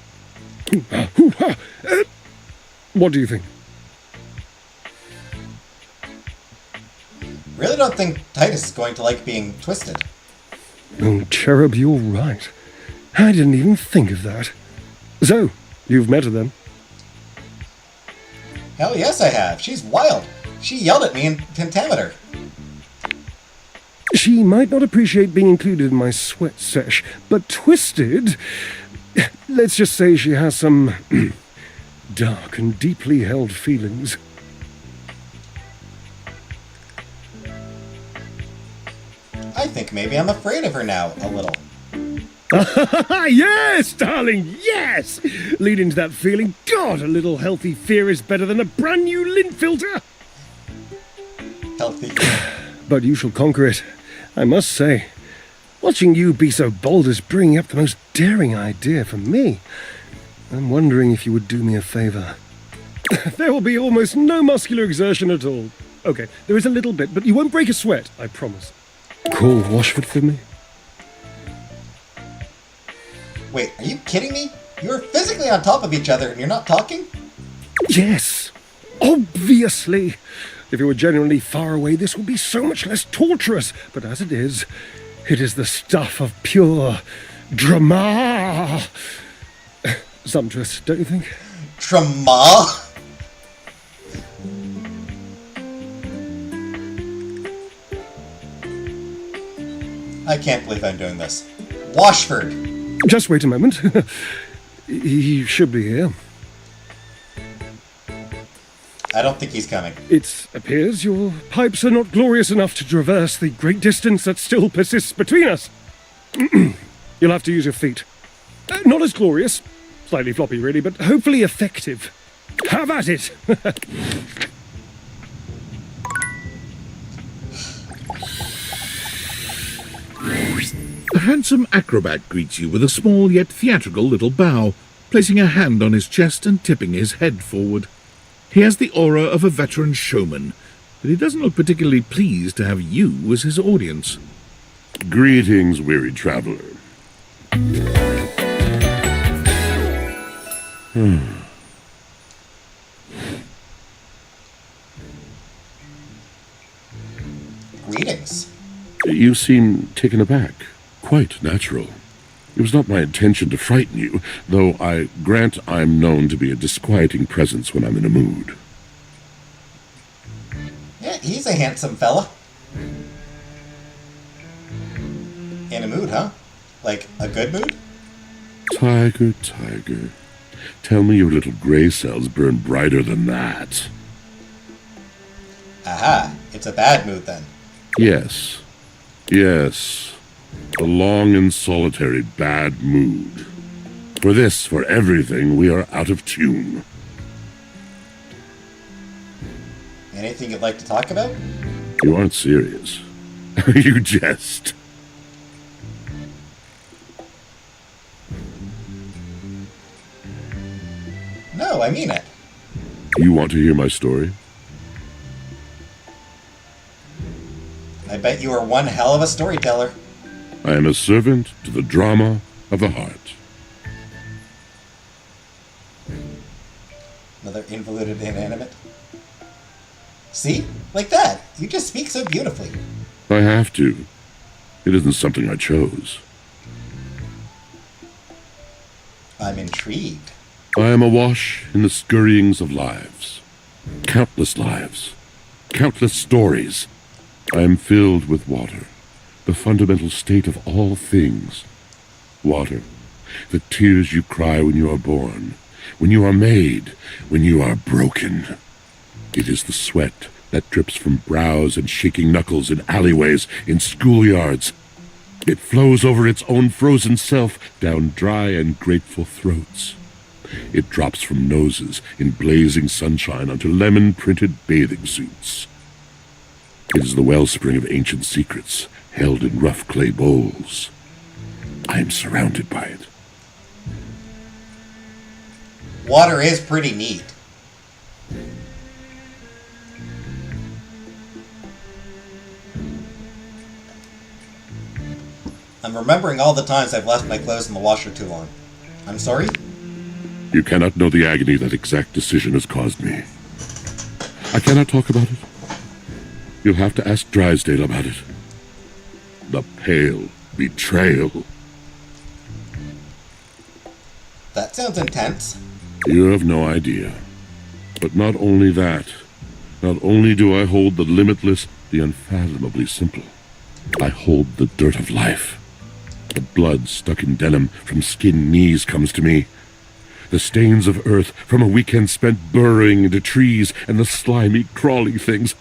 What do you think? Really don't think Titus is going to like being twisted. Oh, Cherub, you're right. I didn't even think of that. So, you've met her then? Hell yes, I have. She's wild. She yelled at me in pentameter. She might not appreciate being included in my sweat sesh, but twisted... Let's just say she has some dark and deeply held feelings. I think maybe I'm afraid of her now, a little. Yes, darling, yes! Lead into that feeling. God, a little healthy fear is better than a brand new lint filter. Healthy. But you shall conquer it. I must say, watching you be so bold is bringing up the most daring idea for me. I'm wondering if you would do me a favor. There will be almost no muscular exertion at all. Okay, there is a little bit, but you won't break a sweat, I promise. Call Washford for me. Wait, are you kidding me? You're physically on top of each other and you're not talking? Yes, obviously. If you were genuinely far away, this would be so much less torturous. But as it is the stuff of pure drama. Sumptuous, don't you think? Drama? I can't believe I'm doing this. Washford! Just wait a moment. He should be here. I don't think he's coming. It appears your pipes are not glorious enough to traverse the great distance that still persists between us. You'll have to use your feet. Not as glorious, slightly floppy really, but hopefully effective. Have at it! A handsome acrobat greets you with a small yet theatrical little bow, placing a hand on his chest and tipping his head forward. He has the aura of a veteran showman, but he doesn't look particularly pleased to have you as his audience. Greetings, weary traveler. Greetings. You seem taken aback. Quite natural. It was not my intention to frighten you, though I grant I'm known to be a disquieting presence when I'm in a mood. Yeah, he's a handsome fella. In a mood, huh? Like, a good mood? Tiger, tiger. Tell me your little gray cells burn brighter than that. Aha, it's a bad mood then. Yes. Yes. A long and solitary bad mood. For this, for everything, we are out of tune. Anything you'd like to talk about? You aren't serious. You jest. No, I mean it. You want to hear my story? I bet you are one hell of a storyteller. I am a servant to the drama of the heart. Another involuted inanimate. See? Like that. You just speak so beautifully. I have to. It isn't something I chose. I'm intrigued. I am awash in the scurryings of lives. Countless lives. Countless stories. I am filled with water, the fundamental state of all things. Water, the tears you cry when you are born, when you are made, when you are broken. It is the sweat that drips from brows and shaking knuckles in alleyways, in schoolyards. It flows over its own frozen self down dry and grateful throats. It drops from noses in blazing sunshine onto lemon-printed bathing suits. It is the wellspring of ancient secrets, held in rough clay bowls. I am surrounded by it. Water is pretty neat. I'm remembering all the times I've left my clothes in the washer too long. I'm sorry? You cannot know the agony that exact decision has caused me. I cannot talk about it. You'll have to ask Drysdale about it. The pale betrayal. That sounds intense. You have no idea. But not only that, not only do I hold the limitless, the unfathomably simple, I hold the dirt of life. The blood stuck in denim from skinned knees comes to me. The stains of earth from a weekend spent burrowing into trees and the slimy, crawly things.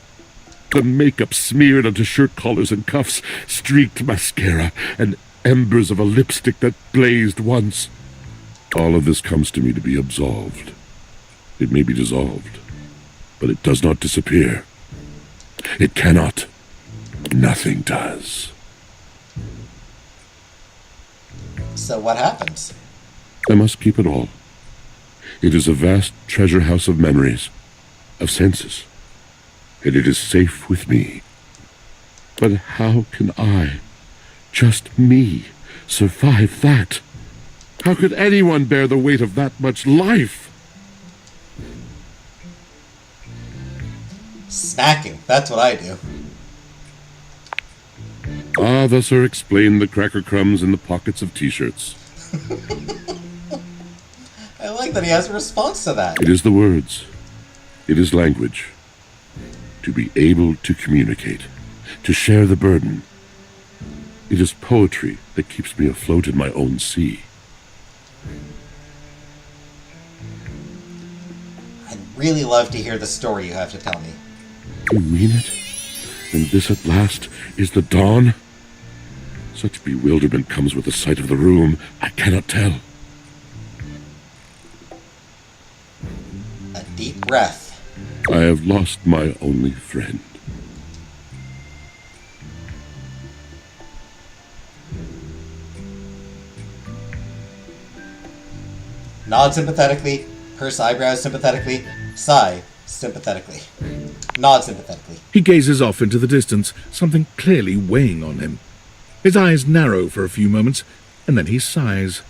The makeup smeared onto shirt collars and cuffs, streaked mascara, and embers of a lipstick that blazed once. All of this comes to me to be absolved. It may be dissolved, but it does not disappear. It cannot. Nothing does. So what happens? I must keep it all. It is a vast treasure house of memories, of senses, and it is safe with me. But how can I, just me, survive that? How could anyone bear the weight of that much life? Snacking, that's what I do. Ah, thus are explained the cracker crumbs in the pockets of t-shirts. I like that he has a response to that. It is the words. It is language. To be able to communicate. To share the burden. It is poetry that keeps me afloat in my own sea. I'd really love to hear the story you have to tell me. You mean it? And this at last is the dawn? Such bewilderment comes with the sight of the room, I cannot tell. A deep breath. I have lost my only friend. Nod sympathetically, purse eyebrows sympathetically, sigh sympathetically. Nod sympathetically. He gazes off into the distance, something clearly weighing on him. His eyes narrow for a few moments, and then he sighs.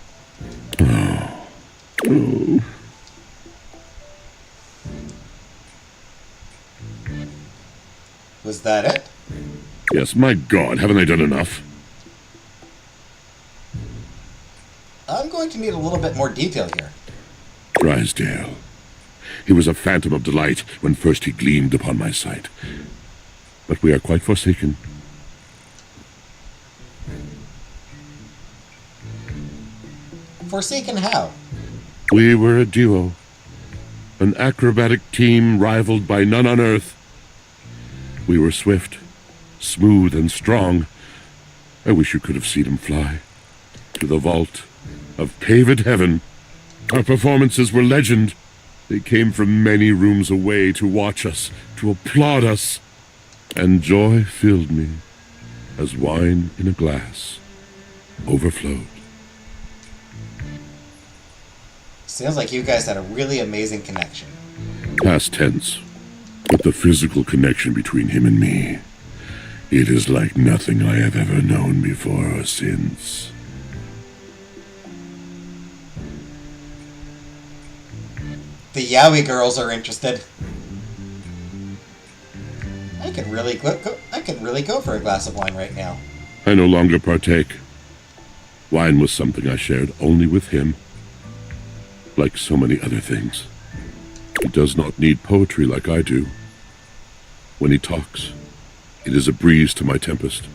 Was that it? Yes, my God, haven't I done enough? I'm going to need a little bit more detail here. Drysdale. He was a phantom of delight when first he gleamed upon my sight. But we are quite forsaken. Forsaken how? We were a duo. An acrobatic team rivaled by none on earth. We were swift, smooth, and strong. I wish you could have seen him fly. To the vault of paved heaven. Our performances were legend. They came from many rooms away to watch us, to applaud us. And joy filled me as wine in a glass overflowed. Sounds like you guys had a really amazing connection. Past tense. But the physical connection between him and me, it is like nothing I have ever known before or since. The Yowie girls are interested. I could really go for a glass of wine right now. I no longer partake. Wine was something I shared only with him. Like so many other things. He does not need poetry like I do. When he talks, it is a breeze to my tempest.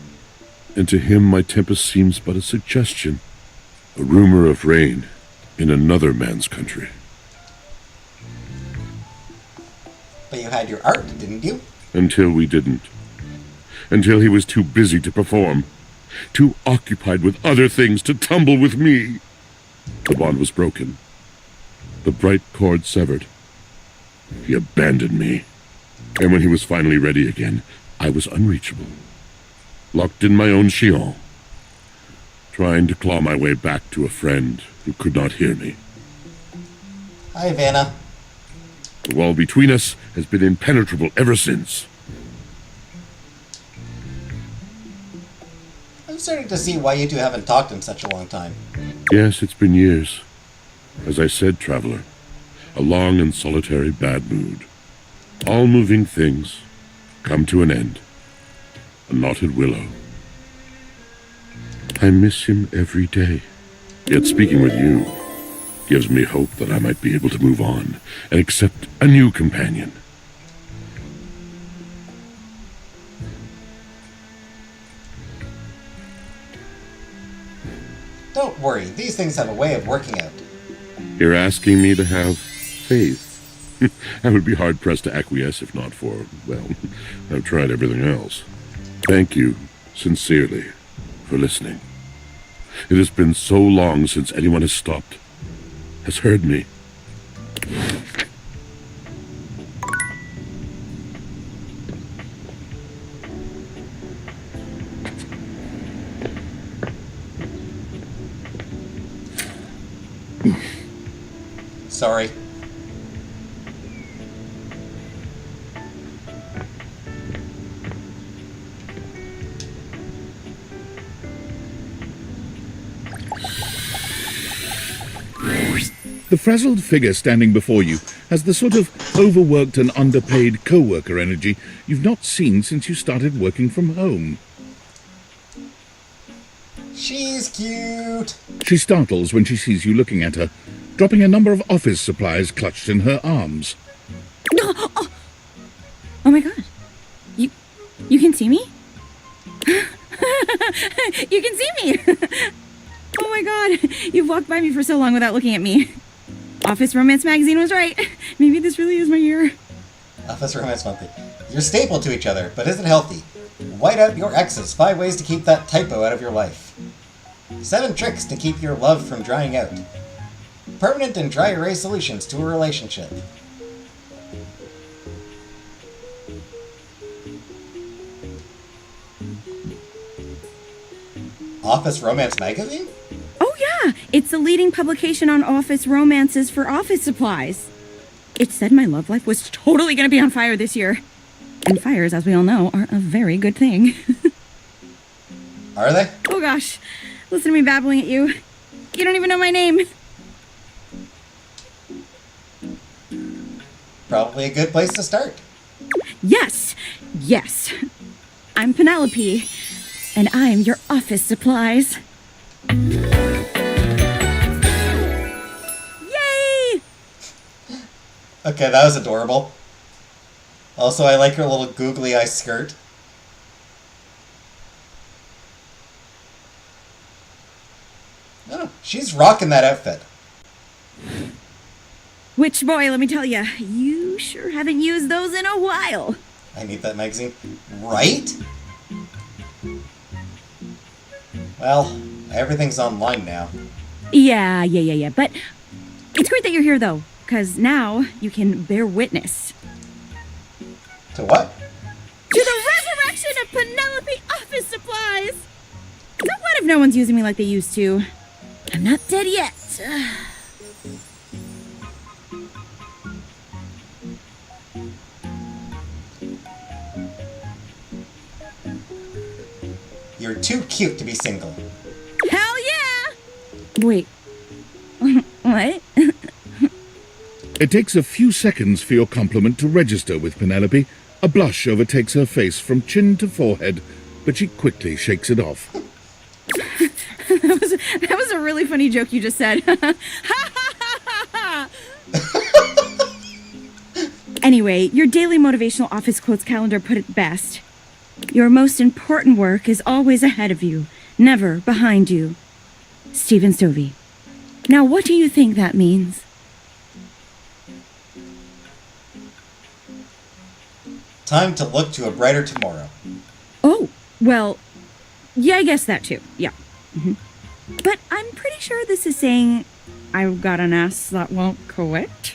And to him my tempest seems but a suggestion. A rumor of rain in another man's country. But you had your art, didn't you? Until we didn't. Until he was too busy to perform. Too occupied with other things to tumble with me. The bond was broken. The bright cord severed. He abandoned me. And when he was finally ready again, I was unreachable. Locked in my own chignon. Trying to claw my way back to a friend who could not hear me. Hi, Vanna. The wall between us has been impenetrable ever since. I'm starting to see why you two haven't talked in such a long time. Yes, it's been years. As I said, traveler, a long and solitary bad mood. All moving things come to an end. A knotted willow. I miss him every day. Yet speaking with you gives me hope that I might be able to move on and accept a new companion. Don't worry, these things have a way of working out. You're asking me to have faith. I would be hard-pressed to acquiesce if not for, well, I've tried everything else. Thank you, sincerely, for listening. It has been so long since anyone has stopped, has heard me. Sorry. The frazzled figure standing before you has the sort of overworked and underpaid co-worker energy you've not seen since you started working from home. She's cute. She startles when she sees you looking at her, dropping a number of office supplies clutched in her arms. Oh my god. You can see me? You can see me! Oh my god. You've walked by me for so long without looking at me. Office Romance Magazine was right. Maybe this really is my year. Office Romance Monthly. You're stapled to each other, but isn't healthy. White out your exes. 5 ways to keep that typo out of your life. 7 tricks to keep your love from drying out. Permanent and dry erase solutions to a relationship. Office Romance Magazine? Oh yeah, it's the leading publication on office romances for office supplies. It said my love life was totally going to be on fire this year. And fires, as we all know, are a very good thing. Are they? Oh gosh, listen to me babbling at you. You don't even know my name. Probably a good place to start. Yes, yes. I'm Penelope, and I'm your office supplies. Yay! Okay, that was adorable. Also, I like her little googly eye skirt. Oh, she's rocking that outfit. Which, boy, let me tell you, you sure haven't used those in a while. I need that magazine. Right? Well, everything's online now. Yeah. But it's great that you're here, though, because now you can bear witness. To what? To the resurrection of Penelope Office Supplies! So what if no one's using me like they used to? I'm not dead yet. You're too cute to be single. Hell yeah! Wait. What? It takes a few seconds for your compliment to register with Penelope. A blush overtakes her face from chin to forehead, but she quickly shakes it off. That was a really funny joke you just said. Anyway, your daily motivational office quotes calendar put it best. Your most important work is always ahead of you, never behind you. Stephen Stovey. Now, what do you think that means? Time to look to a brighter tomorrow. Oh, well, yeah, I guess that too. Yeah. Mm-hmm. But I'm pretty sure this is saying, I've got an ass that won't quit.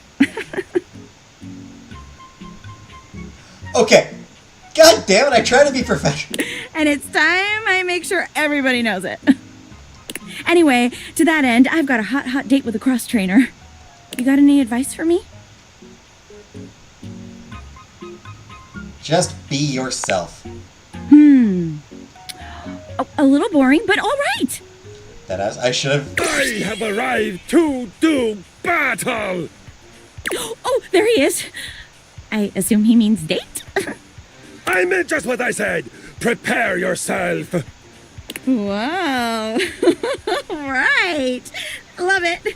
Okay. God damn it, I try to be professional. And it's time I make sure everybody knows it. Anyway, to that end, I've got a hot date with a cross trainer. You got any advice for me? Just be yourself. A little boring, but all right. I should have... I have arrived to do battle! Oh, there he is. I assume he means date? I meant just what I said. Prepare yourself. Wow. Right. Love it.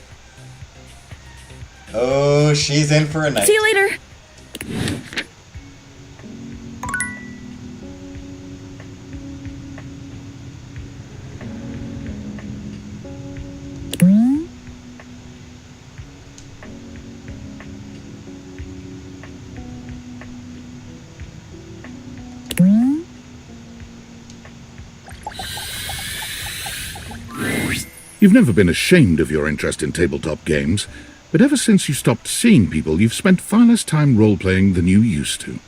Oh, she's in for a night. See you later. You've never been ashamed of your interest in tabletop games, but ever since you stopped seeing people, you've spent far less time role-playing than you used to.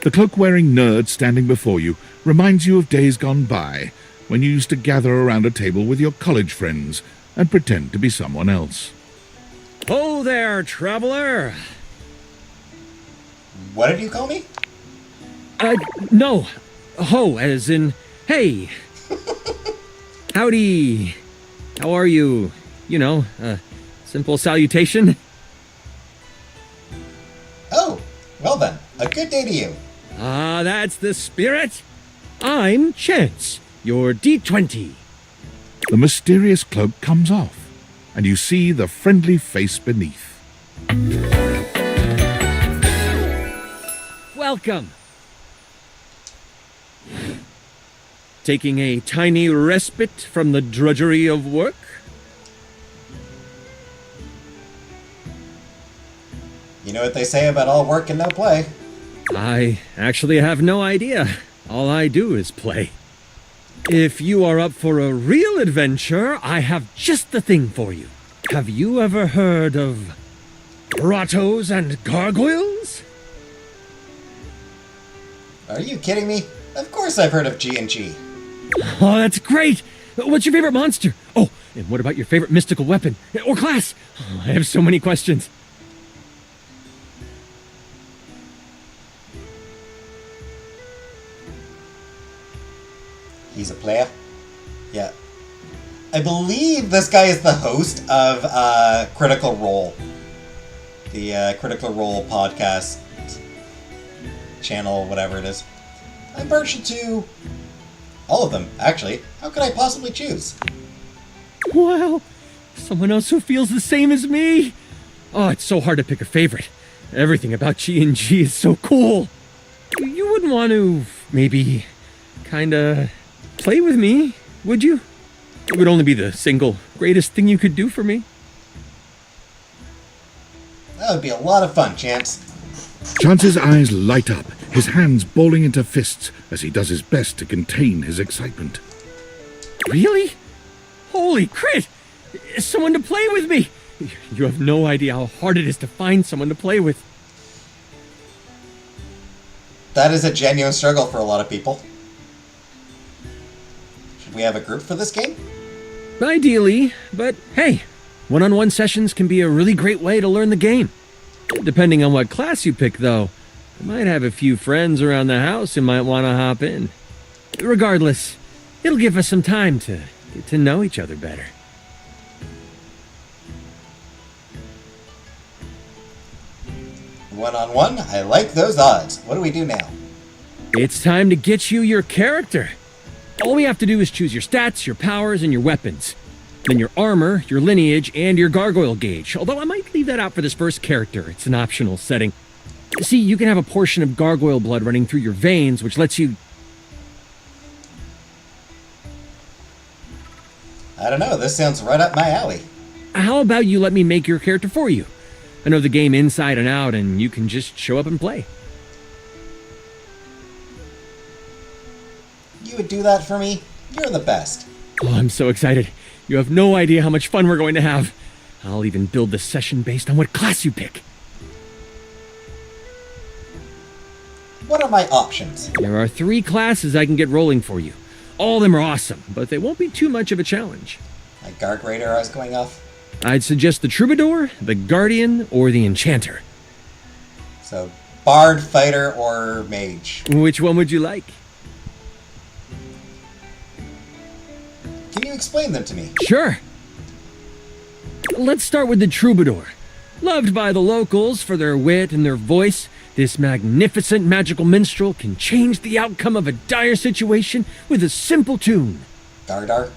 The cloak-wearing nerd standing before you reminds you of days gone by, when you used to gather around a table with your college friends and pretend to be someone else. Oh there, traveler! What did you call me? No. Ho, as in, hey. Howdy. How are you? You know, simple salutation. Oh, well then, a good day to you. Ah, that's the spirit. I'm Chance, your D20. The mysterious cloak comes off, and you see the friendly face beneath. Welcome. Taking a tiny respite from the drudgery of work? You know what they say about all work and no play. I actually have no idea. All I do is play. If you are up for a real adventure, I have just the thing for you. Have you ever heard of grottos and gargoyles? Are you kidding me? Of course I've heard of G&G. Oh, that's great! What's your favorite monster? Oh, and what about your favorite mystical weapon? Or class? Oh, I have so many questions. He's a player? Yeah. I believe this guy is the host of Critical Role. The Critical Role podcast channel, whatever it is. I'm partial to all of them, actually. How could I possibly choose? Wow! Someone else who feels the same as me! Oh, it's so hard to pick a favorite. Everything about G&G is so cool. You wouldn't want to, maybe, kinda play with me, would you? It would only be the single greatest thing you could do for me. That would be a lot of fun, Chance. Chance's eyes light up, his hands balling into fists as he does his best to contain his excitement. Really? Holy crit! Someone to play with me! You have no idea how hard it is to find someone to play with. That is a genuine struggle for a lot of people. Should we have a group for this game? Ideally, but hey, one-on-one sessions can be a really great way to learn the game. Depending on what class you pick, though, I might have a few friends around the house who might want to hop in. Regardless, it'll give us some time to get to know each other better. One-on-one? I like those odds. What do we do now? It's time to get you your character. All we have to do is choose your stats, your powers, and your weapons. Then your armor, your lineage, and your gargoyle gauge. Although I might leave that out for this first character. It's an optional setting. See, you can have a portion of gargoyle blood running through your veins, which lets you... I don't know, this sounds right up my alley. How about you let me make your character for you? I know the game inside and out, and you can just show up and play. You would do that for me? You're the best. Oh, I'm so excited. You have no idea how much fun we're going to have. I'll even build the session based on what class you pick. What are my options? There are 3 classes I can get rolling for you. All of them are awesome, but they won't be too much of a challenge. My Garg Raider I was going off? I'd suggest the Troubadour, the Guardian, or the Enchanter. So, Bard, Fighter, or Mage? Which one would you like? Can you explain them to me? Sure. Let's start with the Troubadour. Loved by the locals for their wit and their voice, this magnificent magical minstrel can change the outcome of a dire situation with a simple tune. Dardar?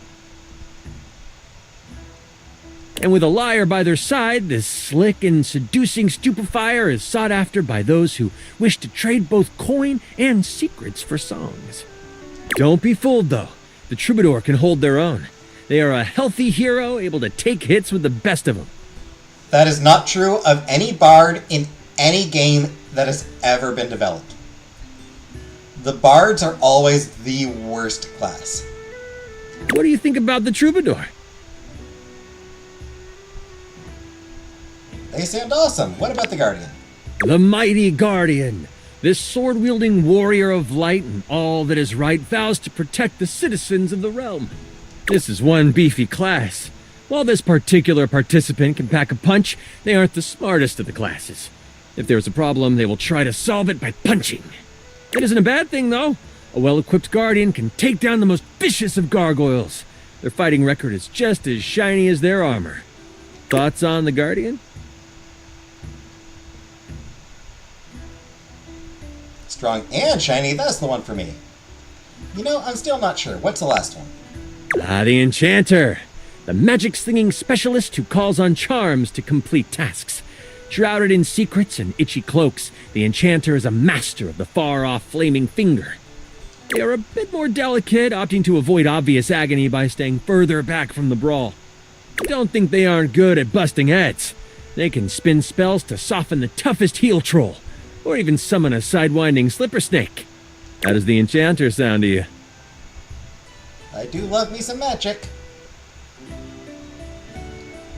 And with a liar by their side, this slick and seducing stupefier is sought after by those who wish to trade both coin and secrets for songs. Don't be fooled, though. The Troubadour can hold their own. They are a healthy hero, able to take hits with the best of them. That is not true of any bard in any game that has ever been developed. The bards are always the worst class. What do you think about the Troubadour? They sound awesome. What about the Guardian? The mighty Guardian. This sword-wielding warrior of light and all that is right vows to protect the citizens of the realm. This is one beefy class. While this particular participant can pack a punch, they aren't the smartest of the classes. If there's a problem, they will try to solve it by punching. It isn't a bad thing, though. A well-equipped Guardian can take down the most vicious of gargoyles. Their fighting record is just as shiny as their armor. Thoughts on the Guardian? Strong and shiny, that's the one for me. You know, I'm still not sure. What's the last one? The Enchanter. The magic-slinging specialist who calls on charms to complete tasks. Shrouded in secrets and itchy cloaks, the Enchanter is a master of the far-off flaming finger. They are a bit more delicate, opting to avoid obvious agony by staying further back from the brawl. I don't think they aren't good at busting heads. They can spin spells to soften the toughest heel troll, or even summon a sidewinding slipper snake. How does the Enchanter sound to you? I do love me some magic.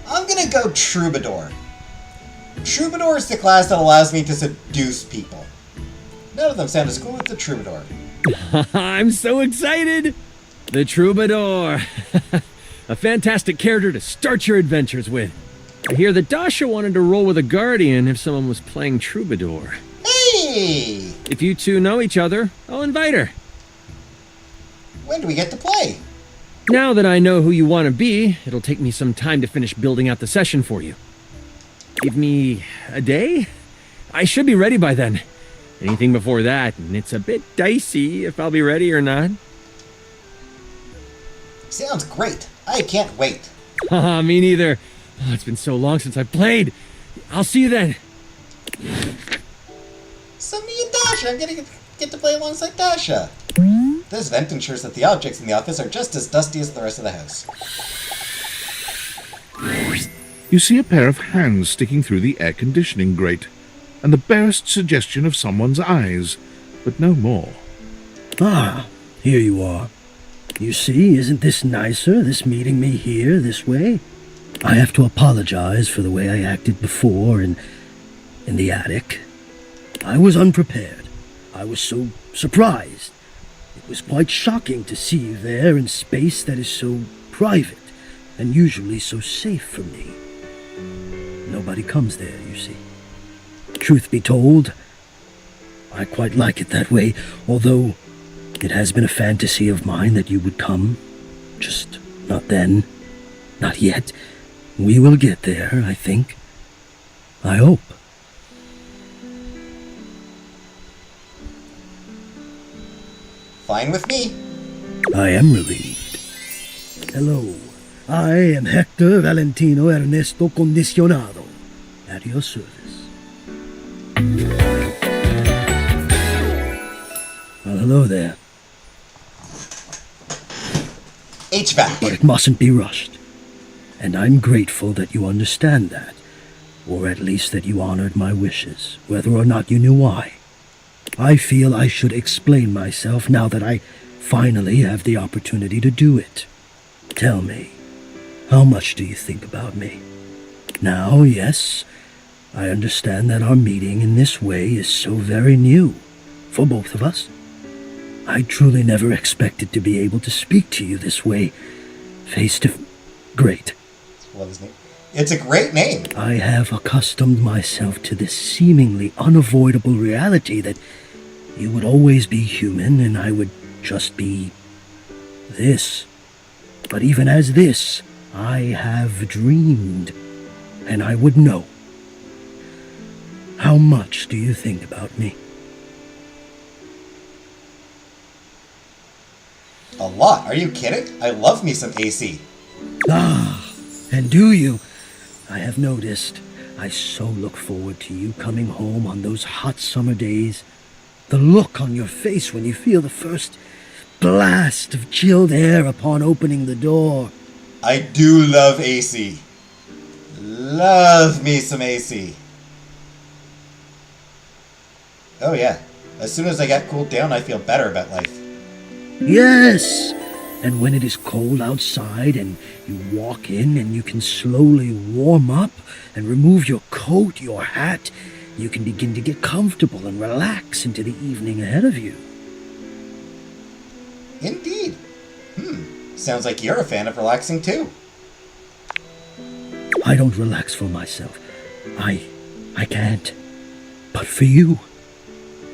I'm gonna go Troubadour. Troubadour is the class that allows me to seduce people. None of them sound as cool as the Troubadour. I'm so excited! The Troubadour. A fantastic character to start your adventures with. I hear that Dasha wanted to roll with a Guardian if someone was playing Troubadour. Hey! If you two know each other, I'll invite her. When do we get to play? Now that I know who you want to be, it'll take me some time to finish building out the session for you. Give me a day? I should be ready by then. Anything before that, and it's a bit dicey if I'll be ready or not. Sounds great. I can't wait. Haha, me neither. Oh, it's been so long since I played. I'll see you then. So me and Dasha, I'm gonna get to play alongside Dasha. This vent ensures that the objects in the office are just as dusty as the rest of the house. You see a pair of hands sticking through the air conditioning grate, and the barest suggestion of someone's eyes, but no more. Ah, here you are. You see, isn't this nicer, this meeting me here this way? I have to apologize for the way I acted before in the attic. I was unprepared. I was so surprised. It was quite shocking to see you there in space that is so private and usually so safe for me. Nobody comes there, you see. Truth be told, I quite like it that way, although it has been a fantasy of mine that you would come. Just not then. Not yet. We will get there, I think. I hope. Fine with me. I am relieved. Hello. I am Hector Valentino Ernesto Condicionado. At your service. Well, hello there. HVAC. But it mustn't be rushed. And I'm grateful that you understand that. Or at least that you honored my wishes, whether or not you knew why. I feel I should explain myself now that I finally have the opportunity to do it. Tell me, how much do you think about me? Now, yes, I understand that our meeting in this way is so very new, for both of us. I truly never expected to be able to speak to you this way, face to... Great. Love his name. It's a great name. I have accustomed myself to this seemingly unavoidable reality that you would always be human and I would just be... this. But even as this, I have dreamed, and I would know. How much do you think about me? A lot. Are you kidding? I love me some AC. Ah, and do you? I have noticed. I so look forward to you coming home on those hot summer days. The look on your face when you feel the first blast of chilled air upon opening the door. I do love AC. Love me some AC. Oh yeah. As soon as I get cooled down, I feel better about life. Yes! And when it is cold outside and you walk in and you can slowly warm up and remove your coat, your hat, you can begin to get comfortable and relax into the evening ahead of you. Indeed. Sounds like you're a fan of relaxing too. I don't relax for myself. I can't. But for you,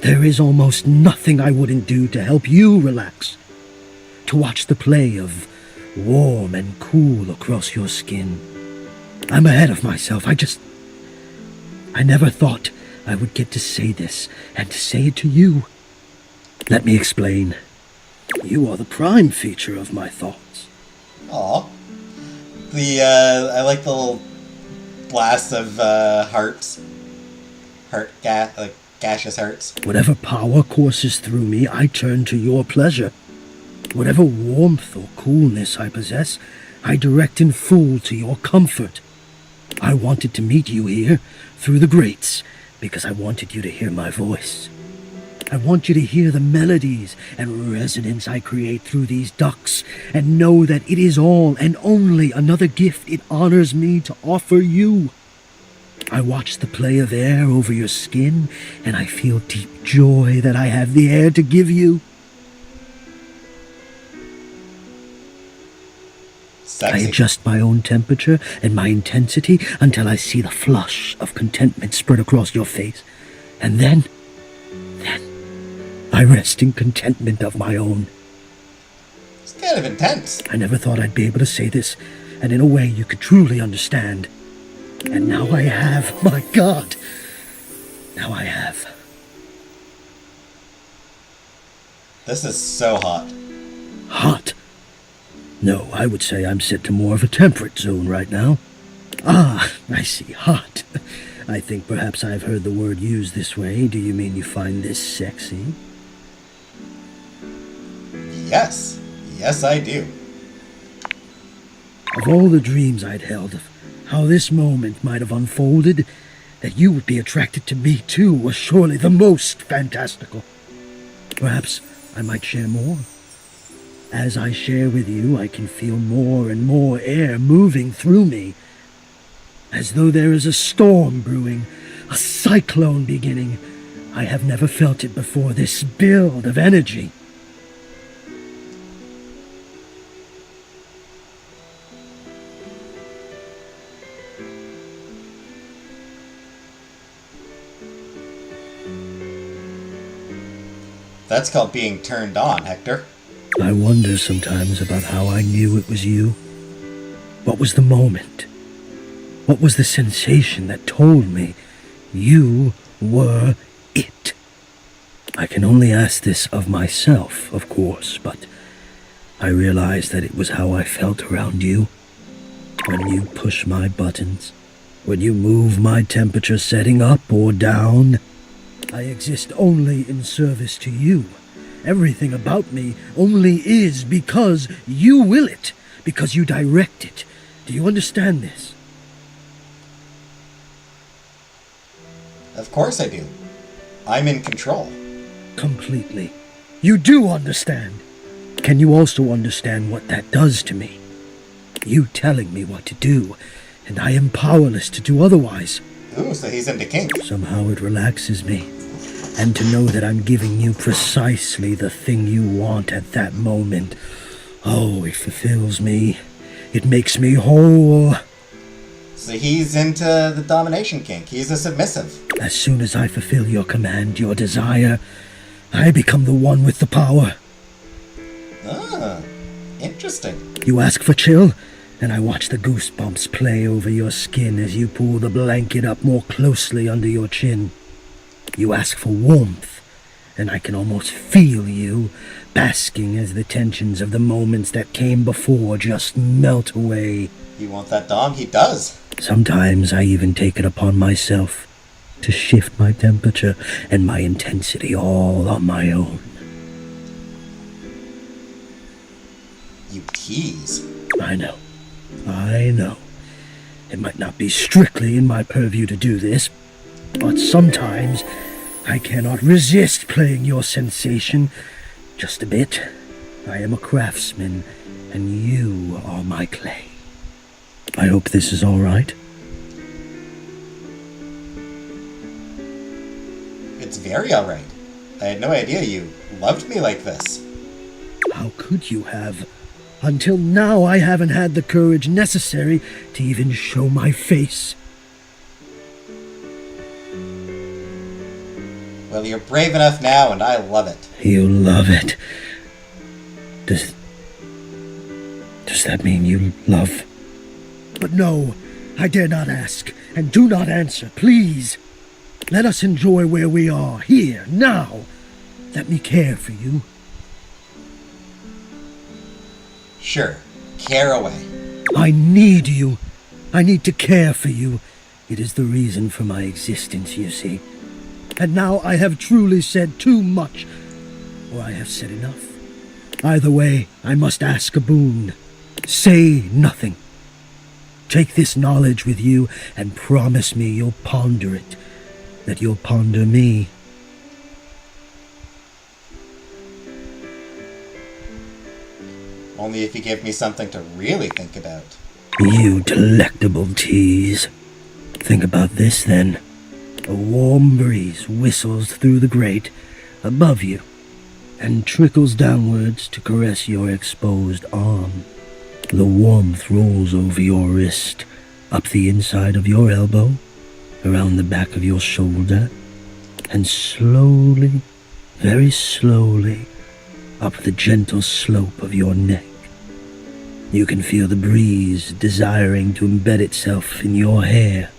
there is almost nothing I wouldn't do to help you relax. To watch the play of warm and cool across your skin. I'm ahead of myself. I never thought I would get to say this, and to say it to you. Let me explain. You are the prime feature of my thoughts. Aw. I like the little blast of hearts. Like gaseous hearts. Whatever power courses through me, I turn to your pleasure. Whatever warmth or coolness I possess, I direct in full to your comfort. I wanted to meet you here, through the grates, because I wanted you to hear my voice. I want you to hear the melodies and resonance I create through these ducts, and know that it is all and only another gift it honors me to offer you. I watch the play of air over your skin, and I feel deep joy that I have the air to give you. Sexy. I adjust my own temperature and my intensity until I see the flush of contentment spread across your face. And then I rest in contentment of my own. It's kind of intense. I never thought I'd be able to say this, and in a way you could truly understand. And now I have, my God. Now I have. This is so hot. Hot? No, I would say I'm set to more of a temperate zone right now. Ah, I see, hot. I think perhaps I've heard the word used this way. Do you mean you find this sexy? Yes. Yes, I do. Of all the dreams I'd held of how this moment might have unfolded, that you would be attracted to me too was surely the most fantastical. Perhaps I might share more. As I share with you, I can feel more and more air moving through me, as though there is a storm brewing, a cyclone beginning. I have never felt it before, this build of energy. That's called being turned on, Hector. I wonder sometimes about how I knew it was you. What was the moment? What was the sensation that told me you were it? I can only ask this of myself, of course, but I realized that it was how I felt around you. When you push my buttons, when you move my temperature setting up or down, I exist only in service to you. Everything about me only is because you will it, because you direct it. Do you understand this? Of course I do. I'm in control. Completely. You do understand. Can you also understand what that does to me? You telling me what to do, and I am powerless to do otherwise. Ooh, so he's into kink. Somehow it relaxes me. And to know that I'm giving you precisely the thing you want at that moment. Oh, it fulfills me. It makes me whole. So he's into the domination kink. He's a submissive. As soon as I fulfill your command, your desire, I become the one with the power. Ah, interesting. You ask for chill, and I watch the goosebumps play over your skin as you pull the blanket up more closely under your chin. You ask for warmth, and I can almost feel you, basking as the tensions of the moments that came before just melt away. You want that dom? He does. Sometimes I even take it upon myself to shift my temperature and my intensity all on my own. You tease. I know. It might not be strictly in my purview to do this, but sometimes I cannot resist playing your sensation just a bit. I am a craftsman, and you are my clay. I hope this is all right. It's very all right. I had no idea you loved me like this. How could you have? Until now, I haven't had the courage necessary to even show my face. Well, you're brave enough now, and I love it. You love it. Does that mean you love? But no, I dare not ask, and do not answer, please. Let us enjoy where we are, here, now. Let me care for you. Sure. Care away. I need you. I need to care for you. It is the reason for my existence, you see. And now I have truly said too much, or I have said enough. Either way, I must ask a boon. Say nothing. Take this knowledge with you and promise me you'll ponder it, that you'll ponder me. Only if you give me something to really think about. You delectable tease. Think about this, then. A warm breeze whistles through the grate above you and trickles downwards to caress your exposed arm. The warmth rolls over your wrist, up the inside of your elbow, around the back of your shoulder, and slowly, very slowly, up the gentle slope of your neck. You can feel the breeze desiring to embed itself in your hair.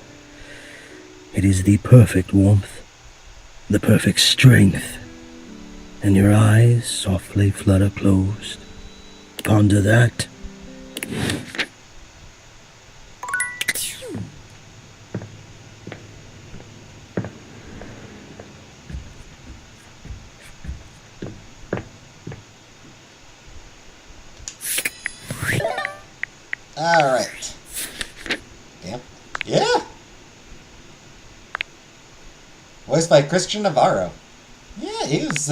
It is the perfect warmth, the perfect strength, and your eyes softly flutter closed. Ponder that. Alright. Damn. Yeah! Voiced by Christian Navarro. Yeah, he was,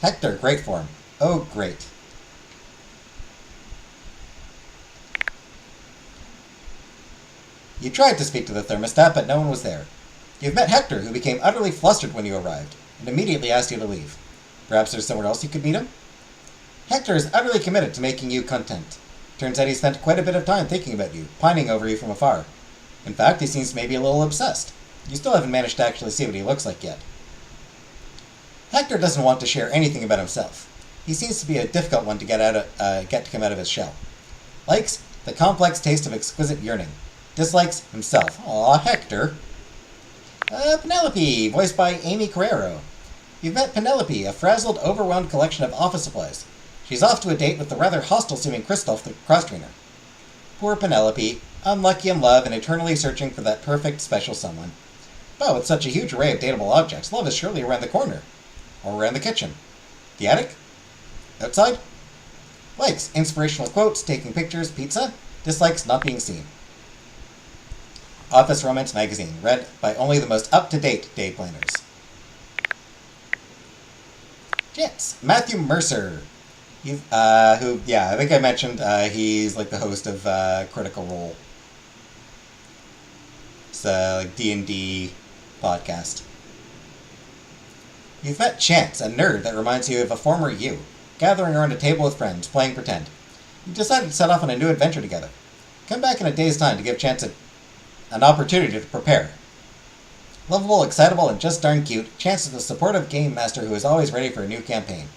Hector, great form. Oh, great. You tried to speak to the thermostat, but no one was there. You've met Hector, who became utterly flustered when you arrived, and immediately asked you to leave. Perhaps there's somewhere else you could meet him? Hector is utterly committed to making you content. Turns out he spent quite a bit of time thinking about you, pining over you from afar. In fact, he seems maybe a little obsessed. You still haven't managed to actually see what he looks like yet. Hector doesn't want to share anything about himself. He seems to be a difficult one to get to come out of his shell. Likes the complex taste of exquisite yearning. Dislikes himself. Aw, Hector. Penelope, voiced by Amy Carrero. You've met Penelope, a frazzled, overwhelmed collection of office supplies. She's off to a date with the rather hostile-seeming Christoph, the cross-trainer. Poor Penelope, unlucky in love and eternally searching for that perfect special someone. But with such a huge array of dateable objects, love is surely around the corner. Or around the kitchen. The attic? Outside? Likes inspirational quotes, taking pictures, pizza. Dislikes not being seen. Office Romance Magazine, read by only the most up-to-date day planners. Jets. Matthew Mercer. Who, I think I mentioned, he's like the host of Critical Role. It's a D&D podcast. You've met Chance, a nerd that reminds you of a former you, gathering around a table with friends, playing pretend. You've decided to set off on a new adventure together. Come back in a day's time to give Chance an opportunity to prepare. Lovable, excitable, and just darn cute, Chance is the supportive game master who is always ready for a new campaign.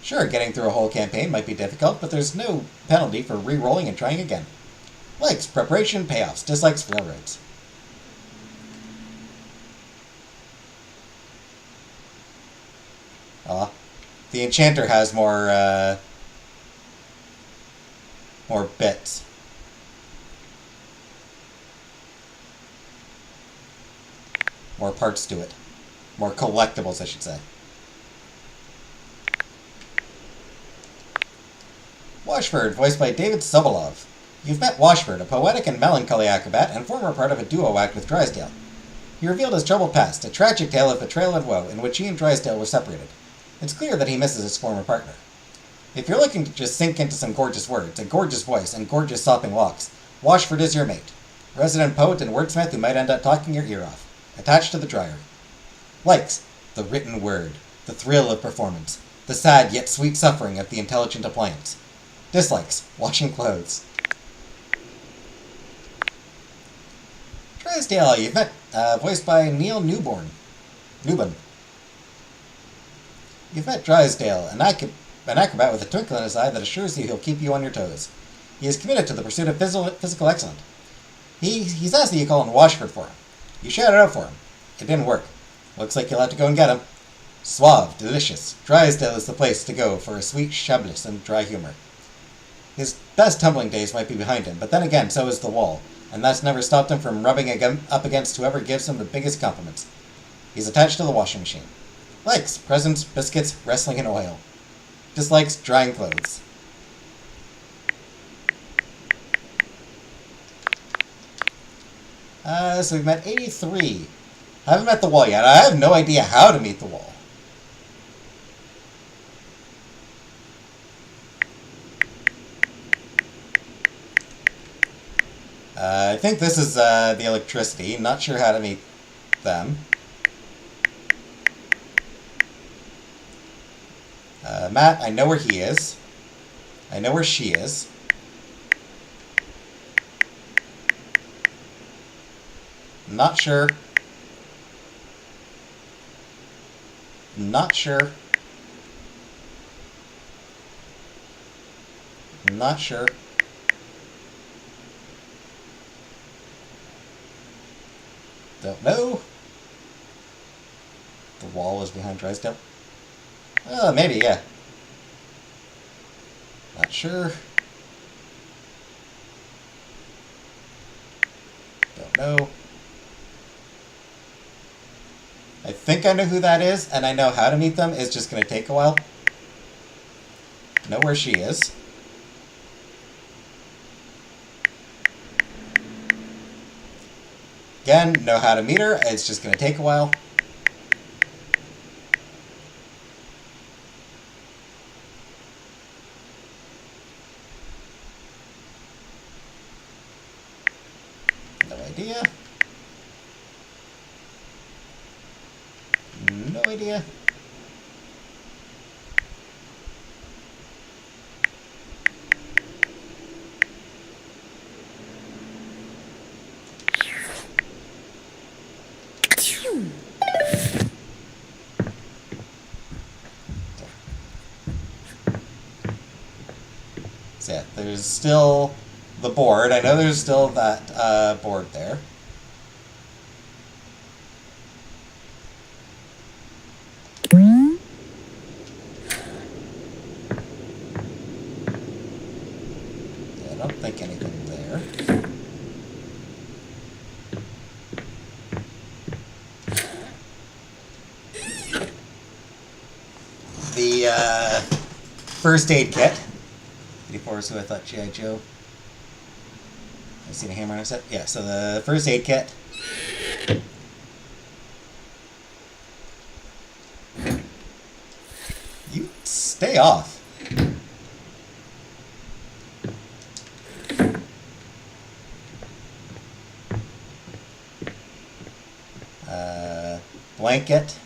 Sure, getting through a whole campaign might be difficult, but there's no penalty for re-rolling and trying again. Likes preparation, payoffs, dislikes railroads. The Enchanter has more bits. More parts to it. More collectibles, I should say. Washford, voiced by David Sobolov. You've met Washford, a poetic and melancholy acrobat and former part of a duo act with Drysdale. He revealed his troubled past, a tragic tale of betrayal and woe in which he and Drysdale were separated. It's clear that he misses his former partner. If you're looking to just sink into some gorgeous words, a gorgeous voice, and gorgeous sopping walks, Washford is your mate. Resident poet and wordsmith who might end up talking your ear off. Attached to the dryer. Likes the written word, the thrill of performance, the sad yet sweet suffering of the intelligent appliance. Dislikes washing clothes. Drysdale, you've met, voiced by Neil Newbon. You've met Drysdale, an acrobat with a twinkle in his eye that assures you he'll keep you on your toes. He is committed to the pursuit of physical excellence. He's asked that you call in Washford for him. You shouted out for him. It didn't work. Looks like you'll have to go and get him. Suave, delicious. Drysdale is the place to go for a sweet shabbiness and dry humor. His best tumbling days might be behind him, but then again, so is the wall, and that's never stopped him from rubbing up against whoever gives him the biggest compliments. He's attached to the washing machine. Likes presents, biscuits, wrestling, and oil. Dislikes drying clothes. So we've met 83. I haven't met the wall yet. I have no idea how to meet the wall. I think this is the electricity. Not sure how to meet them. Matt, I know where he is. I know where she is. Not sure. Not sure. Not sure. Don't know. The wall is behind Drysdale. Maybe, yeah. Not sure. Don't know. I think I know who that is, and I know how to meet them. It's just going to take a while. Know where she is. Again, know how to meet her. It's just going to take a while. No idea. No idea. So yeah, there's still the board. I know there's still that board there. I don't think anything there. The first aid kit. 84, so I thought G.I. Joe. I seen a hammer on his set. Yeah, so the first aid kit. You stay off. Blanket.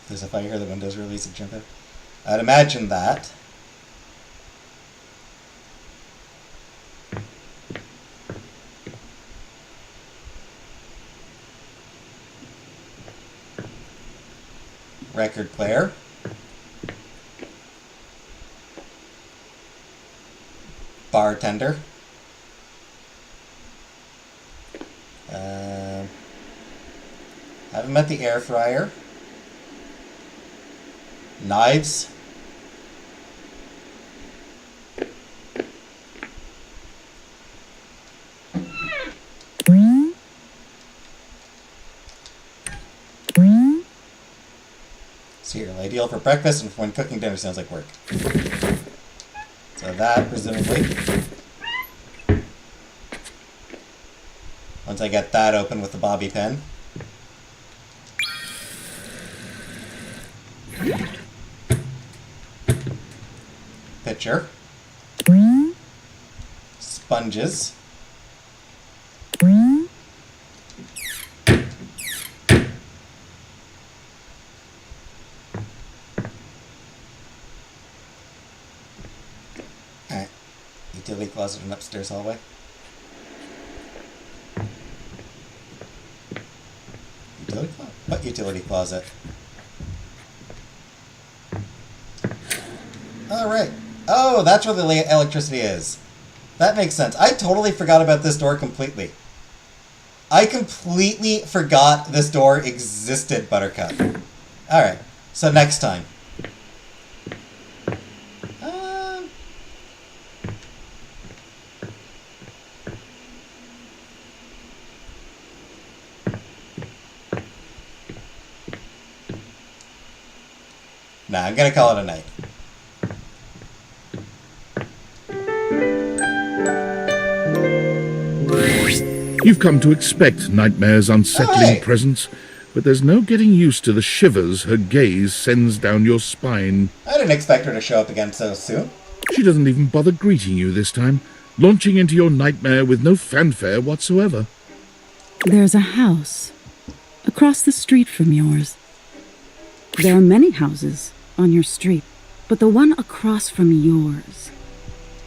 There's a fire here, the windows release and jump out. I'd imagine that. Record player. Bartender. Haven't met the air fryer. Knives. Cereal, ideal for breakfast and when cooking dinner sounds like work. So that, presumably. Once I get that open with the bobby pin. Pitcher. Sponges. Alright. Utility closet and upstairs hallway. Utility closet? What utility closet? Alright. Oh, that's where the electricity is. That makes sense. I totally forgot about this door completely. I completely forgot this door existed, Buttercup. Alright, so next time. Nah, I'm gonna call it a night. You've come to expect Nightmare's unsettling presence, but there's no getting used to the shivers her gaze sends down your spine. I didn't expect her to show up again so soon. She doesn't even bother greeting you this time, launching into your nightmare with no fanfare whatsoever. There's a house across the street from yours. There are many houses on your street, but the one across from yours,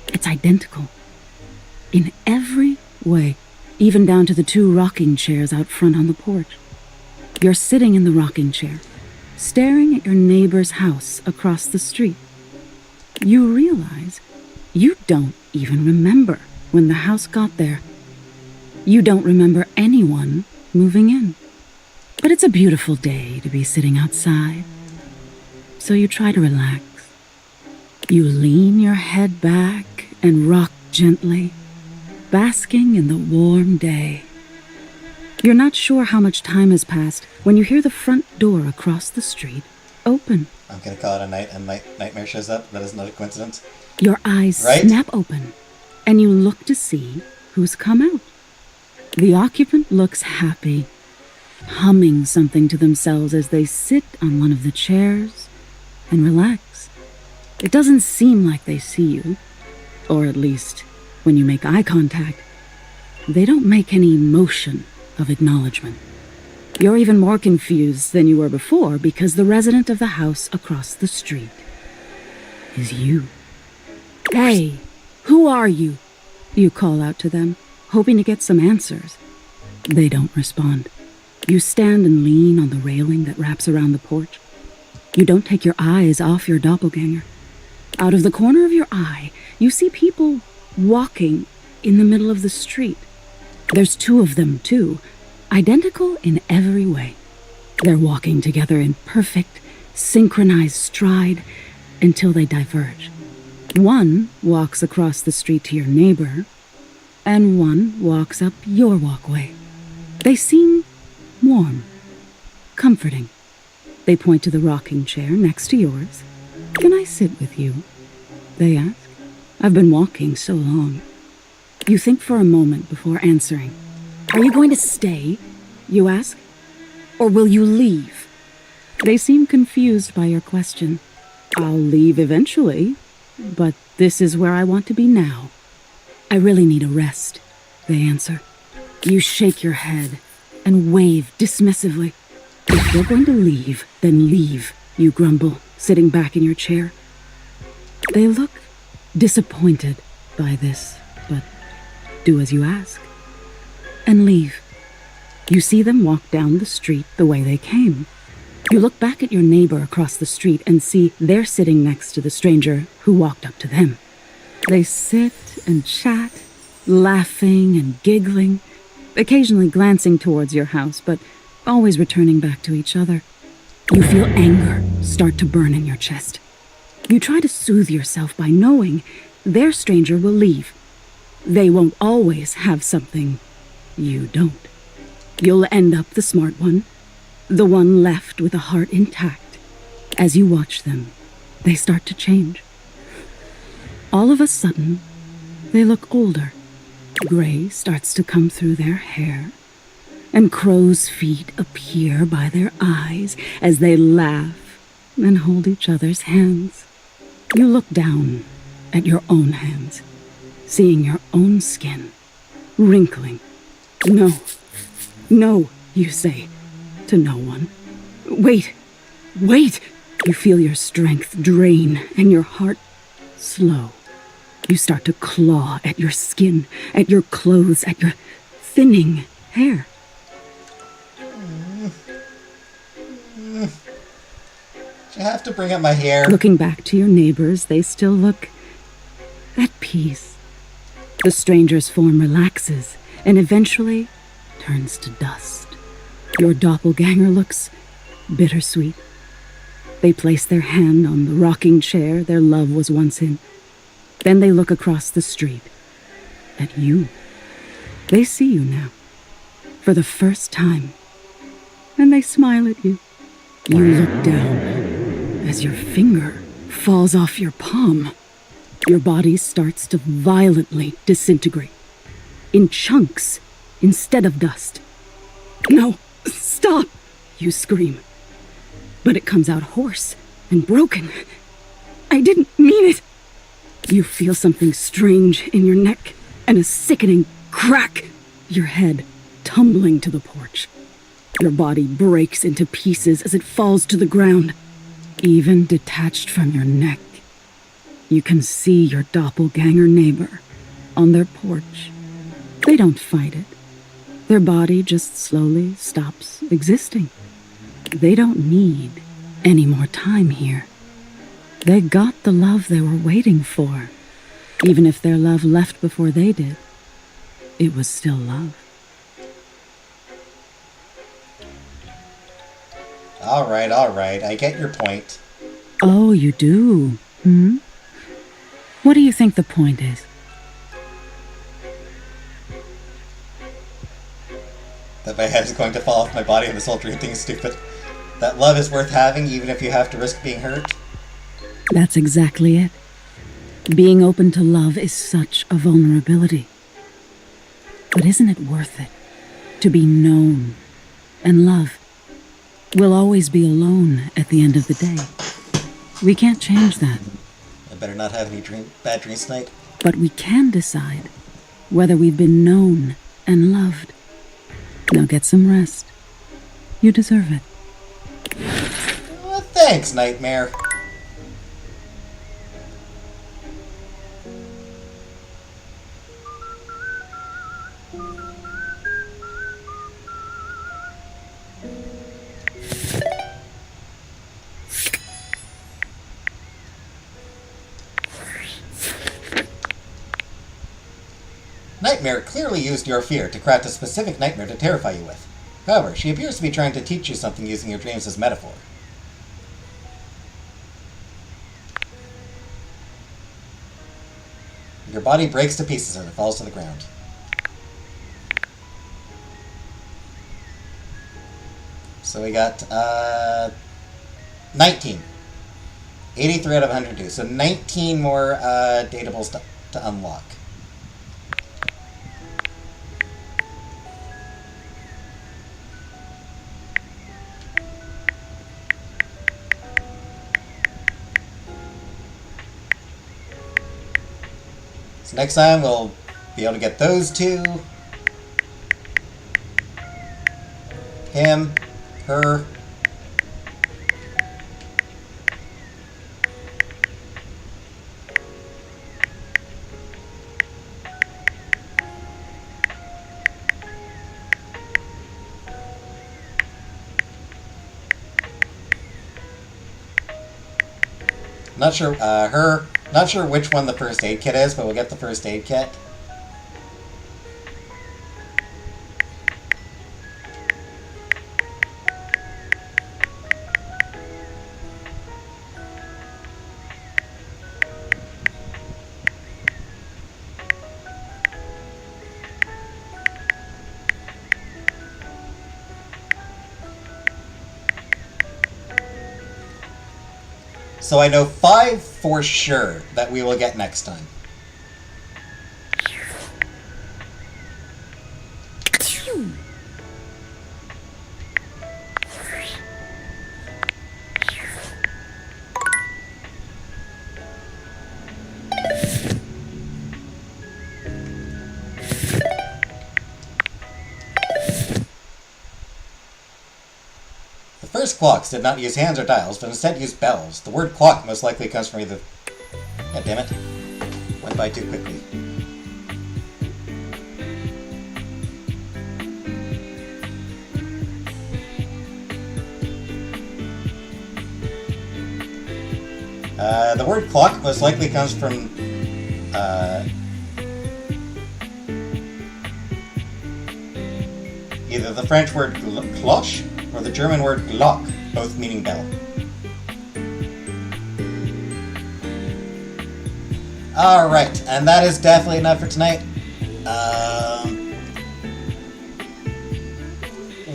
it's identical. In every way, even down to the 2 rocking chairs out front on the porch. You're sitting in the rocking chair, staring at your neighbor's house across the street. You realize you don't even remember when the house got there. You don't remember anyone moving in. But it's a beautiful day to be sitting outside. So you try to relax. You lean your head back and rock gently, basking in the warm day. You're not sure how much time has passed when you hear the front door across the street open. I'm gonna call it a night and Nightmare shows up. That is not a coincidence. Your eyes snap open, and you look to see who's come out. The occupant looks happy, humming something to themselves as they sit on one of the chairs and relax. It doesn't seem like they see you, or at least when you make eye contact, they don't make any motion of acknowledgement. You're even more confused than you were before because the resident of the house across the street is you. Hey, who are you? You call out to them, hoping to get some answers. They don't respond. You stand and lean on the railing that wraps around the porch. You don't take your eyes off your doppelganger. Out of the corner of your eye, you see people walking in the middle of the street. There's 2 of them, too, identical in every way. They're walking together in perfect, synchronized stride until they diverge. One walks across the street to your neighbor, and one walks up your walkway. They seem warm, comforting. They point to the rocking chair next to yours. Can I sit with you? They ask. I've been walking so long. You think for a moment before answering. Are you going to stay? You ask. Or will you leave? They seem confused by your question. I'll leave eventually, but this is where I want to be now. I really need a rest, they answer. You shake your head and wave dismissively. If you're going to leave, then leave, you grumble, sitting back in your chair. They look disappointed by this, but do as you ask, and leave. You see them walk down the street the way they came. You look back at your neighbor across the street and see they're sitting next to the stranger who walked up to them. They sit and chat, laughing and giggling, occasionally glancing towards your house, but always returning back to each other. You feel anger start to burn in your chest. You try to soothe yourself by knowing their stranger will leave. They won't always have something you don't. You'll end up the smart one, the one left with a heart intact. As you watch them, they start to change. All of a sudden, they look older. Gray starts to come through their hair, and crow's feet appear by their eyes as they laugh and hold each other's hands. You look down at your own hands, seeing your own skin wrinkling. No, no, you say to no one. Wait, wait! You feel your strength drain and your heart slow. You start to claw at your skin, at your clothes, at your thinning hair. You have to bring up my hair. Looking back to your neighbors, they still look at peace. The stranger's form relaxes and eventually turns to dust. Your doppelganger looks bittersweet. They place their hand on the rocking chair their love was once in. Then they look across the street at you. They see you now, for the first time, and they smile at you. You look down as your finger falls off your palm. Your body starts to violently disintegrate, in chunks instead of dust. No, stop, you scream. But it comes out hoarse and broken. I didn't mean it. You feel something strange in your neck and a sickening crack. Your head tumbling to the porch. Your body breaks into pieces as it falls to the ground. Even detached from your neck, you can see your doppelganger neighbor on their porch. They don't fight it. Their body just slowly stops existing. They don't need any more time here. They got the love they were waiting for. Even if their love left before they did, it was still love. All right, I get your point. Oh, you do? What do you think the point is? That my head is going to fall off my body and this whole dream thing is stupid. That love is worth having even if you have to risk being hurt. That's exactly it. Being open to love is such a vulnerability. But isn't it worth it to be known and loved? We'll always be alone at the end of the day. We can't change that. I better not have any bad dreams tonight. But we can decide whether we've been known and loved. Now get some rest. You deserve it. Well, thanks, Nightmare. Nightmare clearly used your fear to craft a specific nightmare to terrify you with. However, she appears to be trying to teach you something using your dreams as metaphor. Your body breaks to pieces as it falls to the ground. So we got 19. 83 out of 102. So 19 more datables to unlock. So next time we'll be able to get those two. Him, her. Not sure, her. Not sure which one the first aid kit is, but we'll get the first aid kit. So I know 5 for sure that we will get next time. The first clocks did not use hands or dials, but instead used bells. The word clock most likely comes from either... God damn it. When by too quickly. The word clock most likely comes from either the French word cloche or the German word Glock, both meaning bell. Alright, and that is definitely enough for tonight.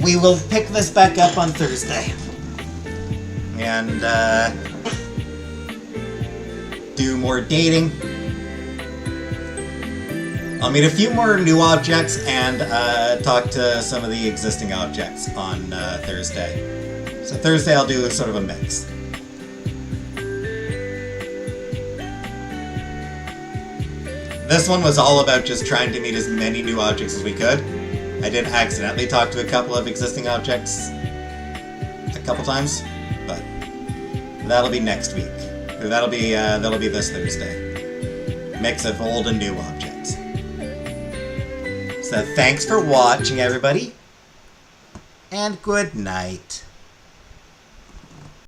We will pick this back up on Thursday. And, do more dating. I'll meet a few more new objects and talk to some of the existing objects on Thursday. So Thursday I'll do sort of a mix. This one was all about just trying to meet as many new objects as we could. I did accidentally talk to a couple of existing objects a couple times, but that'll be next week. Or that'll be this Thursday. Mix of old and new objects. So thanks for watching, everybody, and good night.